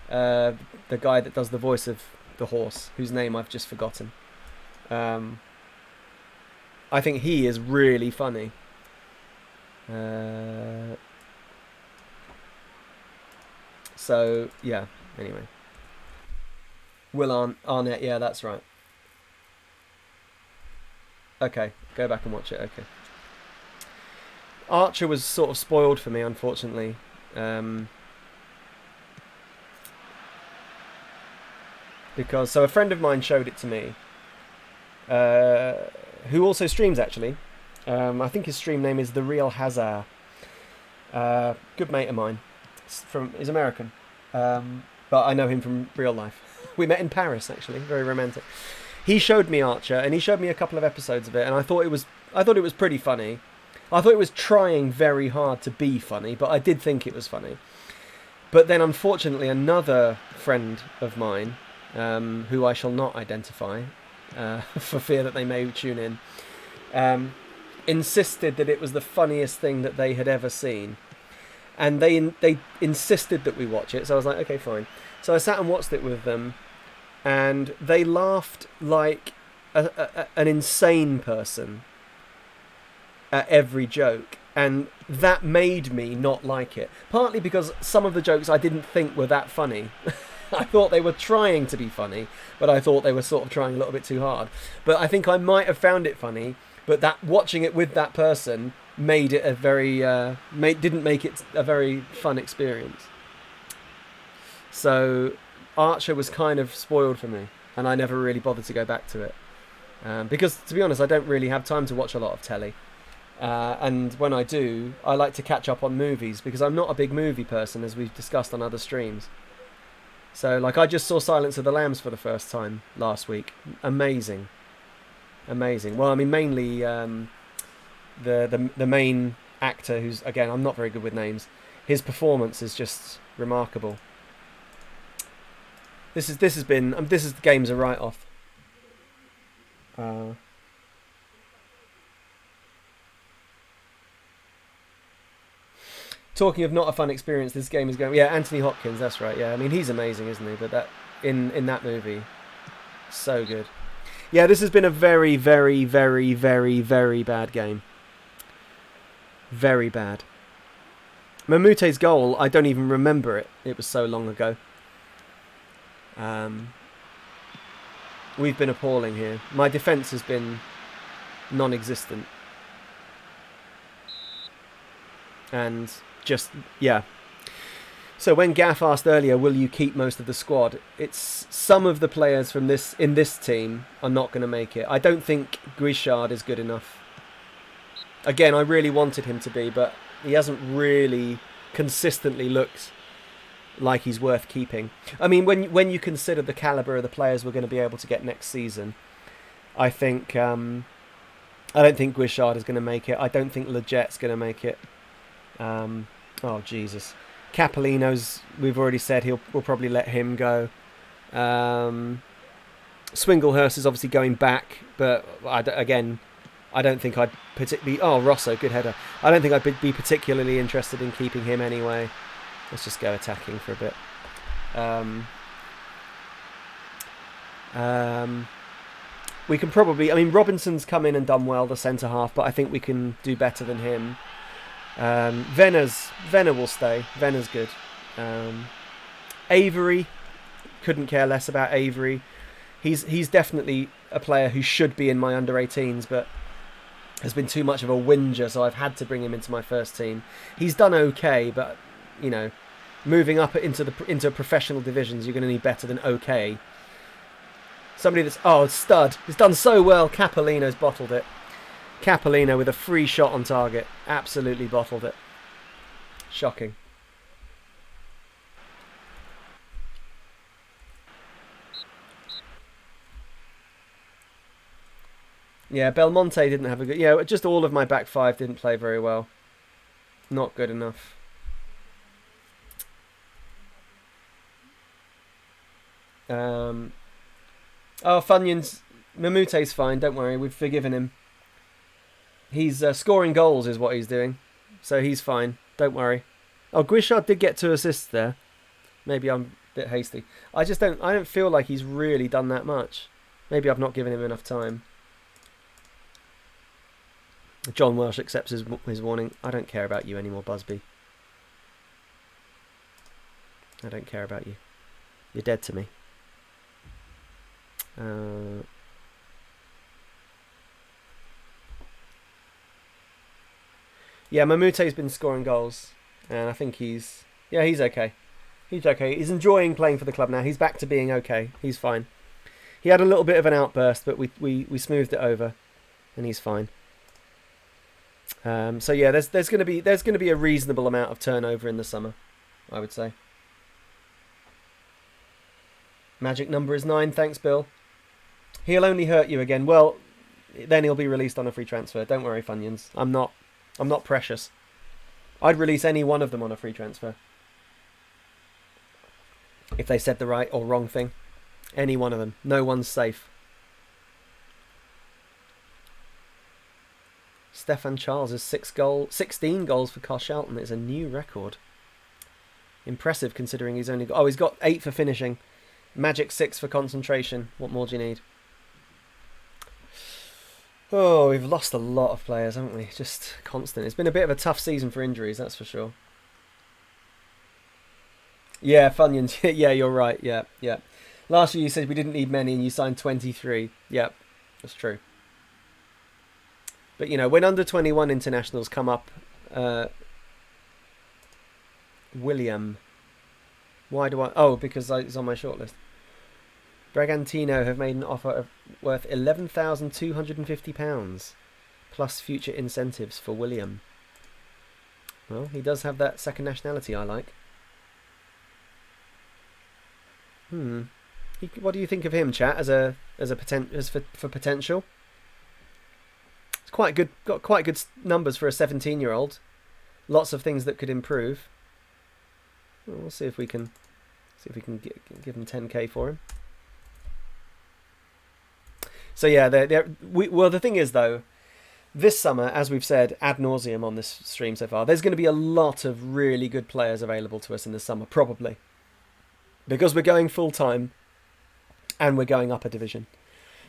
guy that does the voice of the horse, whose name I've just forgotten. I think he is really funny. So yeah. Anyway, Will Arnett. Yeah, that's right. Okay, go back and watch it. Okay. Archer was sort of spoiled for me, unfortunately. Because a friend of mine showed it to me, who also streams actually. I think his stream name is The Real Hazard. Good mate of mine. He's American, but I know him from real life. We met in Paris actually. Very romantic. He showed me Archer, and he showed me a couple of episodes of it, and I thought it was pretty funny. I thought it was trying very hard to be funny, but I did think it was funny. But then, unfortunately, another friend of mine, who I shall not identify, for fear that they may tune in, insisted that it was the funniest thing that they had ever seen. And they insisted that we watch it, so I was like, okay, fine. So I sat and watched it with them, and they laughed like an insane person at every joke, and that made me not like it. Partly because some of the jokes I didn't think were that funny. I thought they were trying to be funny, but I thought they were sort of trying a little bit too hard. But I think I might have found it funny, but that watching it with that person made it didn't make it a very fun experience. So Archer was kind of spoiled for me, and I never really bothered to go back to it. Because, to be honest, I don't really have time to watch a lot of telly. And when I do, I like to catch up on movies, because I'm not a big movie person, as we've discussed on other streams. So, like, I just saw Silence of the Lambs for the first time last week. Amazing. Well, I mean, mainly the main actor, who's, again, I'm not very good with names. His performance is just remarkable. This is game's a write-off. Talking of not a fun experience, this game is going... Yeah, Anthony Hopkins, that's right. Yeah, I mean, he's amazing, isn't he? But that in that movie, so good. Yeah, this has been a very, very, very, very, very bad game. Very bad. Mamute's goal, I don't even remember it. It was so long ago. We've been appalling here. My defence has been non-existent. And just, yeah. So when Gaff asked earlier, will you keep most of the squad? It's some of the players from in this team are not going to make it. I don't think Guichard is good enough. Again, I really wanted him to be, but he hasn't really consistently looked like he's worth keeping. I mean, when you consider the calibre of the players we're going to be able to get next season, I think I don't think Guichard is going to make it. I don't think Leget's going to make it. Oh Jesus, Capolino's, we've already said we'll probably let him go. Swinglehurst is obviously going back, but I don't think I'd particularly... Oh, Rosso, good header. I don't think I'd be particularly interested in keeping him anyway. Let's just go attacking for a bit. We can probably... I mean, Robinson's come in and done well, the centre-half, but I think we can do better than him. Venner will stay. Venner's good. Avery, couldn't care less about Avery. He's definitely a player who should be in my under-18s, but has been too much of a whinger, so I've had to bring him into my first team. He's done okay, but you know, moving up into professional divisions, you're going to need better than okay. Somebody that's... Oh, stud. He's done so well. Capolino's bottled it. Capolino with a free shot on target. Absolutely bottled it. Shocking. Yeah, Belmonte didn't have a good... Yeah, just all of my back five didn't play very well. Not good enough. Oh, Funyuns. Mamute's fine, don't worry. We've forgiven him. He's scoring goals is what he's doing. So he's fine. Don't worry. Oh, Guichard did get 2 assists there. Maybe I'm a bit hasty. I don't feel like he's really done that much. Maybe I've not given him enough time. John Welsh accepts his warning. I don't care about you anymore, Busby. I don't care about you. You're dead to me. Yeah, Mamute's been scoring goals, and I think he's okay. He's okay. He's enjoying playing for the club now. He's back to being okay. He's fine. He had a little bit of an outburst, but we smoothed it over, and he's fine. So yeah, there's going to be a reasonable amount of turnover in the summer, I would say. Magic number is 9. Thanks, Bill. He'll only hurt you again. Well, then he'll be released on a free transfer. Don't worry, Funyuns. I'm not precious. I'd release any one of them on a free transfer. If they said the right or wrong thing. Any one of them. No one's safe. Stefan Charles has 16 goals for Carshalton. It's a new record. Impressive considering he's got 8 for finishing. Magic 6 for concentration. What more do you need? Oh, we've lost a lot of players, haven't we? Just constant. It's been a bit of a tough season for injuries, that's for sure. Yeah, Funyuns. Yeah, you're right. Yeah. Last year you said we didn't need many and you signed 23. Yeah, that's true. But, when under-21 internationals come up... William. Why do I... Oh, because it's on my shortlist. Bragantino have made an offer worth £11,250 plus future incentives for William. Well, he does have that second nationality I like. What do you think of him, chat? For potential? It's quite good. Got quite good numbers for a 17-year-old. Lots of things that could improve. We'll see if we can give him 10k for him. So yeah, the thing is though, this summer, as we've said ad nauseum on this stream so far, there's going to be a lot of really good players available to us in the summer, probably, because we're going full time, and we're going up a division.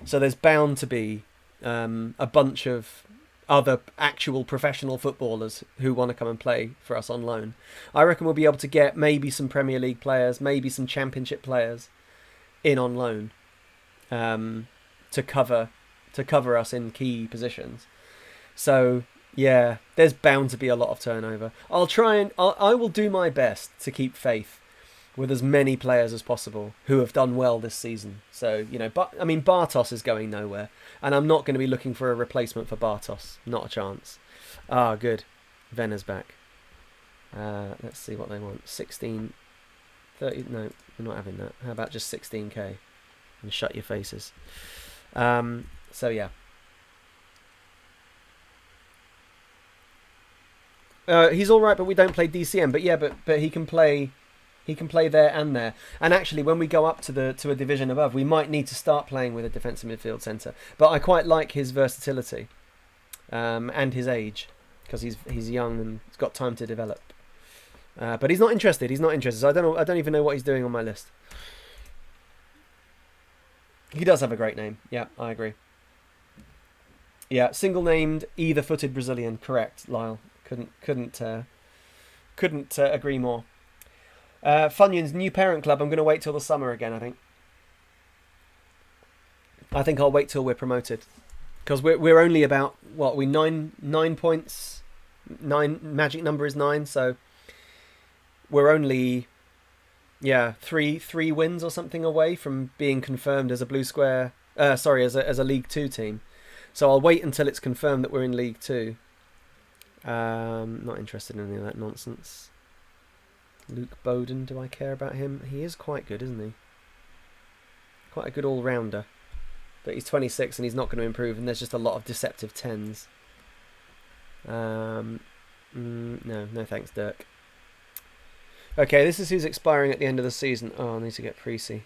So there's bound to be a bunch of other actual professional footballers who want to come and play for us on loan. I reckon we'll be able to get maybe some Premier League players, maybe some Championship players in on loan. To cover us in key positions. So yeah, there's bound to be a lot of turnover. I will do my best to keep faith with as many players as possible who have done well this season. So Bartos is going nowhere, and I'm not going to be looking for a replacement for Bartos. Not a chance. Ah, good. Venner's back. Let's see what they want. 16, 30. No, we're not having that. How about just 16k and shut your faces. So yeah. He's all right, but we don't play DCM. But yeah, but he can play. He can play there and there. And actually, when we go up to a division above, we might need to start playing with a defensive midfield centre. But I quite like his versatility, and his age, because he's young and he's got time to develop. But he's not interested. So I don't even know what he's doing on my list. He does have a great name. Yeah, I agree. Yeah, single-named, either-footed Brazilian. Correct, Lyle. Couldn't agree more. Funyuns new parent club. I'm going to wait till the summer again. I think I'll wait till we're promoted, because we're only about what we 9 points. 9 magic number is 9, so we're only Yeah, three wins or something away from being confirmed as a Blue Square. Sorry, as a League Two team. So I'll wait until it's confirmed that we're in League Two. Not interested in any of that nonsense. Luke Bowden, do I care about him? He is quite good, isn't he? Quite a good all-rounder. But he's 26 and he's not going to improve, and there's just a lot of deceptive 10s. No thanks, Dirk. Okay, this is who's expiring at the end of the season. Oh, I need to get Precy.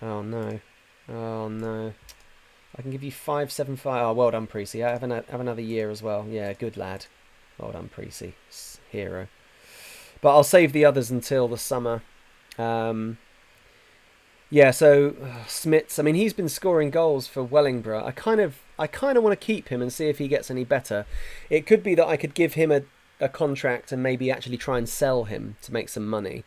Oh no. I can give you 575. Oh, well done, Precy. I have another year as well. Yeah, good lad. Well done, Precy. Hero. But I'll save the others until the summer. Yeah, so Smits. I mean, he's been scoring goals for Wellingborough. I kind of want to keep him and see if he gets any better. It could be that I could give him a contract and maybe actually try and sell him to make some money.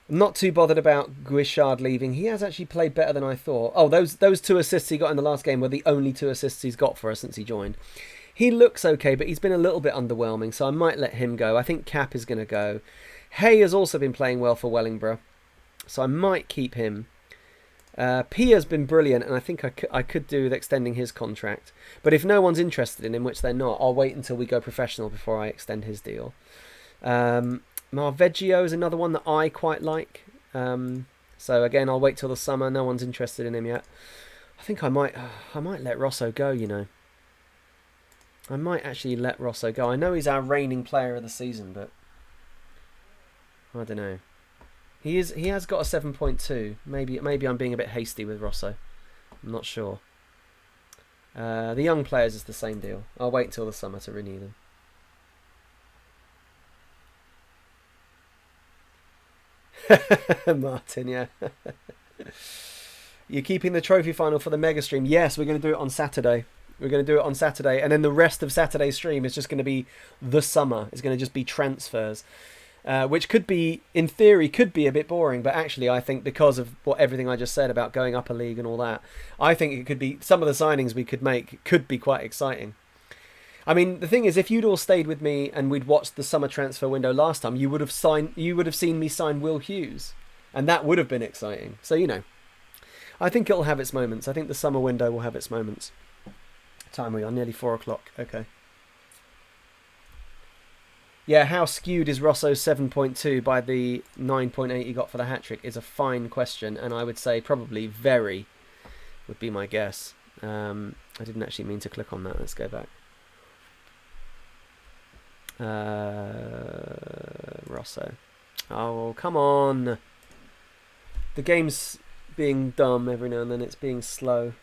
I'm not too bothered about Guichard leaving. He has actually played better than I thought. Oh, those 2 assists he got in the last game were the only 2 assists he's got for us since he joined. He looks okay, but he's been a little bit underwhelming, so I might let him go. I think Cap is going to go. Hay has also been playing well for Wellingborough, so I might keep him. Pia's been brilliant, and I think I could do with extending his contract. But if no one's interested in him, which they're not, I'll wait until we go professional before I extend his deal. Marveggio is another one that I quite like. So again, I'll wait till the summer. No one's interested in him yet. I think I might let Rosso go, you know. I might actually let Rosso go. I know he's our reigning player of the season, but I don't know. He has got a 7.2. Maybe I'm being a bit hasty with Rosso. I'm not sure. The young players is the same deal. I'll wait till the summer to renew them. Martin, yeah. You're keeping the trophy final for the mega stream. Yes, we're going to do it on Saturday. And then the rest of Saturday's stream is just going to be the summer. It's going to just be transfers, which could be, in theory, could be a bit boring. But actually, I think because of everything I just said about going up a league and all that, I think it could be, some of the signings we could make could be quite exciting. I mean, the thing is, if you'd all stayed with me and we'd watched the summer transfer window last time, you would have seen me sign Will Hughes, and that would have been exciting. So, you know, I think it'll have its moments. I think the summer window will have its moments. Time we are nearly 4 o'clock. Okay. Yeah, how skewed is Rosso's 7.2 by the 9.8 he got for the hat trick is a fine question, and I would say probably very would be my guess. I didn't actually mean to click on that. Let's go back. Rosso. Oh, come on. The game's being dumb every now and then. It's being slow.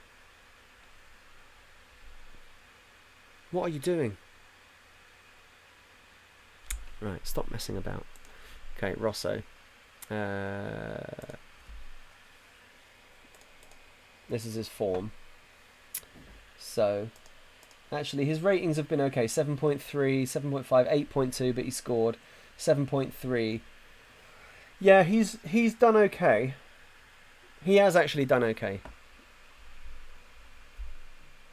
What are you doing? Right, stop messing about. Okay, Rosso. This is his form. So, actually, his ratings have been okay. 7.3, 7.5, 8.2, but he scored 7.3. Yeah, he's done okay. He has actually done okay.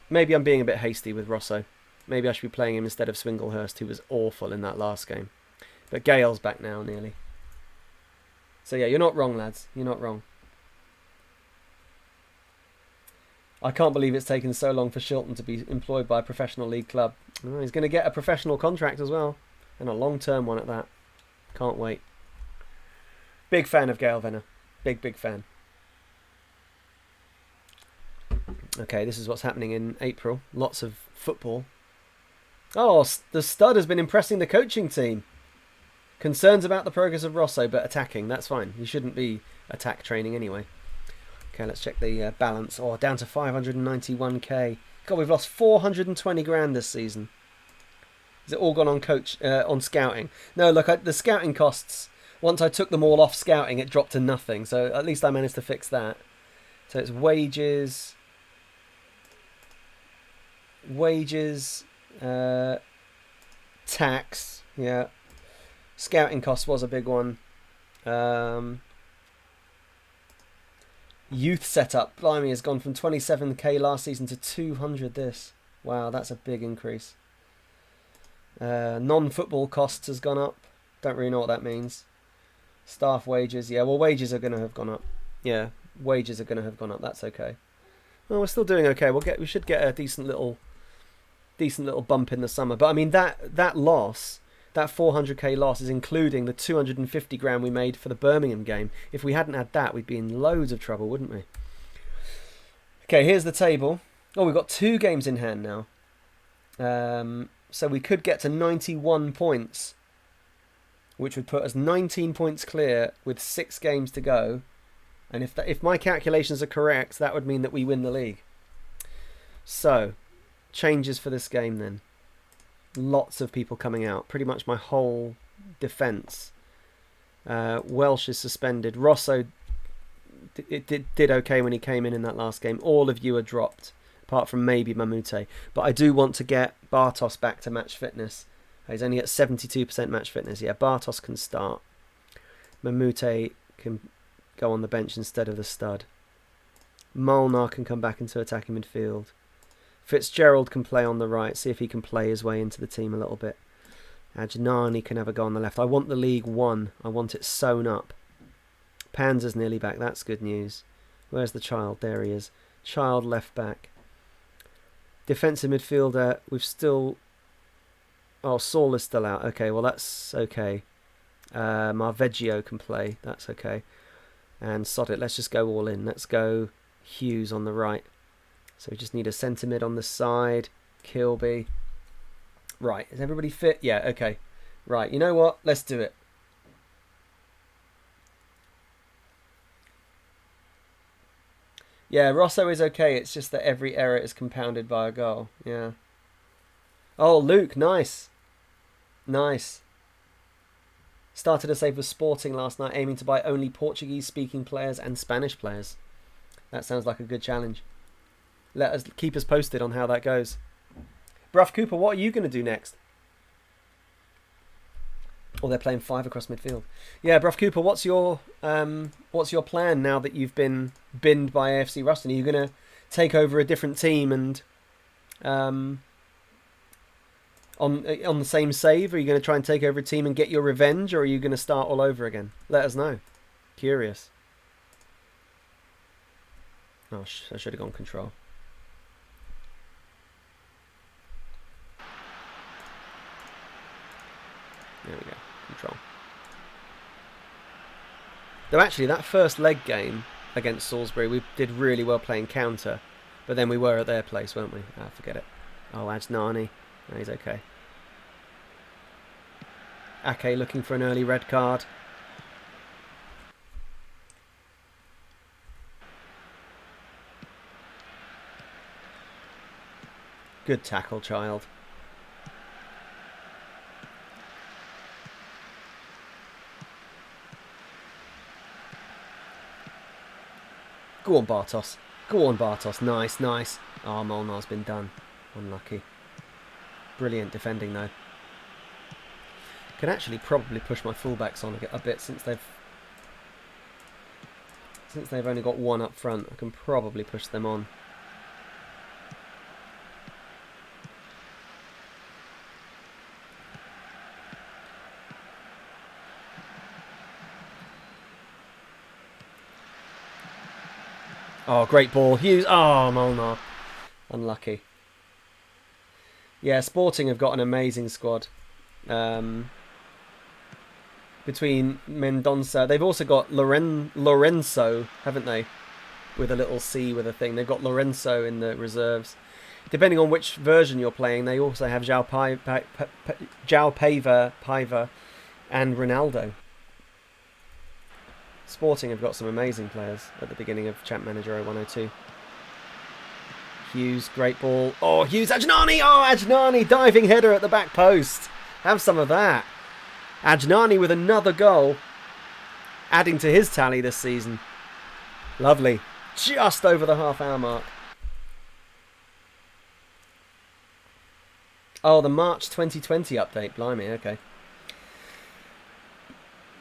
Maybe I'm being a bit hasty with Rosso. Maybe I should be playing him instead of Swinglehurst, who was awful in that last game. But Gale's back now, nearly. So yeah, you're not wrong, lads. You're not wrong. I can't believe it's taken so long for Shilton to be employed by a professional league club. Oh, he's going to get a professional contract as well. And a long-term one at that. Can't wait. Big fan of Gale Venner. Big fan. Okay, this is what's happening in April. Lots of football. Oh, the stud has been impressing the coaching team. Concerns about the progress of Rosso, but attacking. That's fine. He shouldn't be attack training anyway. Okay, let's check the balance. Oh, down to 591k. God, we've lost 420 grand this season. Is it all gone on on scouting? No, look, the scouting costs, once I took them all off scouting, it dropped to nothing. So at least I managed to fix that. So it's wages, tax, yeah. Scouting costs was a big one. Youth setup, blimey, has gone from 27k last season to 200 this. Wow, that's a big increase. Non-football costs has gone up. Don't really know what that means. Staff wages. Yeah, well, wages are going to have gone up. Yeah, wages are going to have gone up. That's okay. Well, we're still doing okay. We should get a decent little bump in the summer. But I mean that loss, that 400k loss, is including the 250 grand we made for the Birmingham game. If we hadn't had that, we'd be in loads of trouble, wouldn't we? Okay, here's the table. Oh, we've got 2 games in hand now. So we could get to 91 points, which would put us 19 points clear with 6 games to go. And if my calculations are correct, that would mean that we win the league. So, changes for this game then. Lots of people coming out. Pretty much my whole defence. Welsh is suspended. Rosso did okay when he came in that last game. All of you are dropped, apart from maybe Mamute. But I do want to get Bartos back to match fitness. He's only at 72% match fitness. Yeah, Bartos can start. Mamute can go on the bench instead of the stud. Molnar can come back into attacking midfield. Fitzgerald can play on the right, see if he can play his way into the team a little bit. Ajnani can have a go on the left. I want the League 1. I want it sewn up. Panzer's nearly back. That's good news. Where's the child? There he is. Child left back. Defensive midfielder, we've still... Oh, Saul is still out. Okay, well that's okay. Marveggio can play. That's okay. And sod it, let's just go all in. Let's go Hughes on the right. So we just need a centre mid on the side. Kilby. Right, is everybody fit? Yeah, okay. Right, you know what? Let's do it. Yeah, Rosso is okay. It's just that every error is compounded by a goal. Yeah. Oh, Luke, nice. Nice. Started a save with Sporting last night, aiming to buy only Portuguese-speaking players and Spanish players. That sounds like a good challenge. Keep us posted on how that goes. Bruff Cooper, what are you going to do next? Oh, they're playing 5 across midfield. Yeah, Bruff Cooper, what's your plan now that you've been binned by AFC Ruston? Are you going to take over a different team and on the same save? Are you going to try and take over a team and get your revenge, or are you going to start all over again? Let us know. Curious. Oh, I should have gone control. There we go. Control. Though actually, that first leg game against Salisbury, we did really well playing counter, but then we were at their place, weren't we? Ah, forget it. Oh, Ajnani. No, he's okay. Ake looking for an early red card. Good tackle, child. Go on, Bartos. Go on, Bartos. Nice, nice. Oh, Molnar's been done. Unlucky. Brilliant defending, though. Can actually probably push my fullbacks on a bit since they've only got one up front. I can probably push them on. Oh, great ball. Hughes. Oh, Molnar. Unlucky. Yeah, Sporting have got an amazing squad. Between Mendonça, they've also got Lorenzo, haven't they? With a little C with a thing. They've got Lorenzo in the reserves. Depending on which version you're playing, they also have João Paiva, and Ronaldo. Sporting have got some amazing players at the beginning of Champ Manager 0102. Hughes, great ball. Oh, Hughes, Ajnani! Oh, Ajnani, diving header at the back post. Have some of that. Ajnani with another goal, adding to his tally this season. Lovely. Just over the half-hour mark. Oh, the March 2020 update. Blimey, okay.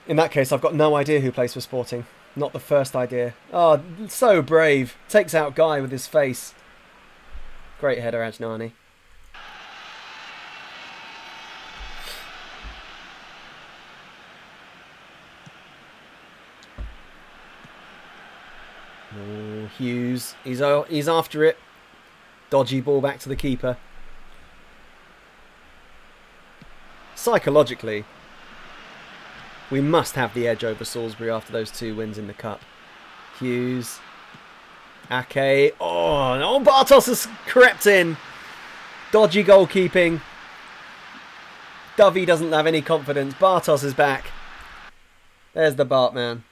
In that case, I've got no idea who plays for Sporting. Not the first idea. Oh, so brave. Takes out Guy with his face. Great header, Ajnani. Hughes, he's after it. Dodgy ball back to the keeper. Psychologically, we must have the edge over Salisbury after those 2 wins in the cup. Hughes. Ake. Oh, no, Bartos has crept in. Dodgy goalkeeping. Dovey doesn't have any confidence. Bartos is back. There's the Bart man.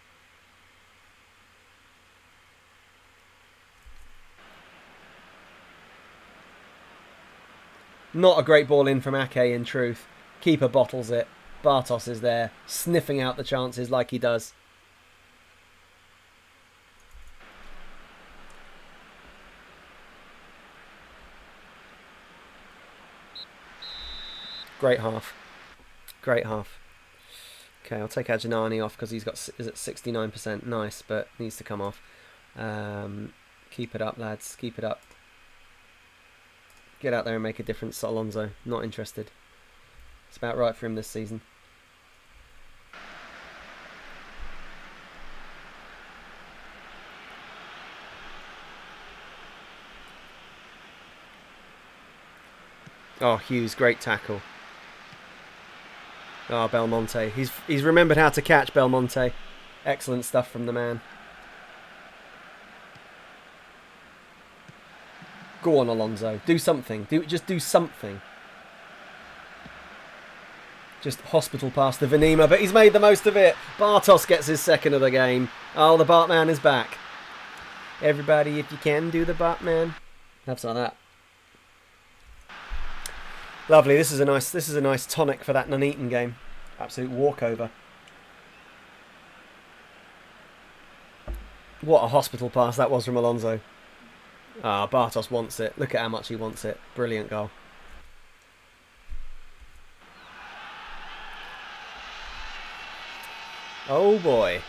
Not a great ball in from Ake, in truth. Keeper bottles it. Bartos is there, sniffing out the chances like he does. Great half. Great half. Okay, I'll take Ajanani off because is at 69%. Nice, but needs to come off. Keep it up, lads. Keep it up. Get out there and make a difference, Alonso. Not interested. It's about right for him this season. Oh, Hughes, great tackle. Oh, Belmonte. He's remembered how to catch, Belmonte. Excellent stuff from the man. Go on, Alonso. Do something. Just do something. Just hospital past the Venema, but he's made the most of it. Bartos gets his second of the game. Oh, the Bartman is back. Everybody, if you can, do the Bartman. Have some of that. Lovely. This is a nice tonic for that Nuneaton game. Absolute walkover. What a hospital pass that was from Alonso. Ah, Bartos wants it. Look at how much he wants it. Brilliant goal. Oh boy.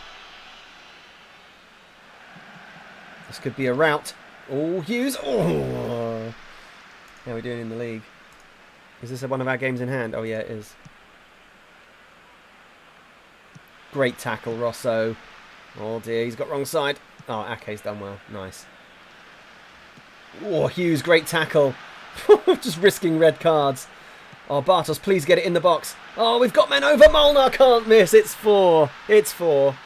This could be a rout. Oh, Hughes. Oh. How are we doing in the league? Is this one of our games in hand? Oh yeah, it is. Great tackle, Rosso. Oh dear, he's got wrong side. Oh, Ake's done well. Nice. Oh, Hughes, great tackle. Just risking red cards. Oh, Bartos, please get it in the box. Oh, we've got men over. Molnar can't miss. It's 4. It's 4.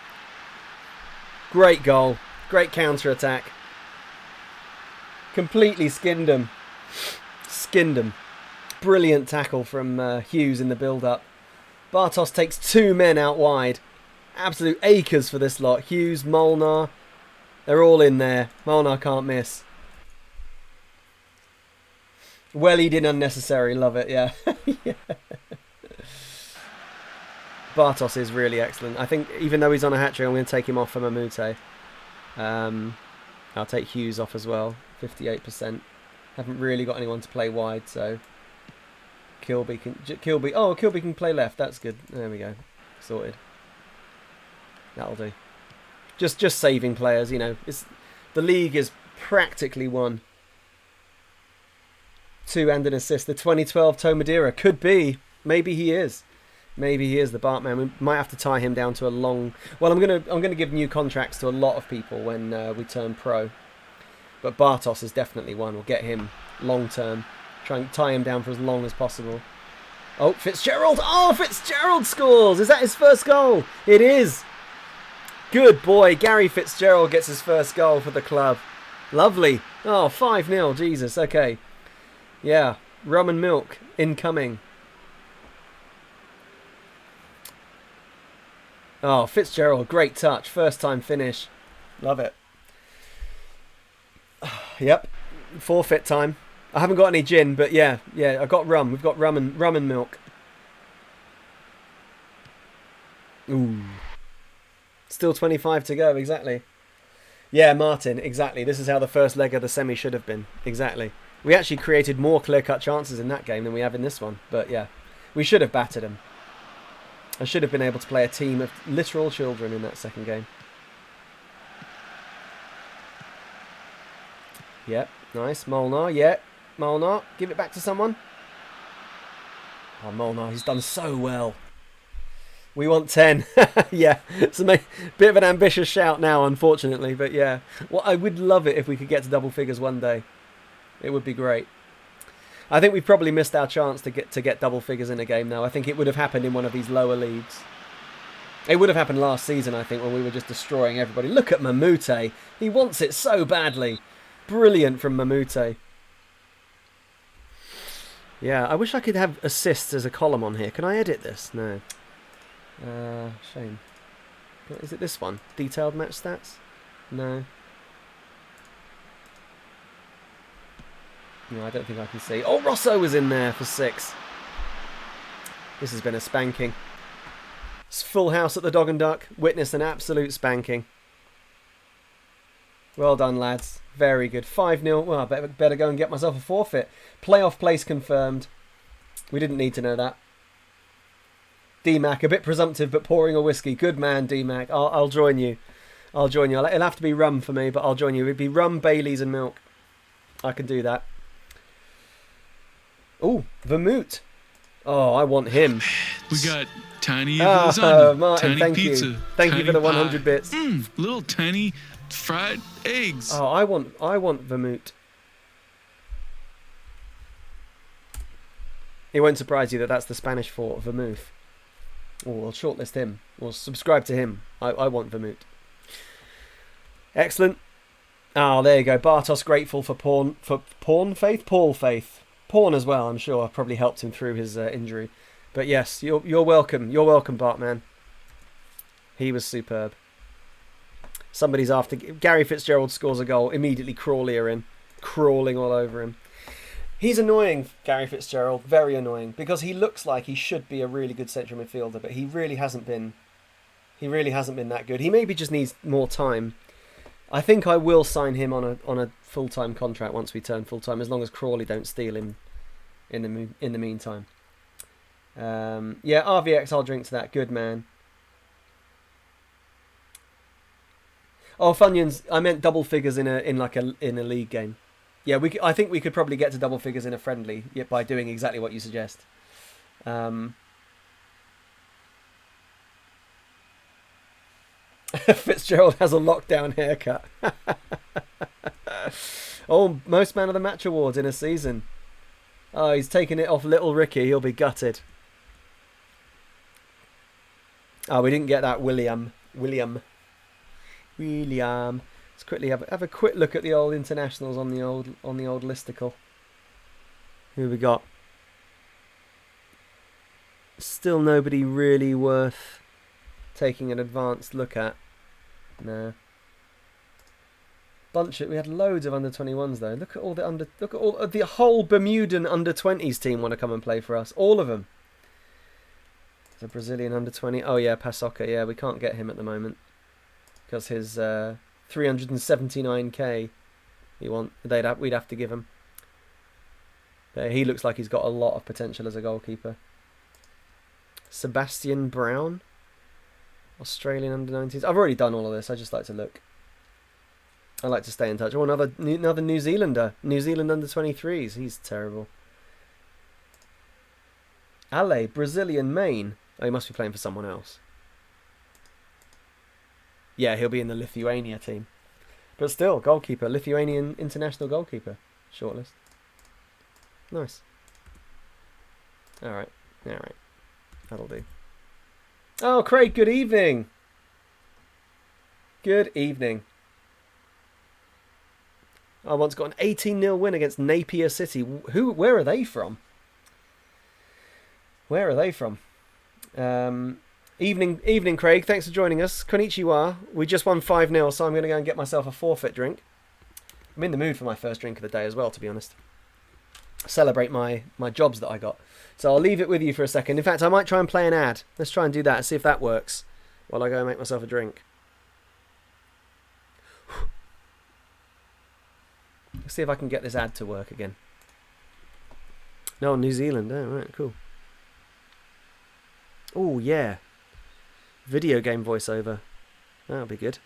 Great goal. Great counter-attack. Completely skinned him. Skinned him. Brilliant tackle from Hughes in the build-up. Bartos takes 2 men out wide. Absolute acres for this lot. Hughes, Molnar. They're all in there. Molnar can't miss. Well, he did unnecessary. Love it, yeah. Yeah. Bartos is really excellent. I think even though he's on a hat-trick, I'm going to take him off for Mamute. I'll take Hughes off as well. 58%. Haven't really got anyone to play wide, so Kilby can play left. That's good. There we go. Sorted. That'll do. Just saving players, you know. The league is practically won. 2 and an assist. The 2012 Tomadera could be. Maybe he is. Maybe he is the Bartman. We might have to tie him down to a long. Well, I'm gonna give new contracts to a lot of people when we turn pro. But Bartos is definitely one. We'll get him long term. Try and tie him down for as long as possible. Oh, Fitzgerald! Oh, Fitzgerald scores! Is that his first goal? It is. Good boy, Gary Fitzgerald gets his first goal for the club. Lovely. Oh, 5-0. Jesus. Okay. Yeah, rum and milk incoming. Oh, Fitzgerald, great touch. First time finish. Love it. Yep, forfeit time. I haven't got any gin, but yeah, I got rum. We've got rum and milk. Ooh. Still 25 to go, exactly. Yeah, Martin, exactly. This is how the first leg of the semi should have been. Exactly. We actually created more clear-cut chances in that game than we have in this one. But yeah, we should have battered them. I should have been able to play a team of literal children in that second game. Yep, nice. Molnar, yeah. Molnar, give it back to someone. Oh, Molnar, he's done so well. We want 10. Yeah, it's a bit of an ambitious shout now, unfortunately. But yeah, well, I would love it if we could get to double figures one day. It would be great. I think we've probably missed our chance to get double figures in a game now. I think it would have happened in one of these lower leagues. It would have happened last season, I think, when we were just destroying everybody. Look at Mamute. He wants it so badly. Brilliant from Mamute. Yeah, I wish I could have assists as a column on here. Can I edit this? No. Shame. Is it this one? Detailed match stats? No. No, I don't think I can see. Oh, Rosso was in there for 6. This has been a spanking. It's full house at the Dog and Duck. Witnessed an absolute spanking. Well done, lads. Very good. 5-0. Well, I better go and get myself a forfeit. Playoff place confirmed. We didn't need to know that. D-Mac, a bit presumptive, but pouring a whiskey. Good man, D-Mac. I'll join you. I'll join you. It'll have to be rum for me, but I'll join you. It'd be rum, Baileys and milk. I can do that. Oh, Vermouth. Oh, I want him. We got tiny Martin, tiny thank pizza, you. Thank you for the 100 pie. bits. Little tiny fried eggs. Oh, I want Vermouth. It won't surprise you that that's the Spanish for vermouth. Oh, we'll shortlist him. We'll subscribe to him. I want Vermouth. Excellent. Oh, there you go. Bartos grateful for Paul Faith. Porn as well, I'm sure, probably helped him through his injury. But yes, you're welcome. You're welcome, Bartman. He was superb. Somebody's after... Gary Fitzgerald scores a goal. Immediately Crawley are in. Crawling all over him. He's annoying, Gary Fitzgerald. Very annoying. Because he looks like he should be a really good central midfielder. But he really hasn't been... He really hasn't been that good. He maybe just needs more time. I think I will sign him on a full-time contract once we turn full-time, as long as Crawley don't steal him in the meantime. Yeah, RVX, I'll drink to that. Good man. Oh, Funyuns, I meant double figures in a league game. Yeah, I think we could probably get to double figures in a friendly by doing exactly what you suggest. Fitzgerald has a lockdown haircut. Oh, most man of the match awards in a season. Oh, he's taking it off little Ricky. He'll be gutted. Oh, we didn't get that William. Let's quickly have a quick look at the old internationals on the old listicle. Who we got? Still nobody really worth taking an advanced look at. No. We had loads of under 21s though. Look at all the whole Bermudan under 20s team want to come and play for us. All of them. The Brazilian under 20. Oh yeah, Pasoca. Yeah, we can't get him at the moment because his 379k we'd have to give him. But he looks like he's got a lot of potential as a goalkeeper. Sebastian Brown, Australian under 19s. I've already done all of this. I just like to look. I like to stay in touch. Oh, another New Zealander. New Zealand under 23s. He's terrible. Ale, Brazilian main. Oh, he must be playing for someone else. Yeah, he'll be in the Lithuania team. But still, goalkeeper. Lithuanian international goalkeeper. Shortlist. Nice. Alright. That'll do. Oh, Craig, good evening. Good evening. I once got an 18-0 win against Napier City. Where are they from? Where are they from? Evening, Craig. Thanks for joining us. Konnichiwa. We just won 5-0, so I'm going to go and get myself a forfeit drink. I'm in the mood for my first drink of the day as well, to be honest. Celebrate my jobs that I got. So I'll leave it with you for a second. In fact, I might try and play an ad. Let's try and do that and see if that works while I go and make myself a drink. Let's see if I can get this ad to work again. No, New Zealand. Oh, right, cool. Oh, yeah. Video game voiceover. That'll be good.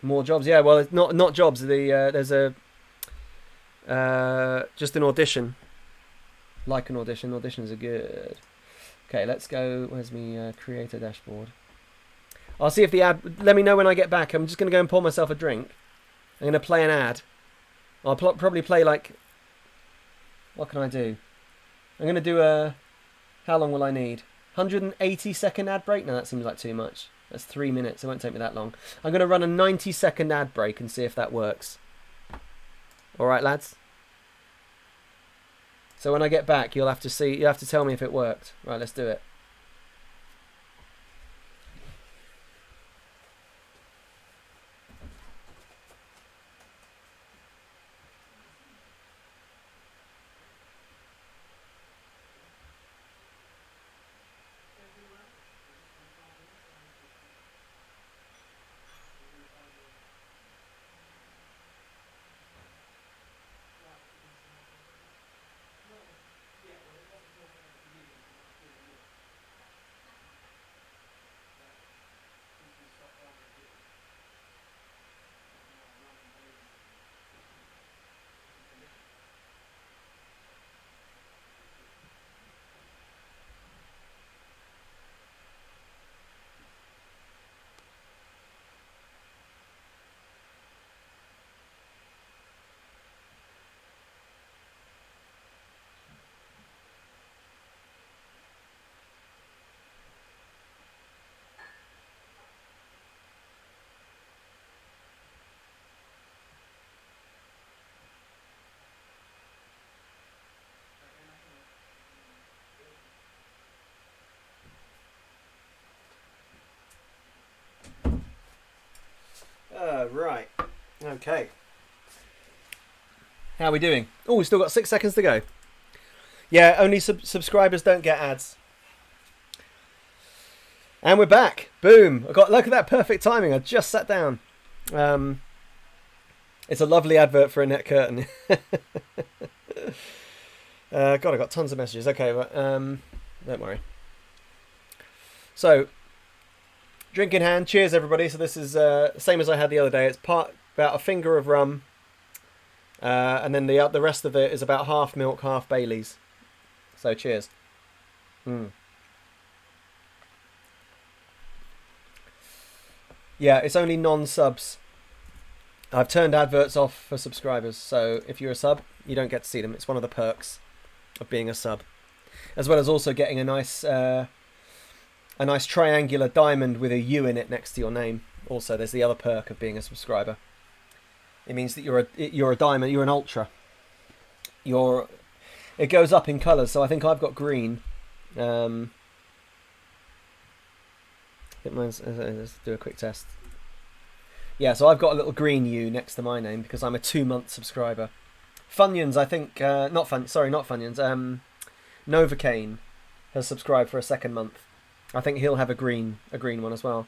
More jobs. Yeah, well, it's not jobs. There's a just an audition Like an audition. Auditions are good. Okay, let's go. Where's me creator dashboard? I'll see if the ad... Let me know when I get back. I'm just going to go and pour myself a drink. I'm going to play an ad. I'll probably play like... What can I do? I'm going to do a... How long will I need? 180-second ad break? No, that seems like too much. That's 3 minutes. It won't take me that long. I'm going to run a 90-second ad break and see if that works. All right, lads? So when I get back, you'll have to see... You have to tell me if it worked. Right, let's do it. Right. Okay. How are we doing? Oh, we've still got 6 seconds to go. Yeah, only subscribers don't get ads. And we're back. Boom. Look at that perfect timing. I just sat down. It's a lovely advert for a net curtain. God, I got tons of messages. Okay, but don't worry. So, drink in hand. Cheers, everybody. So this is same as I had the other day. It's about a finger of rum, and then the rest of it is about half milk, half Baileys. So cheers. Yeah, it's only non-subs. I've turned adverts off for subscribers, so if you're a sub, you don't get to see them. It's one of the perks of being a sub, as well as also getting a nice triangular diamond with a U in it next to your name. Also, there's the other perk of being a subscriber. It means that you're a diamond, you're an ultra. It goes up in colours, so I think I've got green. Let's do a quick test. Yeah, so I've got a little green U next to my name because I'm a 2-month subscriber. Funyuns, I think, not Funyuns. Novocaine has subscribed for a 2nd month. I think he'll have a green one as well.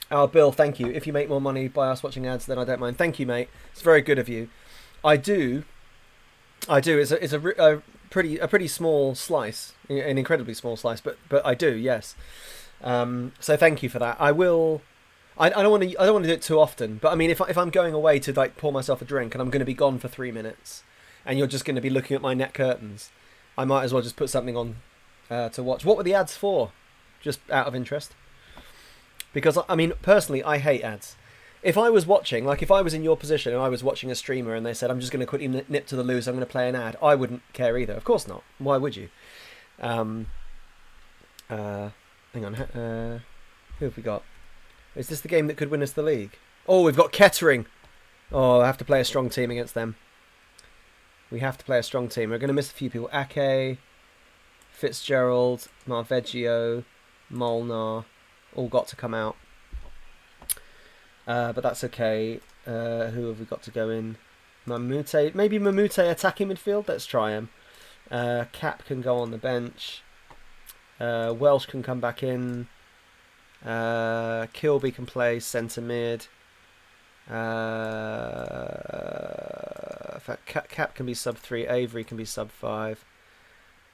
Oh, Bill, thank you. If you make more money by us watching ads, then I don't mind. Thank you, mate. It's very good of you. I do. It's a pretty small slice, an incredibly small slice, but I do, yes. So thank you for that. I will. I don't want to do it too often, but I mean, if I'm going away to like pour myself a drink and I'm going to be gone for 3 minutes, and you're just going to be looking at my net curtains, I might as well just put something on to watch. What were the ads for? Just out of interest. Because, I mean, personally, I hate ads. If I was watching, like if I was in your position and I was watching a streamer and they said, I'm just going to quickly nip to the loo, so I'm going to play an ad, I wouldn't care either. Of course not. Why would you? Hang on. Who have we got? Is this the game that could win us the league? Oh, we've got Kettering. Oh, I have to play a strong team against them. We have to play a strong team. We're going to miss a few people. Ake, Fitzgerald, Marveggio, Molnar. All got to come out. But that's okay. Who have we got to go in? Mamute. Maybe Mamute attacking midfield? Let's try him. Cap can go on the bench. Welsh can come back in. Kilby can play centre mid. Cap can be sub 3. Avery can be sub 5.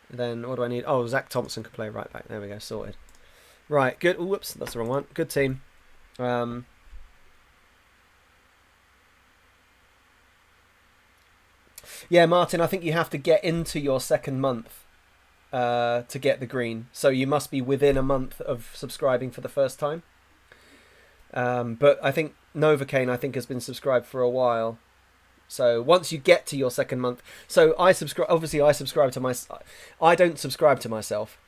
Then what do I need? Oh, Zach Thompson can play right back. There we go. Sorted. Right, good. Ooh, whoops, that's the wrong one. Good team. Yeah, Martin, I think you have to get into your second month to get the green. So you must be within a month of subscribing for the first time. But I think Novocaine, has been subscribed for a while. So once you get to your second month, so I subscribe. Obviously, I subscribe to my. I don't subscribe to myself,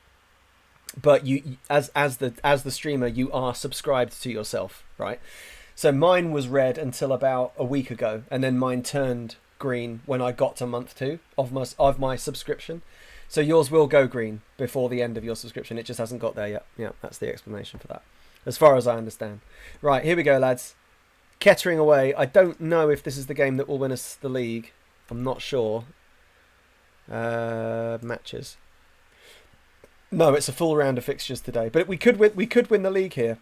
but you, as the streamer, you are subscribed to yourself, right? So mine was red until about a week ago, and then mine turned green when I got to month 2 of my subscription. So yours will go green before the end of your subscription. It just hasn't got there yet. Yeah, that's the explanation for that, as far as I understand. Right, here we go, lads. Kettering away. I don't know if this is the game that will win us the league. I'm not sure. Matches. No, it's a full round of fixtures today. But we could win the league here,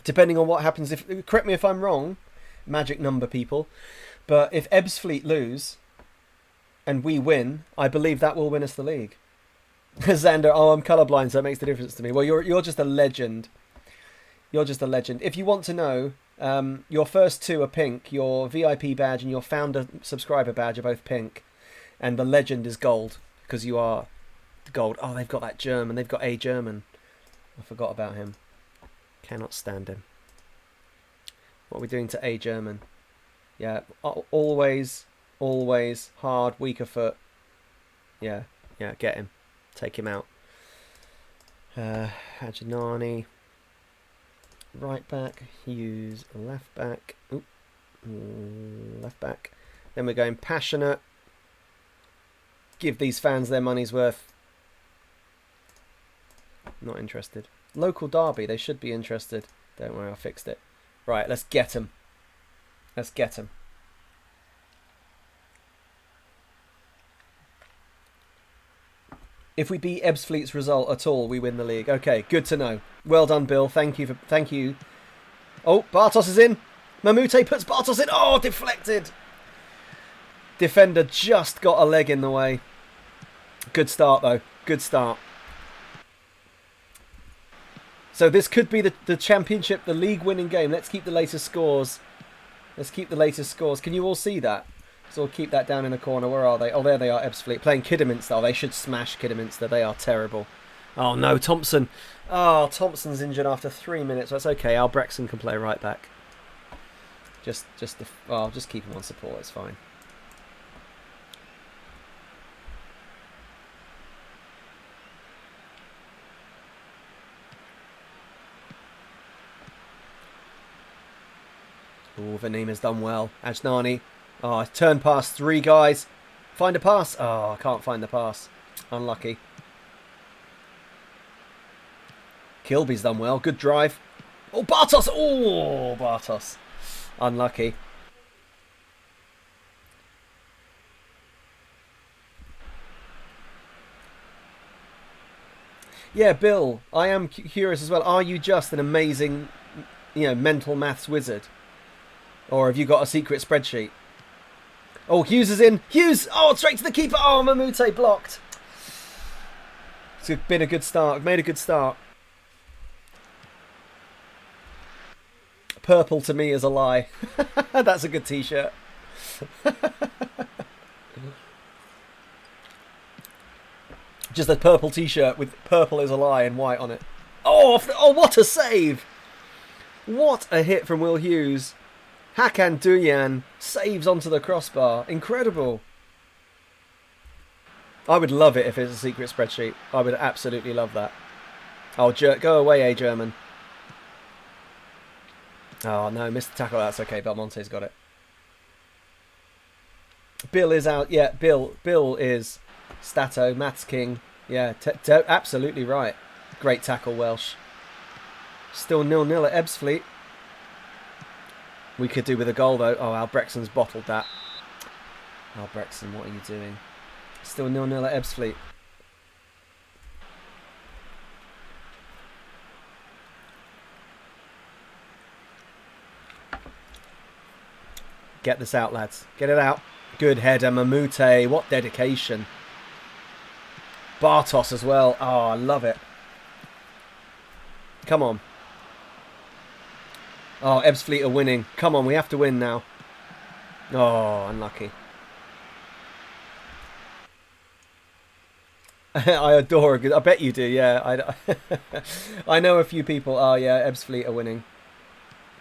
depending on what happens. Correct me if I'm wrong, magic number people. But if Ebbsfleet lose and we win, I believe that will win us the league. Xander, I'm colourblind, so it makes the difference to me. Well, you're just a legend. You're just a legend. If you want to know. Your first 2 are pink. Your VIP badge and your founder subscriber badge are both pink, and the legend is gold because you are gold. Oh, they've got that German. They've got a German. I forgot about him. Cannot stand him. What are we doing to a German? Yeah, always hard, weaker foot. Yeah, get him, take him out. Hajanani. Right back, Hughes, left back, left back. Then we're going passionate. Give these fans their money's worth. Not interested. Local derby, they should be interested. Don't worry, I fixed it. Right, let's get them. Let's get them. If we beat Ebbsfleet's result at all, we win the league. Okay, good to know. Well done, Bill. Thank you. Oh, Bartos is in. Mamute puts Bartos in. Oh, deflected. Defender just got a leg in the way. Good start, though. Good start. So this could be the championship, the league-winning game. Let's keep the latest scores. Can you all see that? So we'll keep that down in the corner. Where are they? Oh, there they are, Ebbsfleet. Playing Kidderminster. Oh, they should smash Kidderminster. They are terrible. Oh, no, Thompson. Oh, Thompson's injured after 3 minutes. That's okay. Al Brexton can play right back. Just keep him on support. It's fine. Oh, Vanima's done well. Ajnani. Oh, turn past 3 guys. Find a pass. Oh, I can't find the pass. Unlucky. Kilby's done well. Good drive. Oh, Bartos. Oh, Bartos. Unlucky. Yeah, Bill, I am curious as well. Are you just an amazing, mental maths wizard? Or have you got a secret spreadsheet? Oh, Hughes is in. Hughes! Oh, straight to the keeper. Oh, Mamute blocked. It's been a good start. Made a good start. Purple to me is a lie. That's a good t-shirt. Just a purple t-shirt with purple is a lie and white on it. Oh, what a save! What a hit from Will Hughes. Hakan Duyan saves onto the crossbar. Incredible. I would love it if it's a secret spreadsheet. I would absolutely love that. Oh, go away, a German. Oh, no, missed the tackle. That's okay. Belmonte's got it. Bill is out. Yeah, Bill is Stato, Maths King. Yeah, absolutely right. Great tackle, Welsh. Still 0-0 at Ebbsfleet. We could do with a goal, though. Oh, Al Brexton's bottled that. Al Brexton, what are you doing? Still 0-0 at Ebbsfleet. Get this out, lads. Get it out. Good header, Mamute. What dedication. Bartos as well. Oh, I love it. Come on. Oh, Ebbsfleet are winning. Come on, we have to win now. Oh, unlucky. I adore a good... I bet you do, yeah. I know a few people. Oh, yeah, Ebbsfleet are winning.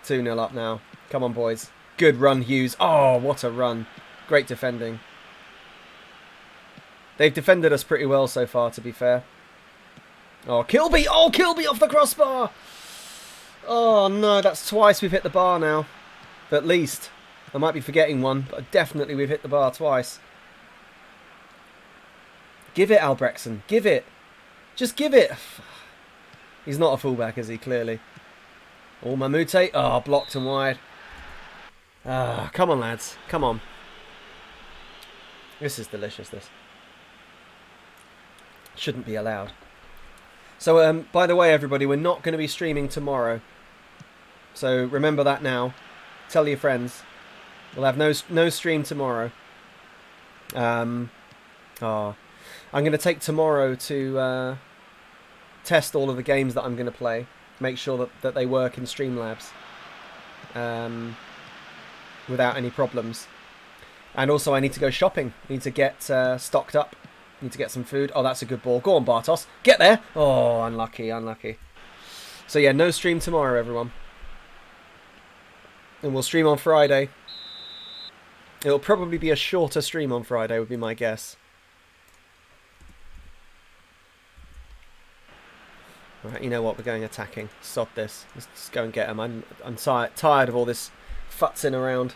2-0 up now. Come on, boys. Good run, Hughes. Oh, what a run. Great defending. They've defended us pretty well so far, to be fair. Oh, Kilby! Oh, Kilby off the crossbar! Oh, no, that's twice we've hit the bar now. At least. I might be forgetting one, but definitely we've hit the bar twice. Give it, Albrechtsen. Give it. Just give it. He's not a fullback, is he? Clearly. Oh, Mamute. Oh, blocked and wide. Ah, come on, lads. Come on. This is delicious, this. Shouldn't be allowed. So, by the way, everybody, we're not going to be streaming tomorrow. So, remember that now. Tell your friends. We'll have no stream tomorrow. I'm going to take tomorrow to test all of the games that I'm going to play. Make sure that they work in Streamlabs without any problems. And also I need to go shopping. I need to get stocked up. I need to get some food. Oh, that's a good ball. Go on, Bartos. Get there. Oh, unlucky, unlucky. So yeah, no stream tomorrow, everyone. And we'll stream on Friday. It'll probably be a shorter stream on Friday, would be my guess. Right, you know what? We're going attacking. Sod this. Let's just go and get them. I'm tired of all this futzing around.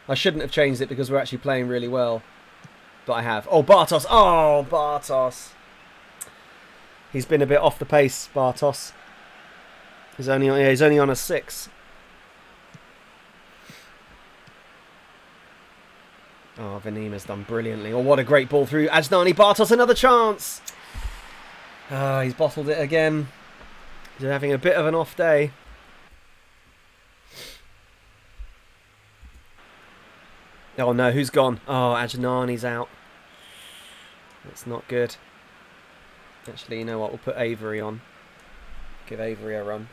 I shouldn't have changed it because we're actually playing really well. But I have. Oh, Bartos. Oh, Bartos. He's been a bit off the pace, Bartos. He's only on a 6. Oh, Vanima's done brilliantly. Oh, what a great ball through. Ajnani Bartos, another chance. Ah, he's bottled it again. He's having a bit of an off day. Oh no, who's gone? Oh, Ajnani's out. That's not good. Actually, you know what? We'll put Avery on. Give Avery a run.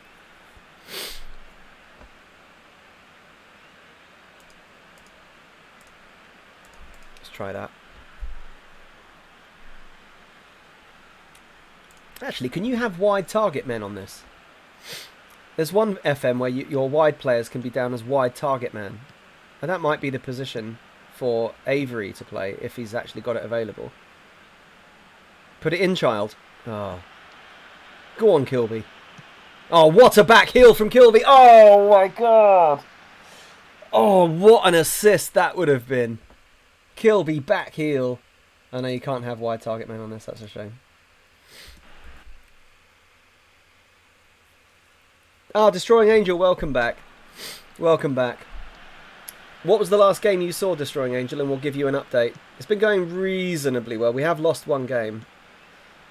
Let's try that. Actually, can you have wide target men on this? There's one FM where your wide players can be down as wide target man. And that might be the position for Avery to play if he's actually got it available. Put it in, child. Oh. Go on, Kilby. Oh, what a back heel from Kilby. Oh, my God. Oh, what an assist that would have been. Kilby back heel. I know you can't have wide target men on this. That's a shame. Ah, Destroying Angel, welcome back. Welcome back. What was the last game you saw, Destroying Angel, and we'll give you an update. It's been going reasonably well. We have lost one game,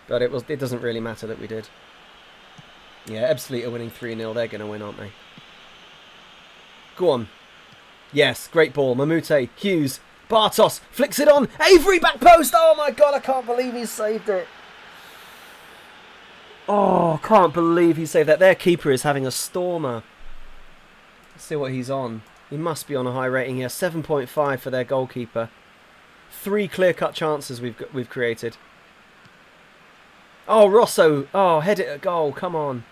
but it doesn't really matter that we did. Yeah, Ebbsfleet are winning 3-0. They're going to win, aren't they? Go on. Yes, great ball. Mamute, Hughes, Bartos, flicks it on. Avery, back post. Oh, my God, I can't believe he saved it. Oh, can't believe he saved that. Their keeper is having a stormer. Let's see what he's on. He must be on a high rating here. 7.5 for their goalkeeper. 3 clear-cut chances we've created. Oh, Rosso. Oh, head it at goal. Come on.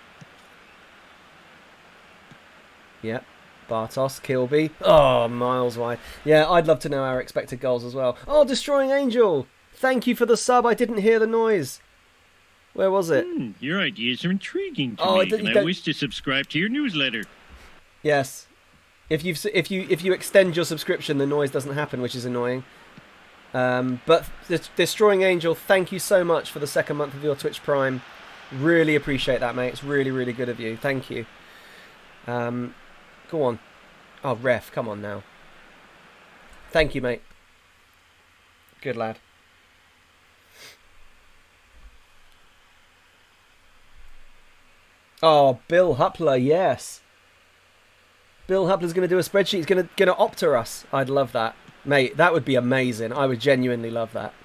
Yep. Bartos, Kilby. Oh, miles wide. Yeah, I'd love to know our expected goals as well. Oh, Destroying Angel. Thank you for the sub. I didn't hear the noise. Where was it? Your ideas are intriguing to me, and I wish to subscribe to your newsletter. Yes. If you extend your subscription, the noise doesn't happen, which is annoying. But Destroying Angel, thank you so much for the 2nd month of your Twitch Prime. Really appreciate that, mate. It's really, really good of you. Thank you. Go on. Oh, ref, come on now. Thank you, mate. Good lad. Oh, Bill Huppler, yes. Bill Huppler's going to do a spreadsheet. He's going to opter us. I'd love that. Mate, that would be amazing. I would genuinely love that.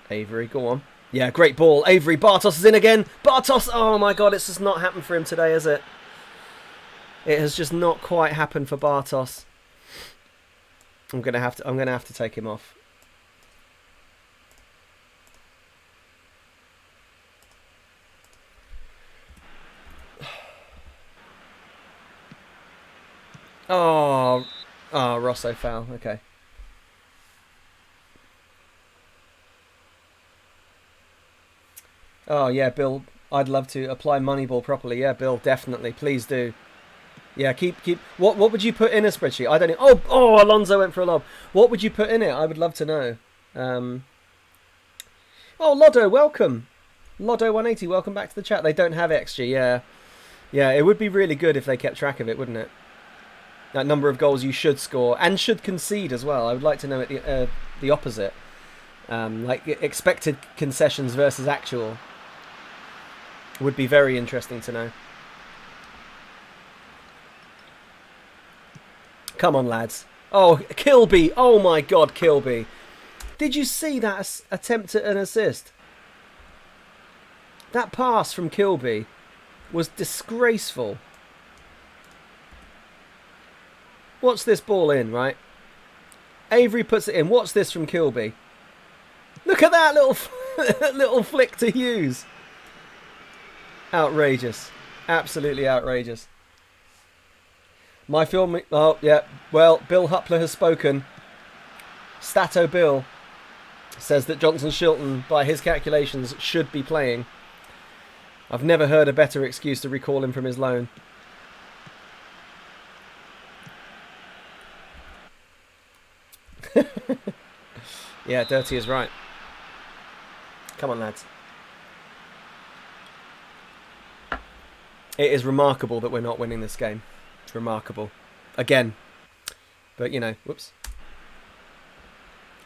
Avery, go on. Yeah, great ball. Avery, Bartos is in again. Bartos, oh my God, it's just not happened for him today, has it? It has just not quite happened for Bartos. I'm gonna have to take him off. Oh, Rosso foul. Okay. Oh yeah, Bill. I'd love to apply Moneyball properly. Yeah, Bill, definitely. Please do. Yeah, keep. What would you put in a spreadsheet? I don't know. Oh, Alonso went for a lob. What would you put in it? I would love to know. Oh, Lotto, welcome. Lotto 180, welcome back to the chat. They don't have XG. Yeah. It would be really good if they kept track of it, wouldn't it? That number of goals you should score and should concede as well. I would like to know it the opposite, like expected concessions versus actual. Would be very interesting to know. Come on, lads. Oh, Kilby. Oh, my God, Kilby. Did you see that attempt at an assist? That pass from Kilby was disgraceful. What's this ball in, right? Avery puts it in. What's this from Kilby? Look at that little flick to Hughes. Outrageous. Absolutely outrageous. My film... Oh, yeah. Well, Bill Huppler has spoken. Stato Bill says that Johnson Shilton, by his calculations, should be playing. I've never heard a better excuse to recall him from his loan. Yeah, Dirty is right. Come on, lads. It is remarkable that we're not winning this game. It's remarkable. Again. But, you know, whoops.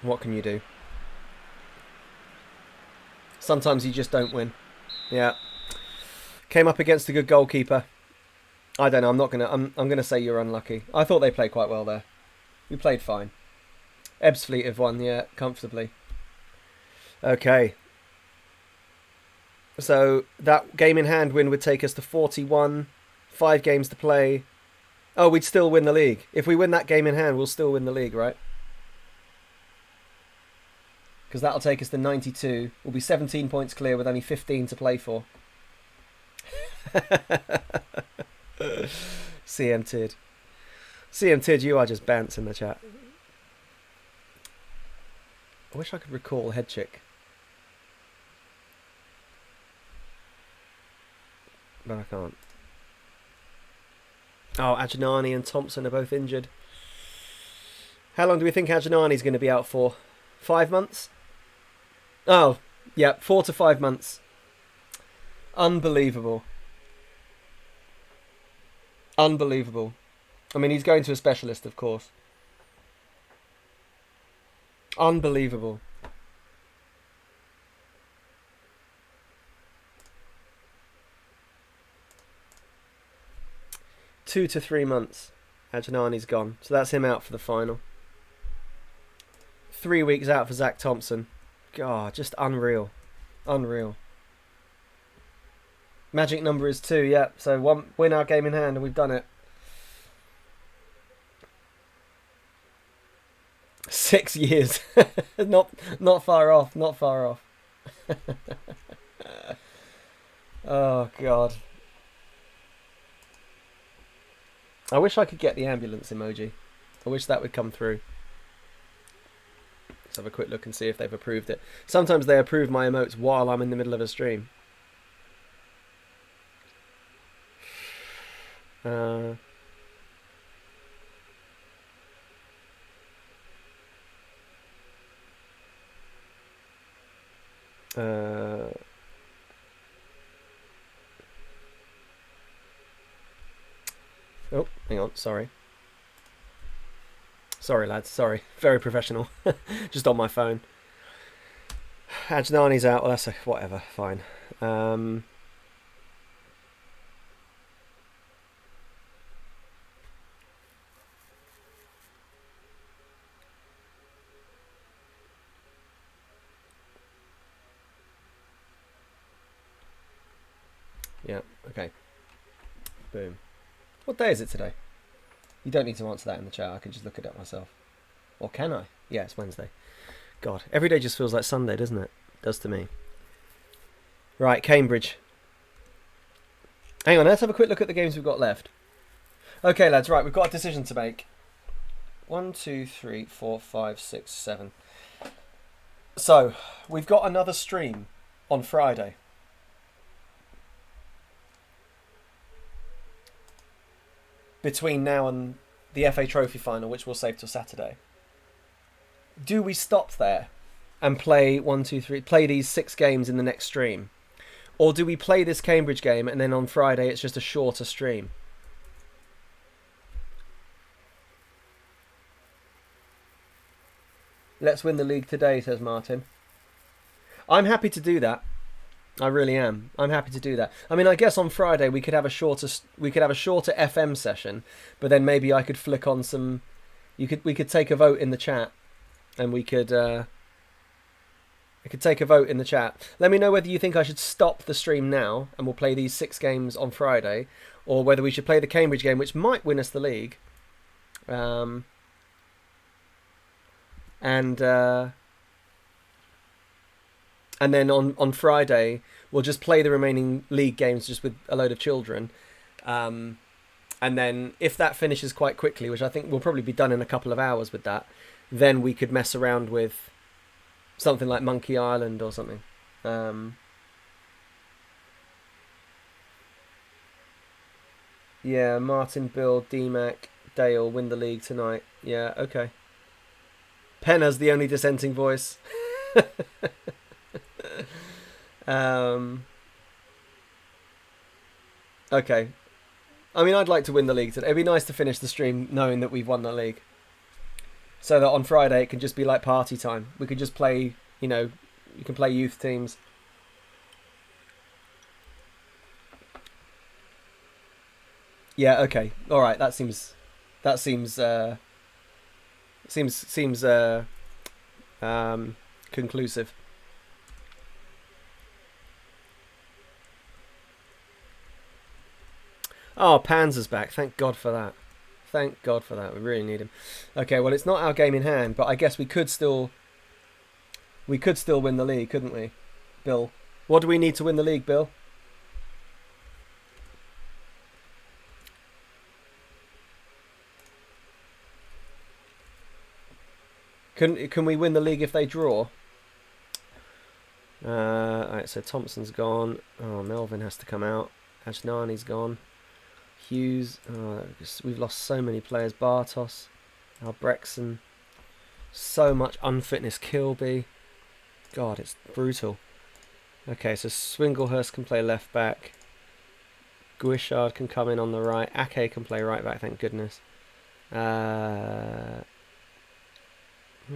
What can you do? Sometimes you just don't win. Yeah. Came up against a good goalkeeper. I don't know, I'm gonna say you're unlucky. I thought they played quite well there. We played fine. Ebbsfleet have won, yeah, comfortably. Okay. So that game in hand win would take us to 41. 5 games to play. Oh, we'd still win the league. If we win that game in hand, we'll still win the league, right? Because that'll take us to 92. We'll be 17 points clear with only 15 to play for. CM Tid. CM Tid, you are just bants in the chat. I wish I could recall Head Chick. But I can't. Oh, Adjanani and Thompson are both injured. How long do we think Adjanani's going to be out for? 5 months? Oh, yeah, 4 to 5 months. Unbelievable. Unbelievable. I mean, he's going to a specialist, of course. Unbelievable. Two to 3 months. Adjanani's gone. So that's him out for the final. 3 weeks out for Zach Thompson. God, just unreal. Unreal. Magic number is 2, yeah. So win our game in hand and we've done it. 6 years. Not far off. Not far off. Oh, God. I wish I could get the ambulance emoji. I wish that would come through. Let's have a quick look and see if they've approved it. Sometimes they approve my emotes while I'm in the middle of a stream. Oh, hang on, sorry. Sorry, lads, sorry. Very professional. Just on my phone. Adjanani's out. Well, that's whatever, fine. Yeah, okay. Boom. What day is it today? You don't need to answer that in the chat. I can just look it up myself. Or can I? Yeah, it's Wednesday. God, every day just feels like Sunday, doesn't it? Does to me. Right, Cambridge. Hang on, let's have a quick look at the games we've got left. Okay, lads, right, we've got a decision to make. 1, 2, 3, 4, 5, 6, 7. So, we've got another stream on Friday. Between now and the FA Trophy final, which we'll save till Saturday. Do we stop there and play play these 6 games in the next stream? Or do we play this Cambridge game and then on Friday it's just a shorter stream? Let's win the league today, says Martin. I'm happy to do that. I really am. I'm happy to do that. I mean, I guess on Friday we could have a shorter FM session, but then maybe I could flick on some. We could take a vote in the chat, and we could take a vote in the chat. Let me know whether you think I should stop the stream now and we'll play these 6 games on Friday, or whether we should play the Cambridge game, which might win us the league. And then on Friday, we'll just play the remaining league games just with a load of children. And then if that finishes quite quickly, which I think will probably be done in a couple of hours with that, then we could mess around with something like Monkey Island or something. Yeah, Martin, Bill, D-Mac, Dale win the league tonight. Yeah, okay. Penna's the only dissenting voice. Okay. I mean, I'd like to win the league today. It'd be nice to finish the stream knowing that we've won the league. So that on Friday it can just be like party time. We could just play, you can play youth teams. Yeah, okay. All right, that seems conclusive. Oh, Panzer's back. Thank God for that. Thank God for that. We really need him. Okay, well, it's not our game in hand, but I guess we could still win the league, couldn't we, Bill? What do we need to win the league, Bill? Can we win the league if they draw? Alright, so Thompson's gone. Oh, Melvin has to come out. Ajnani's gone. Hughes. Oh, we've lost so many players. Bartos. Albrechtsen. So much unfitness. Kilby. God, it's brutal. Okay, so Swinglehurst can play left back. Guishard can come in on the right. Ake can play right back, thank goodness. Where's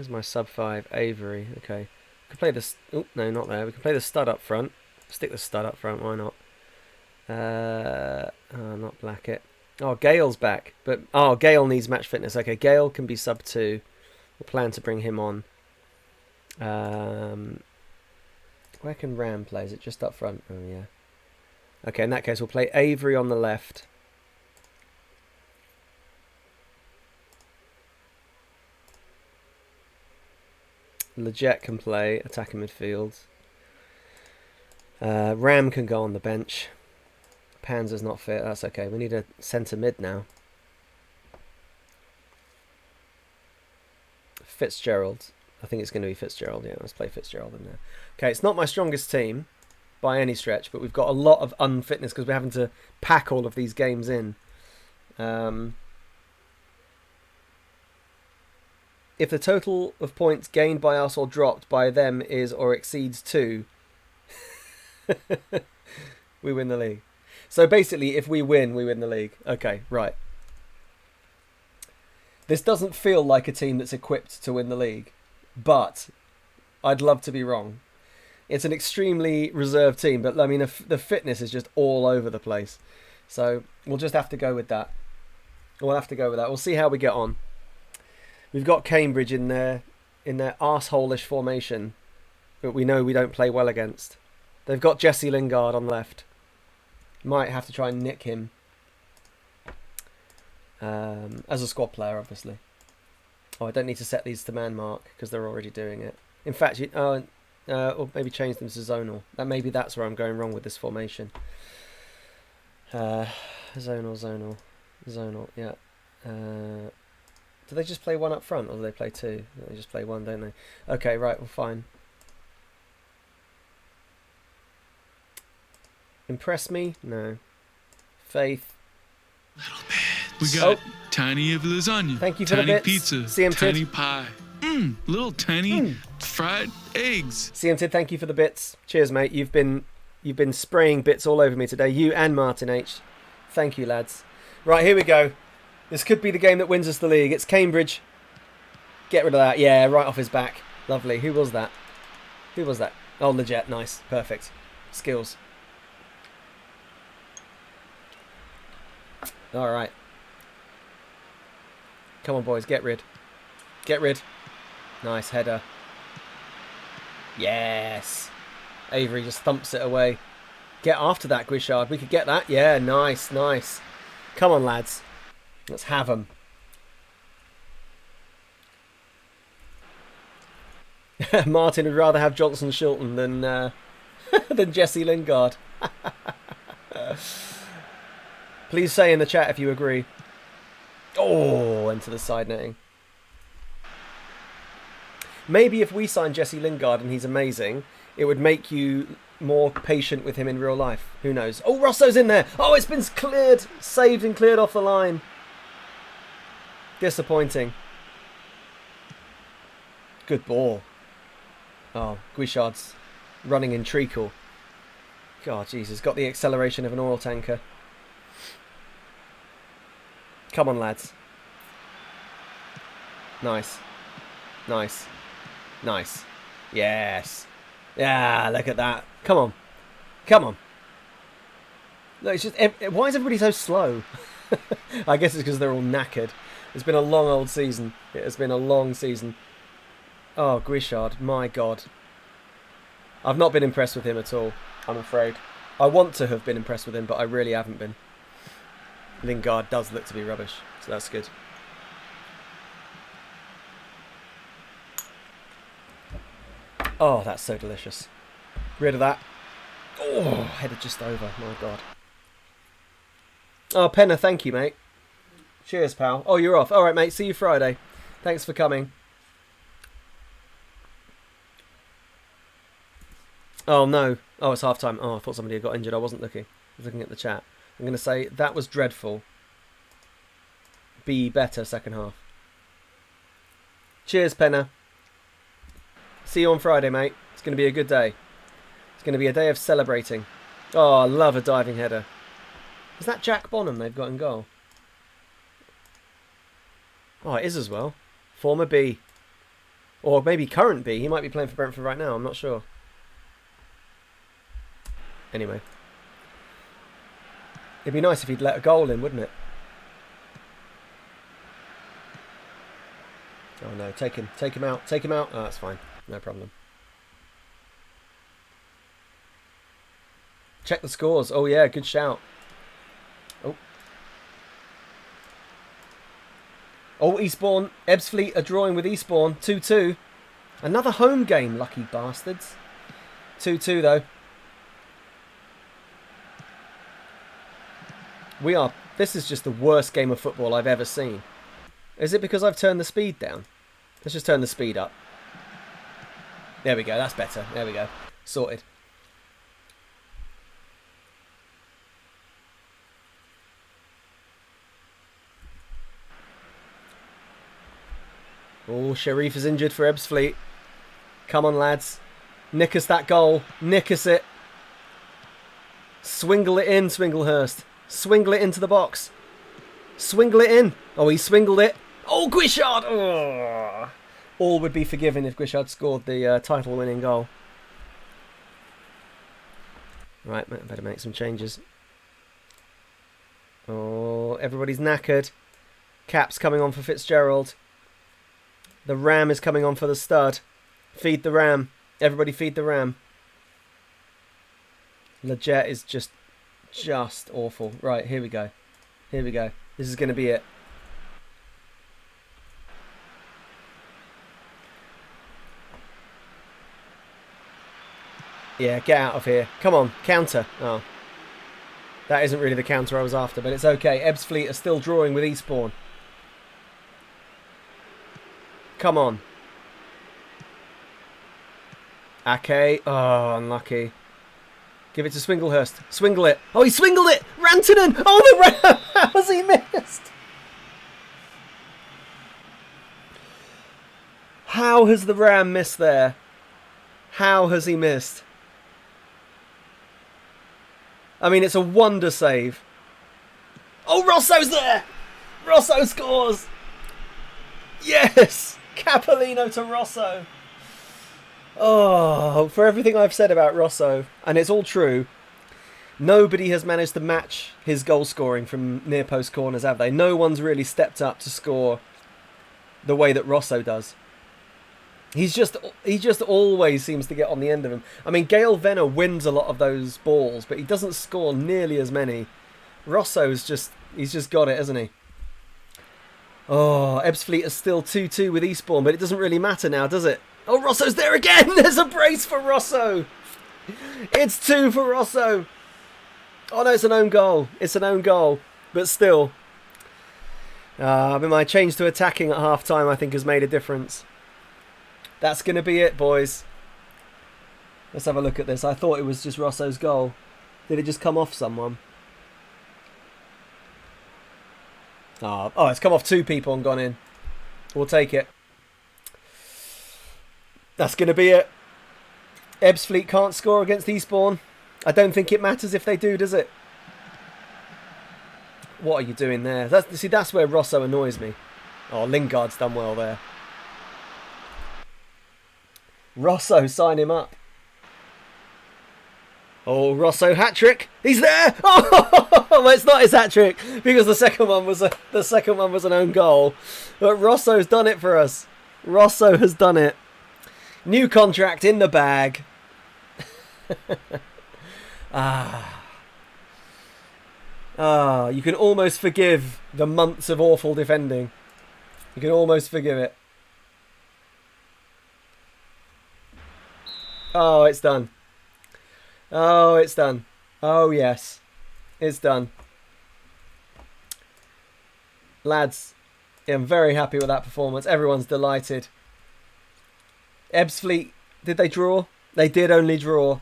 my sub 5? Avery. Okay. We can play this. Oh, no, not there. We can play the stud up front. Stick the stud up front, why not? Not Blackett. Oh, Gale's back. But Gale needs match fitness. Okay, Gale can be sub 2. We'll plan to bring him on. Where can Ram play? Is it just up front? Oh, yeah. Okay, in that case, we'll play Avery on the left. Leggett can play attacking midfield. Ram can go on the bench. Panzer's not fit. That's okay. We need a centre mid now. Fitzgerald. I think it's going to be Fitzgerald. Yeah, let's play Fitzgerald in there. Okay, it's not my strongest team by any stretch, but we've got a lot of unfitness because we're having to pack all of these games in. If the total of points gained by us or dropped by them is or exceeds 2, we win the league. So basically, if we win the league. Okay, right. This doesn't feel like a team that's equipped to win the league, but I'd love to be wrong. It's an extremely reserved team, but I mean, the fitness is just all over the place. So we'll just have to go with that. We'll see how we get on. We've got Cambridge in their arsehole-ish formation, but we know we don't play well against. They've got Jesse Lingard on the left. Might have to try and nick him as a squad player, obviously. Oh, I don't need to set these to man mark because they're already doing it. In fact, or maybe change them to zonal. Maybe that's where I'm going wrong with this formation. Zonal. Yeah. Do they just play one up front, or do they play two? They just play one, don't they? Okay, right. Well, fine. Impress me? No. Faith. Little bit. We got tiny of lasagna. Thank you for tiny the bits. pizza. CM tiny Tid. pie. Little tiny fried eggs. CM Tid, thank you for the bits. Cheers, mate. You've been spraying bits all over me today. You and Martin H. Thank you, lads. Right, here we go. This could be the game that wins us the league. It's Cambridge. Get rid of that. Yeah, right off his back. Lovely. Who was that? Oh, Leggett. Nice. Perfect. Skills. All right. Come on, boys. Get rid. Nice header. Yes. Avery just thumps it away. Get after that, Guichard. We could get that. Yeah, nice. Come on, lads. Let's have them. Martin would rather have Johnson Shilton than than Jesse Lingard. Please say in the chat if you agree. Oh, into the side netting. Maybe if we sign Jesse Lingard and he's amazing, it would make you more patient with him in real life. Who knows? Oh, Rosso's in there. Oh, it's been cleared. Saved and cleared off the line. Disappointing. Good ball. Oh, Guichard's running in treacle. God, Jesus. Got the acceleration of an oil tanker. Come on, lads. Nice. Yes. Yeah, look at that. Come on. Look, it's just... Why is everybody so slow? I guess it's because they're all knackered. It's been a long old season. It has been a long season. Oh, Guichard. My God. I've not been impressed with him at all, I'm afraid. I want to have been impressed with him, but I really haven't been. Lingard does look to be rubbish, so that's good. Oh, that's so delicious. Rid of that. Oh, headed just over. My God. Oh, Penna, thank you, mate. Cheers, pal. Oh, you're off. All right, mate. See you Friday. Thanks for coming. Oh, no. Oh, it's half time. Oh, I thought somebody had got injured. I wasn't looking. I was looking at the chat. I'm going to say that was dreadful. Be better second half. Cheers, Penna. See you on Friday, mate. It's going to be a good day. It's going to be a day of celebrating. Oh, I love a diving header. Is that Jack Bonham they've got in goal? Oh, it is as well. Former B. Or maybe current B. He might be playing for Brentford right now. I'm not sure. Anyway. It'd be nice if he'd let a goal in, wouldn't it? Oh no, take him out. Oh, that's fine. No problem. Check the scores. Oh yeah, good shout. Oh, Eastbourne. Ebbsfleet are drawing with Eastbourne. 2-2. Another home game, lucky bastards. 2-2 though. This is just the worst game of football I've ever seen. Is it because I've turned the speed down? Let's just turn the speed up. There we go, that's better. There we go. Sorted. Oh, Sharif is injured for Ebbsfleet. Come on, lads. Nick us that goal. Nick us it. Swingle it in, Swinglehurst. Swingle it into the box. Swingle it in. Oh, he swingled it. Oh, Guichard! Oh. All would be forgiven if Guichard scored the title-winning goal. Right, I better make some changes. Oh, everybody's knackered. Cap's coming on for Fitzgerald. The Ram is coming on for the Stud. Feed the Ram. Everybody feed the Ram. Leggett is just awful. Right, here we go. Here we go. This is going to be it. Yeah, get out of here. Come on, counter. Oh. That isn't really the counter I was after, but it's okay. Ebbsfleet are still drawing with Eastbourne. Come on. Ake. Oh, unlucky. Give it to Swinglehurst. Swingle it. Oh, he swingled it! Rantanen! Oh, the Ram! How has he missed? How has the Ram missed there? How has he missed? I mean, it's a wonder save. Oh, Rosso's there! Rosso scores! Yes! Capolino to Rosso. Oh, for everything I've said about Rosso, and it's all true, nobody has managed to match his goal scoring from near post corners, have they? No one's really stepped up to score the way that Rosso does. He just always seems to get on the end of him. I mean, Gail Venner wins a lot of those balls, but he doesn't score nearly as many. Rosso's he's just got it, hasn't he? Oh, Ebbsfleet is still 2-2 with Eastbourne, but it doesn't really matter now, does it? Oh, Rosso's there again! There's a brace for Rosso! It's 2 for Rosso! Oh no, it's an own goal. It's an own goal, but still. I mean, my change to attacking at half-time, I think, has made a difference. That's going to be it, boys. Let's have a look at this. I thought it was just Rosso's goal. Did it just come off someone? Oh, it's come off 2 people and gone in. We'll take it. That's going to be it. Ebbsfleet can't score against Eastbourne. I don't think it matters if they do, does it? What are you doing there? That's where Rosso annoys me. Oh, Lingard's done well there. Rosso, sign him up. Oh, Rosso hat-trick. He's there. Oh, well, it's not his hat-trick because the second one was an own goal. But Rosso's done it for us. Rosso has done it. New contract in the bag. You can almost forgive the months of awful defending. You can almost forgive it. Oh, it's done. Oh, it's done. Oh, yes. It's done. Lads, I'm very happy with that performance. Everyone's delighted. Ebbsfleet, did they draw? They did only draw.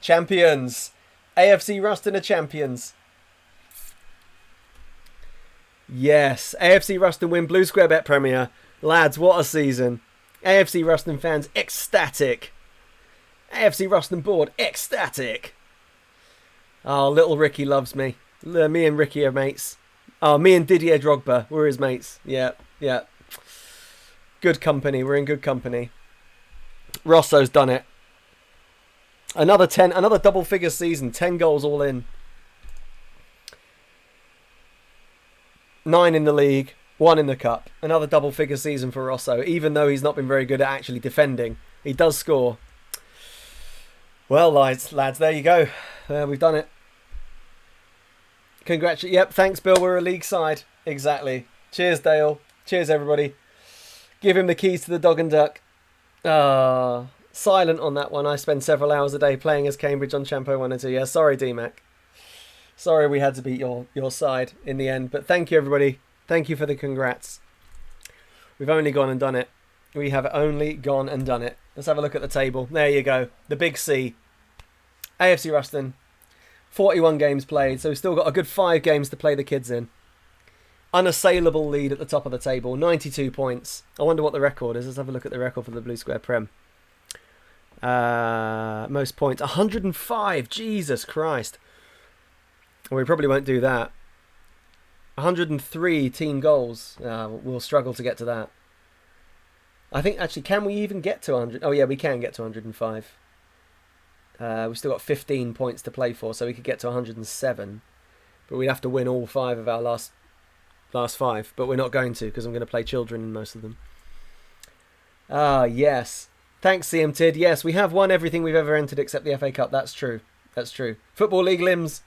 Champions. AFC Ruston are champions. Yes, AFC Ruston win Blue Square Bet Premier. Lads, what a season. AFC Ruston fans, ecstatic. AFC Ruston board, ecstatic. Oh, little Ricky loves me. Me and Ricky are mates. Oh, me and Didier Drogba, we're his mates. Yeah. Good company, we're in good company. Rosso's done it. Another double figure season, 10 goals all in. 9 in the league, 1 in the cup. Another double figure season for Rosso, even though he's not been very good at actually defending. He does score. Well, lads, there you go. We've done it. Congratulations. Yep, thanks, Bill. We're a league side. Exactly. Cheers, Dale. Cheers, everybody. Give him the keys to the dog and duck. Silent on that one. I spend several hours a day playing as Cambridge on Champo 1 and 2. Yeah, sorry, D-Mac. Sorry we had to beat your side in the end. But thank you, everybody. Thank you for the congrats. We've only gone and done it. We have only gone and done it. Let's have a look at the table. There you go. The big C. AFC Ruston. 41 games played. So we've still got a good 5 games to play the kids in. Unassailable lead at the top of the table. 92 points. I wonder what the record is. Let's have a look at the record for the Blue Square Prem. Most points. 105. Jesus Christ. Well, we probably won't do that. 103 team goals. We'll struggle to get to that. I think, actually, can we even get to 100? Oh, yeah, we can get to 105. We've still got 15 points to play for, so we could get to 107. But we'd have to win all 5 of our last 5. But we're not going to, because I'm going to play children in most of them. Yes. Thanks, CM Tid. Yes, we have won everything we've ever entered except the FA Cup. That's true. That's true. Football League limbs.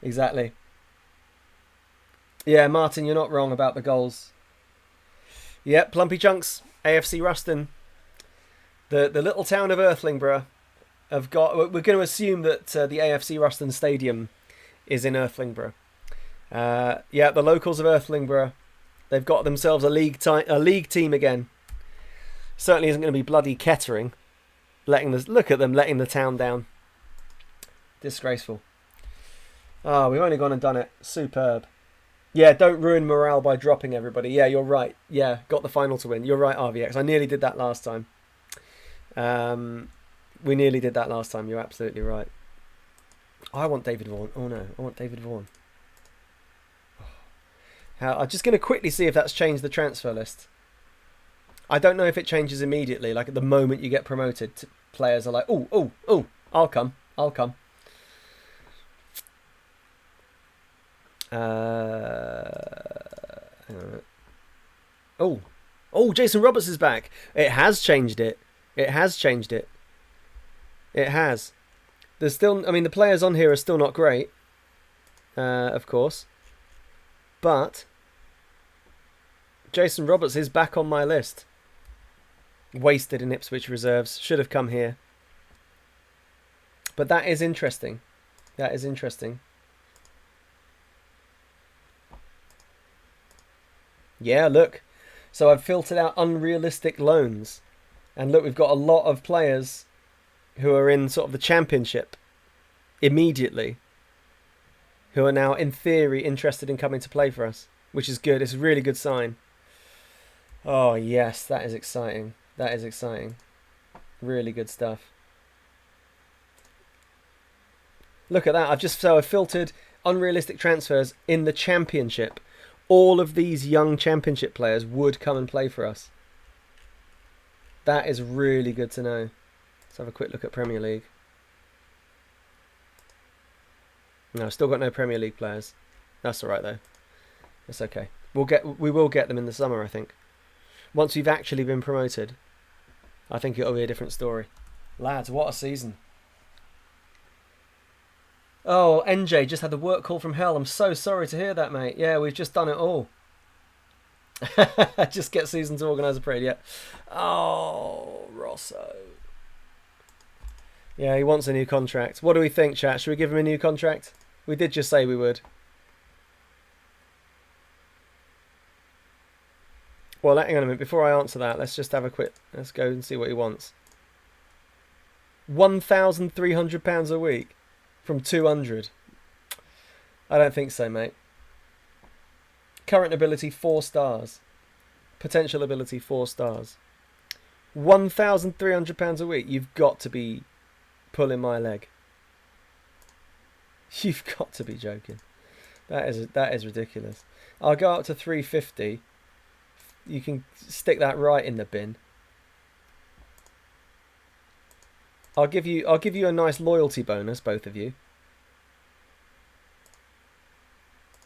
Exactly. Yeah, Martin, you're not wrong about the goals. Yep, Plumpy Chunks, AFC Ruston. The little town of Earthlingborough have got. We're going to assume that the AFC Ruston Stadium is in Earthlingborough. Yeah, the locals of Earthlingborough, they've got themselves a league team again. Certainly isn't going to be bloody Kettering. Look at them letting the town down. Disgraceful. Oh, we've only gone and done it. Superb. Yeah, don't ruin morale by dropping everybody. Yeah, you're right. Yeah, got the final to win. You're right, RVX. I nearly did that last time. We nearly did that last time. You're absolutely right. I want David Vaughan. Oh no, I want David Vaughan. I'm just going to quickly see if that's changed the transfer list. I don't know if it changes immediately. Like at the moment you get promoted, players are like, oh, I'll come. Hang on. Oh, Jason Roberts is back. It has changed it. It has. There's still, I mean, the players on here are still not great, of course. But Jason Roberts is back on my list. Wasted in Ipswich reserves. Should have come here. But that is interesting. Yeah, look. So I've filtered out unrealistic loans. And look, we've got a lot of players who are in sort of the championship immediately, who are now, in theory, interested in coming to play for us, which is good. It's a really good sign. Oh, yes, that is exciting. Really good stuff. Look at that. I've filtered unrealistic transfers in the championship. All of these young championship players would come and play for us. That is really good to know. Let's have a quick look at Premier League. No, still got no Premier League players. That's all right though. It's okay. We will get them in the summer, I think. Once we've actually been promoted, I think it'll be a different story. Lads, what a season. Oh, NJ just had the work call from hell. I'm so sorry to hear that, mate. Yeah, we've just done it all. Just get Susan to organise a parade, yeah. Oh, Rosso. Yeah, he wants a new contract. What do we think, chat? Should we give him a new contract? We did just say we would. Well, hang on a minute. Before I answer that, let's just have a quick... Let's go and see what he wants. £1,300 a week from 200. I don't think so, mate. Current ability, 4 stars. Potential ability, 4 stars. £1,300 a week. You've got to be pulling my leg. You've got to be joking. That is ridiculous. I'll go up to 350. You can stick that right in the bin. I'll give you a nice loyalty bonus, both of you.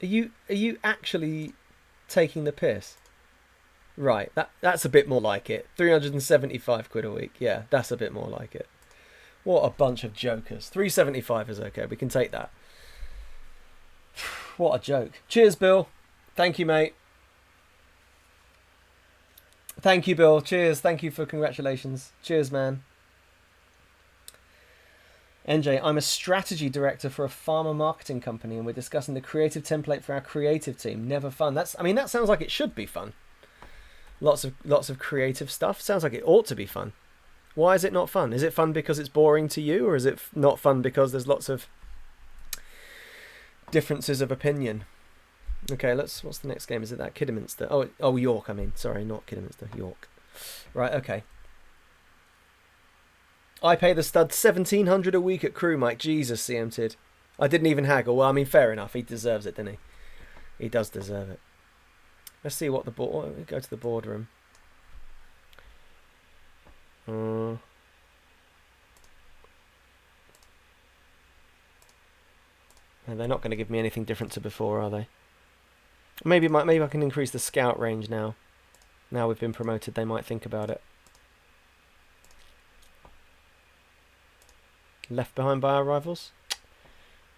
Are you actually taking the piss? Right, that's a bit more like it. 375 quid a week. Yeah, that's a bit more like it. What a bunch of jokers. 375 is okay. We can take that. What a joke. Cheers, Bill. Thank you, mate. Thank you, Bill. Cheers. Thank you for congratulations. Cheers, man. NJ, I'm a strategy director for a pharma marketing company, and we're discussing the creative template for our creative team. Never fun. That sounds like it should be fun. Lots of creative stuff. Sounds like it ought to be fun. Why is it not fun? Is it fun because it's boring to you, or is it not fun because there's lots of differences of opinion? Okay, what's the next game? Is it that Kidderminster? Oh, York, I mean. Sorry, not Kidderminster, York. Right, okay. I pay the stud 1,700 a week at Crew, Mike. Jesus, CM Tid. I didn't even haggle. Well, I mean, fair enough. He deserves it, didn't he? He does deserve it. Let's see what the board... Go to the boardroom. And they're not going to give me anything different to before, are they? Maybe I can increase the scout range now. Now we've been promoted, they might think about it. Left behind by our rivals?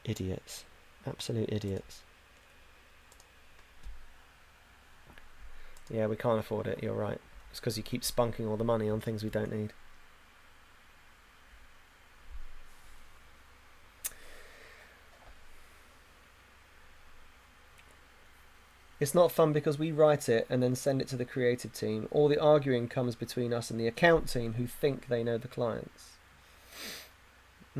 Idiots. Absolute idiots. Yeah, we can't afford it, you're right. It's because you keep spunking all the money on things we don't need. It's not fun because we write it and then send it to the creative team. All the arguing comes between us and the account team who think they know the clients. I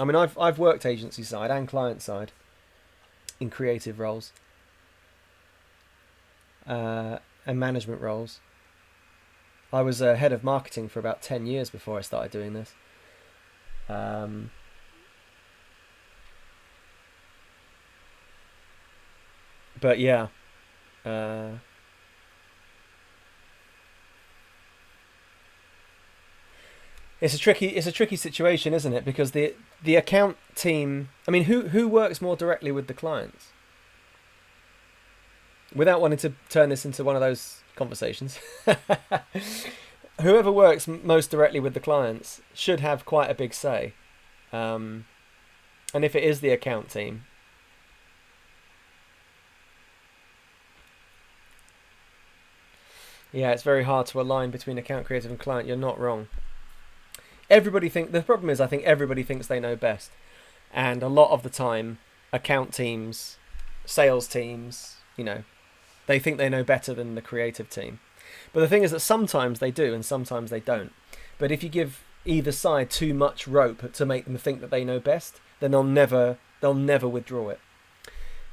mean, I've worked agency side and client side in creative roles and management roles. I was head of marketing for about 10 years before I started doing this. But yeah, it's a tricky situation, isn't it? Because the account team, I mean, who works more directly with the clients? Without wanting to turn this into one of those conversations, whoever works most directly with the clients should have quite a big say. And if it is the account team, yeah, it's very hard to align between account creative and client. You're not wrong. The problem is I think everybody thinks they know best. And a lot of the time, account teams, sales teams, they think they know better than the creative team. But the thing is that sometimes they do and sometimes they don't. But if you give either side too much rope to make them think that they know best, then they'll never withdraw it.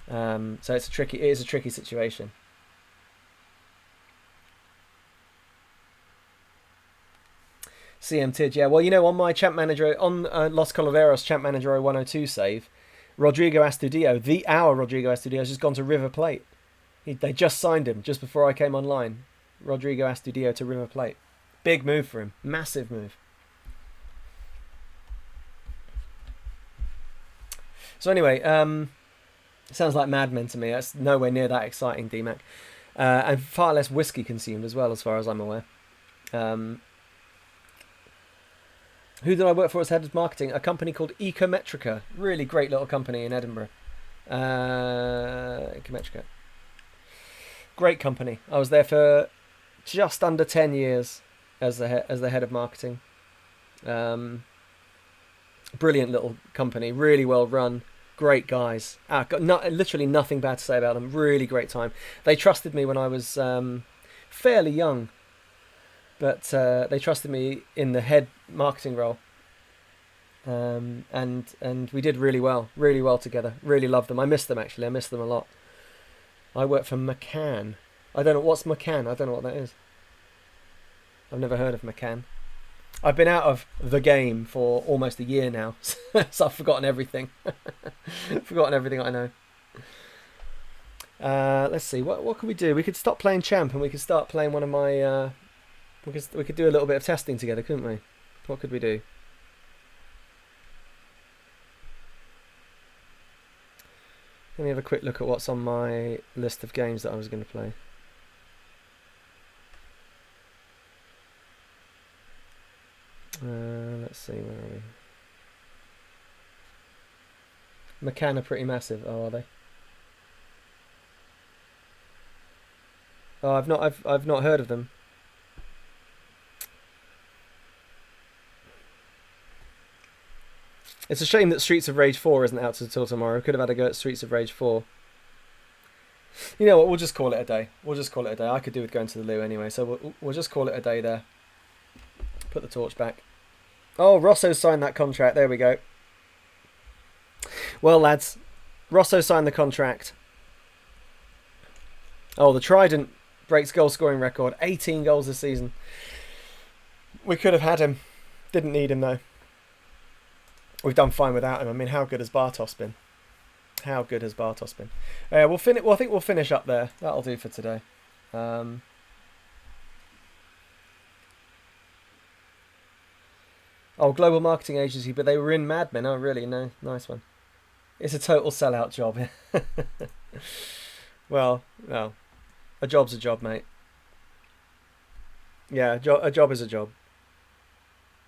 So it is a tricky situation. CM Tid, yeah. Well, on my Champ Manager, on Los Coladeros Champ Manager 102 save, Rodrigo Astudillo, our Rodrigo Astudillo, has just gone to River Plate. They just signed him just before I came online. Rodrigo Astudillo to River Plate. Big move for him. Massive move. So anyway, sounds like Mad Men to me. That's nowhere near that exciting, DMAC. And far less whiskey consumed as well, as far as I'm aware. Who did I work for as head of marketing? A company called Ecometrica. Really great little company in Edinburgh. Ecometrica. Great company. I was there for just under 10 years as the head of marketing. Brilliant little company. Really well run. Great guys. Literally nothing bad to say about them. Really great time. They trusted me when I was fairly young. But they trusted me in the head marketing role, and we did really well together. Really loved them. I miss them actually. I miss them a lot. I work for McCann. I don't know what's McCann. I don't know what that is. I've never heard of McCann. I've been out of the game for almost a year now, so I've forgotten everything. Forgotten everything I know. Let's see. What could we do? We could stop playing Champ and we could start playing one of my. We could do a little bit of testing together, couldn't we? What could we do? Let me have a quick look at what's on my list of games that I was going to play. Let's see, where are we? McCann are pretty massive. Oh, are they? Oh, I've not heard of them. It's a shame that Streets of Rage 4 isn't out until tomorrow. Could have had a go at Streets of Rage 4. You know what? We'll just call it a day. I could do with going to the loo anyway, so we'll just call it a day there. Put the torch back. Oh, Rosso signed that contract. There we go. Well, lads, Rosso signed the contract. Oh, the Trident breaks goal scoring record. 18 goals this season. We could have had him. Didn't need him though. We've done fine without him. I mean, how good has Bartos been? How good has Bartos been? I think we'll finish up there. That'll do for today. Oh, global marketing agency, but they were in Mad Men. Oh, really? No, nice one. It's a total sellout job. well, a job's a job, mate. Yeah, a job is a job.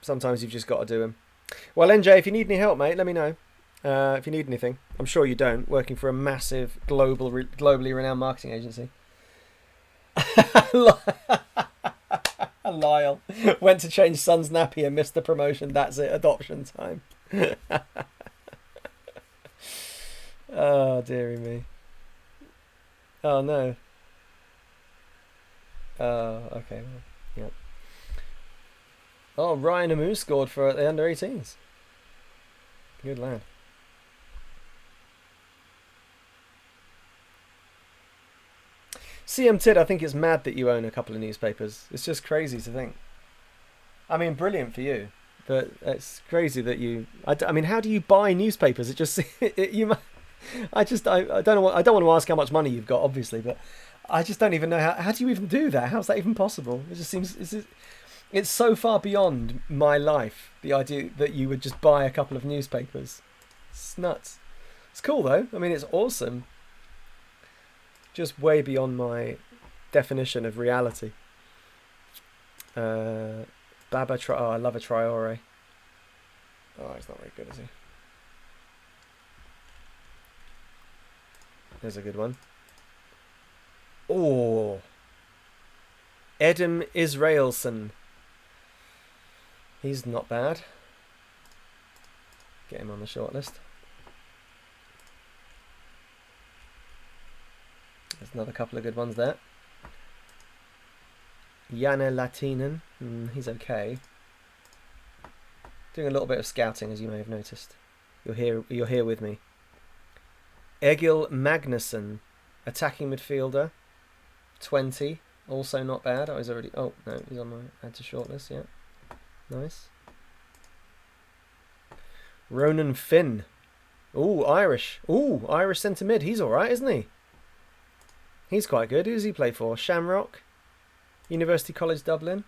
Sometimes you've just got to do them. Well, NJ, if you need any help, mate, let me know. If you need anything. I'm sure you don't, working for a massive, globally renowned marketing agency. Lyle went to change son's nappy and missed the promotion. That's it. Adoption time. Oh, dearie me. Oh, no. Oh, okay. Well, yep. Oh, Ryan Amu scored for the under-18s. Good lad. CM Tid, I think it's mad that you own a couple of newspapers. It's just crazy to think. I mean, brilliant for you, but it's crazy that you. I mean, how do you buy newspapers? It just you. I don't know. I don't want to ask how much money you've got, obviously, but I just don't even know how do you even do that? How's that even possible? It just seems it's so far beyond my life. The idea that you would just buy a couple of newspapers. It's nuts. It's cool though. I mean, it's awesome. Just way beyond my definition of reality. I love a Traore. Oh, he's not very good, is he? There's a good one. Oh, Edem Israelson. He's not bad. Get him on the shortlist. There's another couple of good ones there. Janne Latinen. He's okay. Doing a little bit of scouting, as you may have noticed. You're here with me. Egil Magnusson, attacking midfielder. 20. Also not bad. Oh, he's already. Oh no, he's on my add to shortlist. Yeah, nice. Ronan Finn. Ooh, Irish. Ooh, Irish centre mid. He's all right, isn't he? He's quite good. Who does he play for? Shamrock, University College Dublin.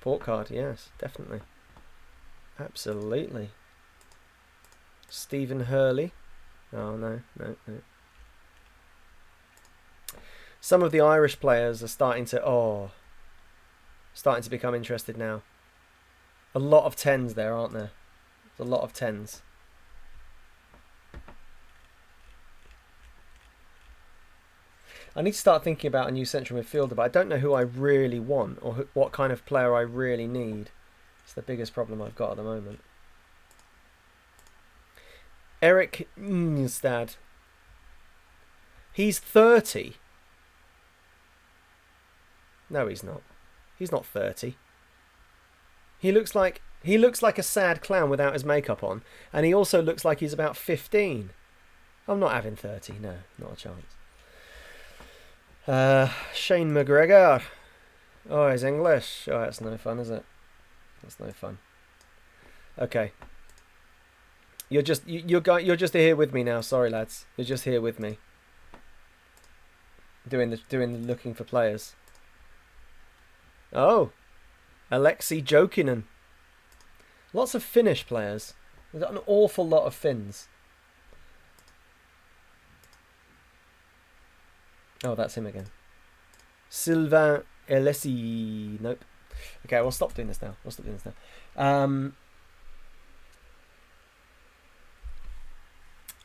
Port card. Yes, definitely. Absolutely. Stephen Hurley. Oh no. Some of the Irish players are starting to become interested now. A lot of 10s there, aren't there? There's a lot of 10s. I need to start thinking about a new central midfielder, but I don't know who I really want or what kind of player I really need. It's the biggest problem I've got at the moment. Eric Mstad. He's 30. No, he's not. He's not 30. He looks like a sad clown without his makeup on, and he also looks like he's about 15. I'm not having 30. No, not a chance. Shane McGregor. Oh, he's English. Oh, that's no fun, is it? That's no fun. Okay. You're just here with me now. Sorry, lads. You're just here with me. Doing the looking for players. Oh, Alexei Jokinen. Lots of Finnish players. We've got an awful lot of Finns. Oh, that's him again. Sylvain Elesi. Nope. Okay, we'll stop doing this now.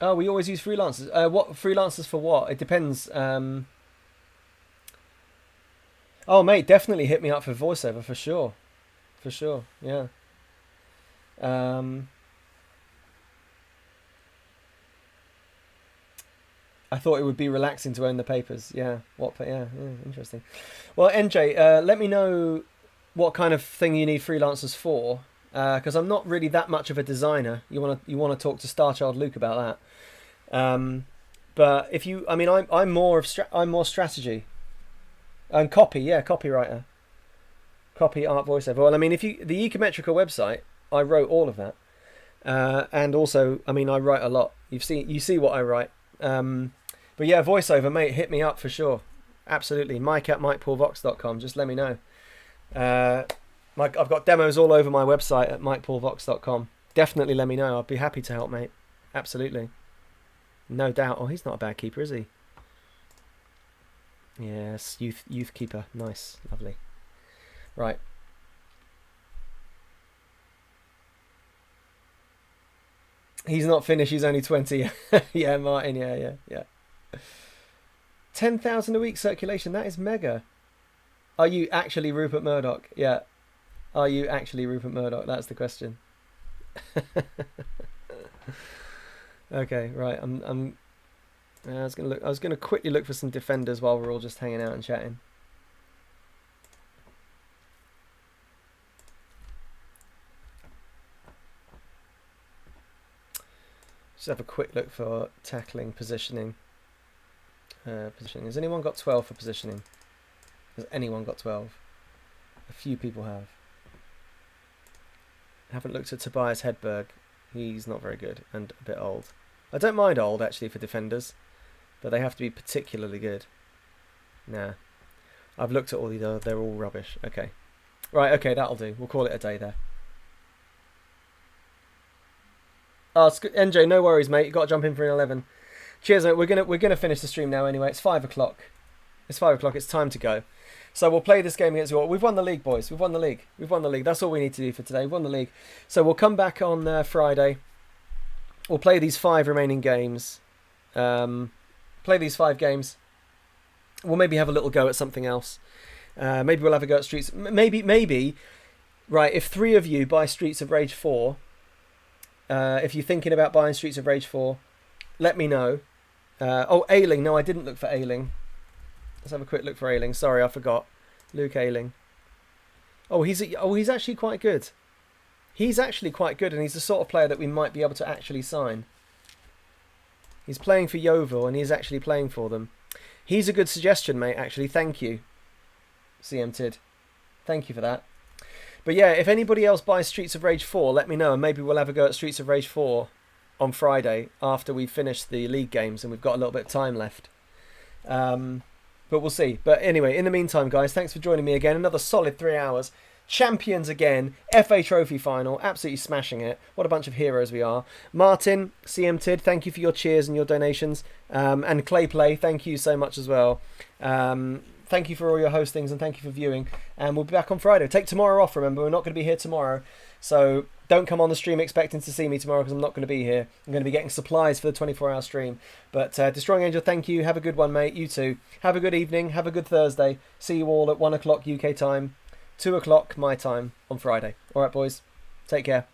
Oh, we always use freelancers. What freelancers for what? It depends. Oh, mate, definitely hit me up for voiceover for sure. For sure, yeah. I thought it would be relaxing to own the papers. Yeah. Yeah, interesting. Well, NJ, let me know what kind of thing you need freelancers for, because I'm not really that much of a designer. You want to talk to Starchild Luke about that. But if you, I mean, I'm more strategy and copy. Yeah, copywriter, copy, art, voiceover. Well, I mean, the Ecometrica website, I wrote all of that, and also, I mean, I write a lot. You see what I write. But yeah, voiceover, mate, hit me up for sure. Absolutely. Mike@mikepaulvox.com. Just let me know. I've got demos all over my website at mikepaulvox.com. Definitely let me know. I'd be happy to help, mate. Absolutely. No doubt. Oh, he's not a bad keeper, is he? Yes, youth keeper. Nice. Lovely. Right. He's not finished. He's only 20. Yeah, Martin. Yeah. 10,000 a week circulation. That is mega. Are you actually Rupert Murdoch? Yeah. Are you actually Rupert Murdoch? That's the question. Okay, right. I was gonna quickly look for some defenders while we're all just hanging out and chatting. Just have a quick look for tackling, positioning. Positioning. Has anyone got 12 for positioning? Has anyone got 12? A few people have. Haven't looked at Tobias Hedberg. He's not very good and a bit old. I don't mind old actually for defenders, but they have to be particularly good. Nah. I've looked at all these. They're all rubbish. Okay. Right, okay, that'll do. We'll call it a day there. Oh, NJ, no worries, mate. You got to jump in for an 11. Cheers, mate. We're gonna finish the stream now anyway. It's 5 o'clock. It's 5 o'clock. It's time to go. So we'll play this game against you all. We've won the league, boys. We've won the league. We've won the league. That's all we need to do for today. We've won the league. So we'll come back on Friday. We'll play these 5 remaining games. Play these 5 games. We'll maybe have a little go at something else. Maybe we'll have a go at Streets. Maybe. Right, if 3 of you buy Streets of Rage 4, if you're thinking about buying Streets of Rage 4, let me know. Ailing. No, I didn't look for Ailing. Let's have a quick look for Ailing. Sorry, I forgot. Luke Ailing. He's actually quite good. He's actually quite good, and he's the sort of player that we might be able to actually sign. He's playing for Yeovil, and he's actually playing for them. He's a good suggestion, mate, actually. Thank you, CM Tid. Thank you for that. But yeah, if anybody else buys Streets of Rage 4, let me know, and maybe we'll have a go at Streets of Rage 4 on Friday after we've finished the league games and we've got a little bit of time left. But we'll see. But anyway, in the meantime, guys, thanks for joining me again. Another solid 3 hours. Champions again. FA Trophy final. Absolutely smashing it. What a bunch of heroes we are. Martin, CM Tid, thank you for your cheers and your donations. And Clay Play, thank you so much as well. Thank you for all your hostings and thank you for viewing. And we'll be back on Friday. Take tomorrow off, remember. We're not going to be here tomorrow. So don't come on the stream expecting to see me tomorrow because I'm not going to be here. I'm going to be getting supplies for the 24-hour stream. But Destroying Angel, thank you. Have a good one, mate. You too. Have a good evening. Have a good Thursday. See you all at 1 o'clock UK time, 2 o'clock my time on Friday. All right, boys. Take care.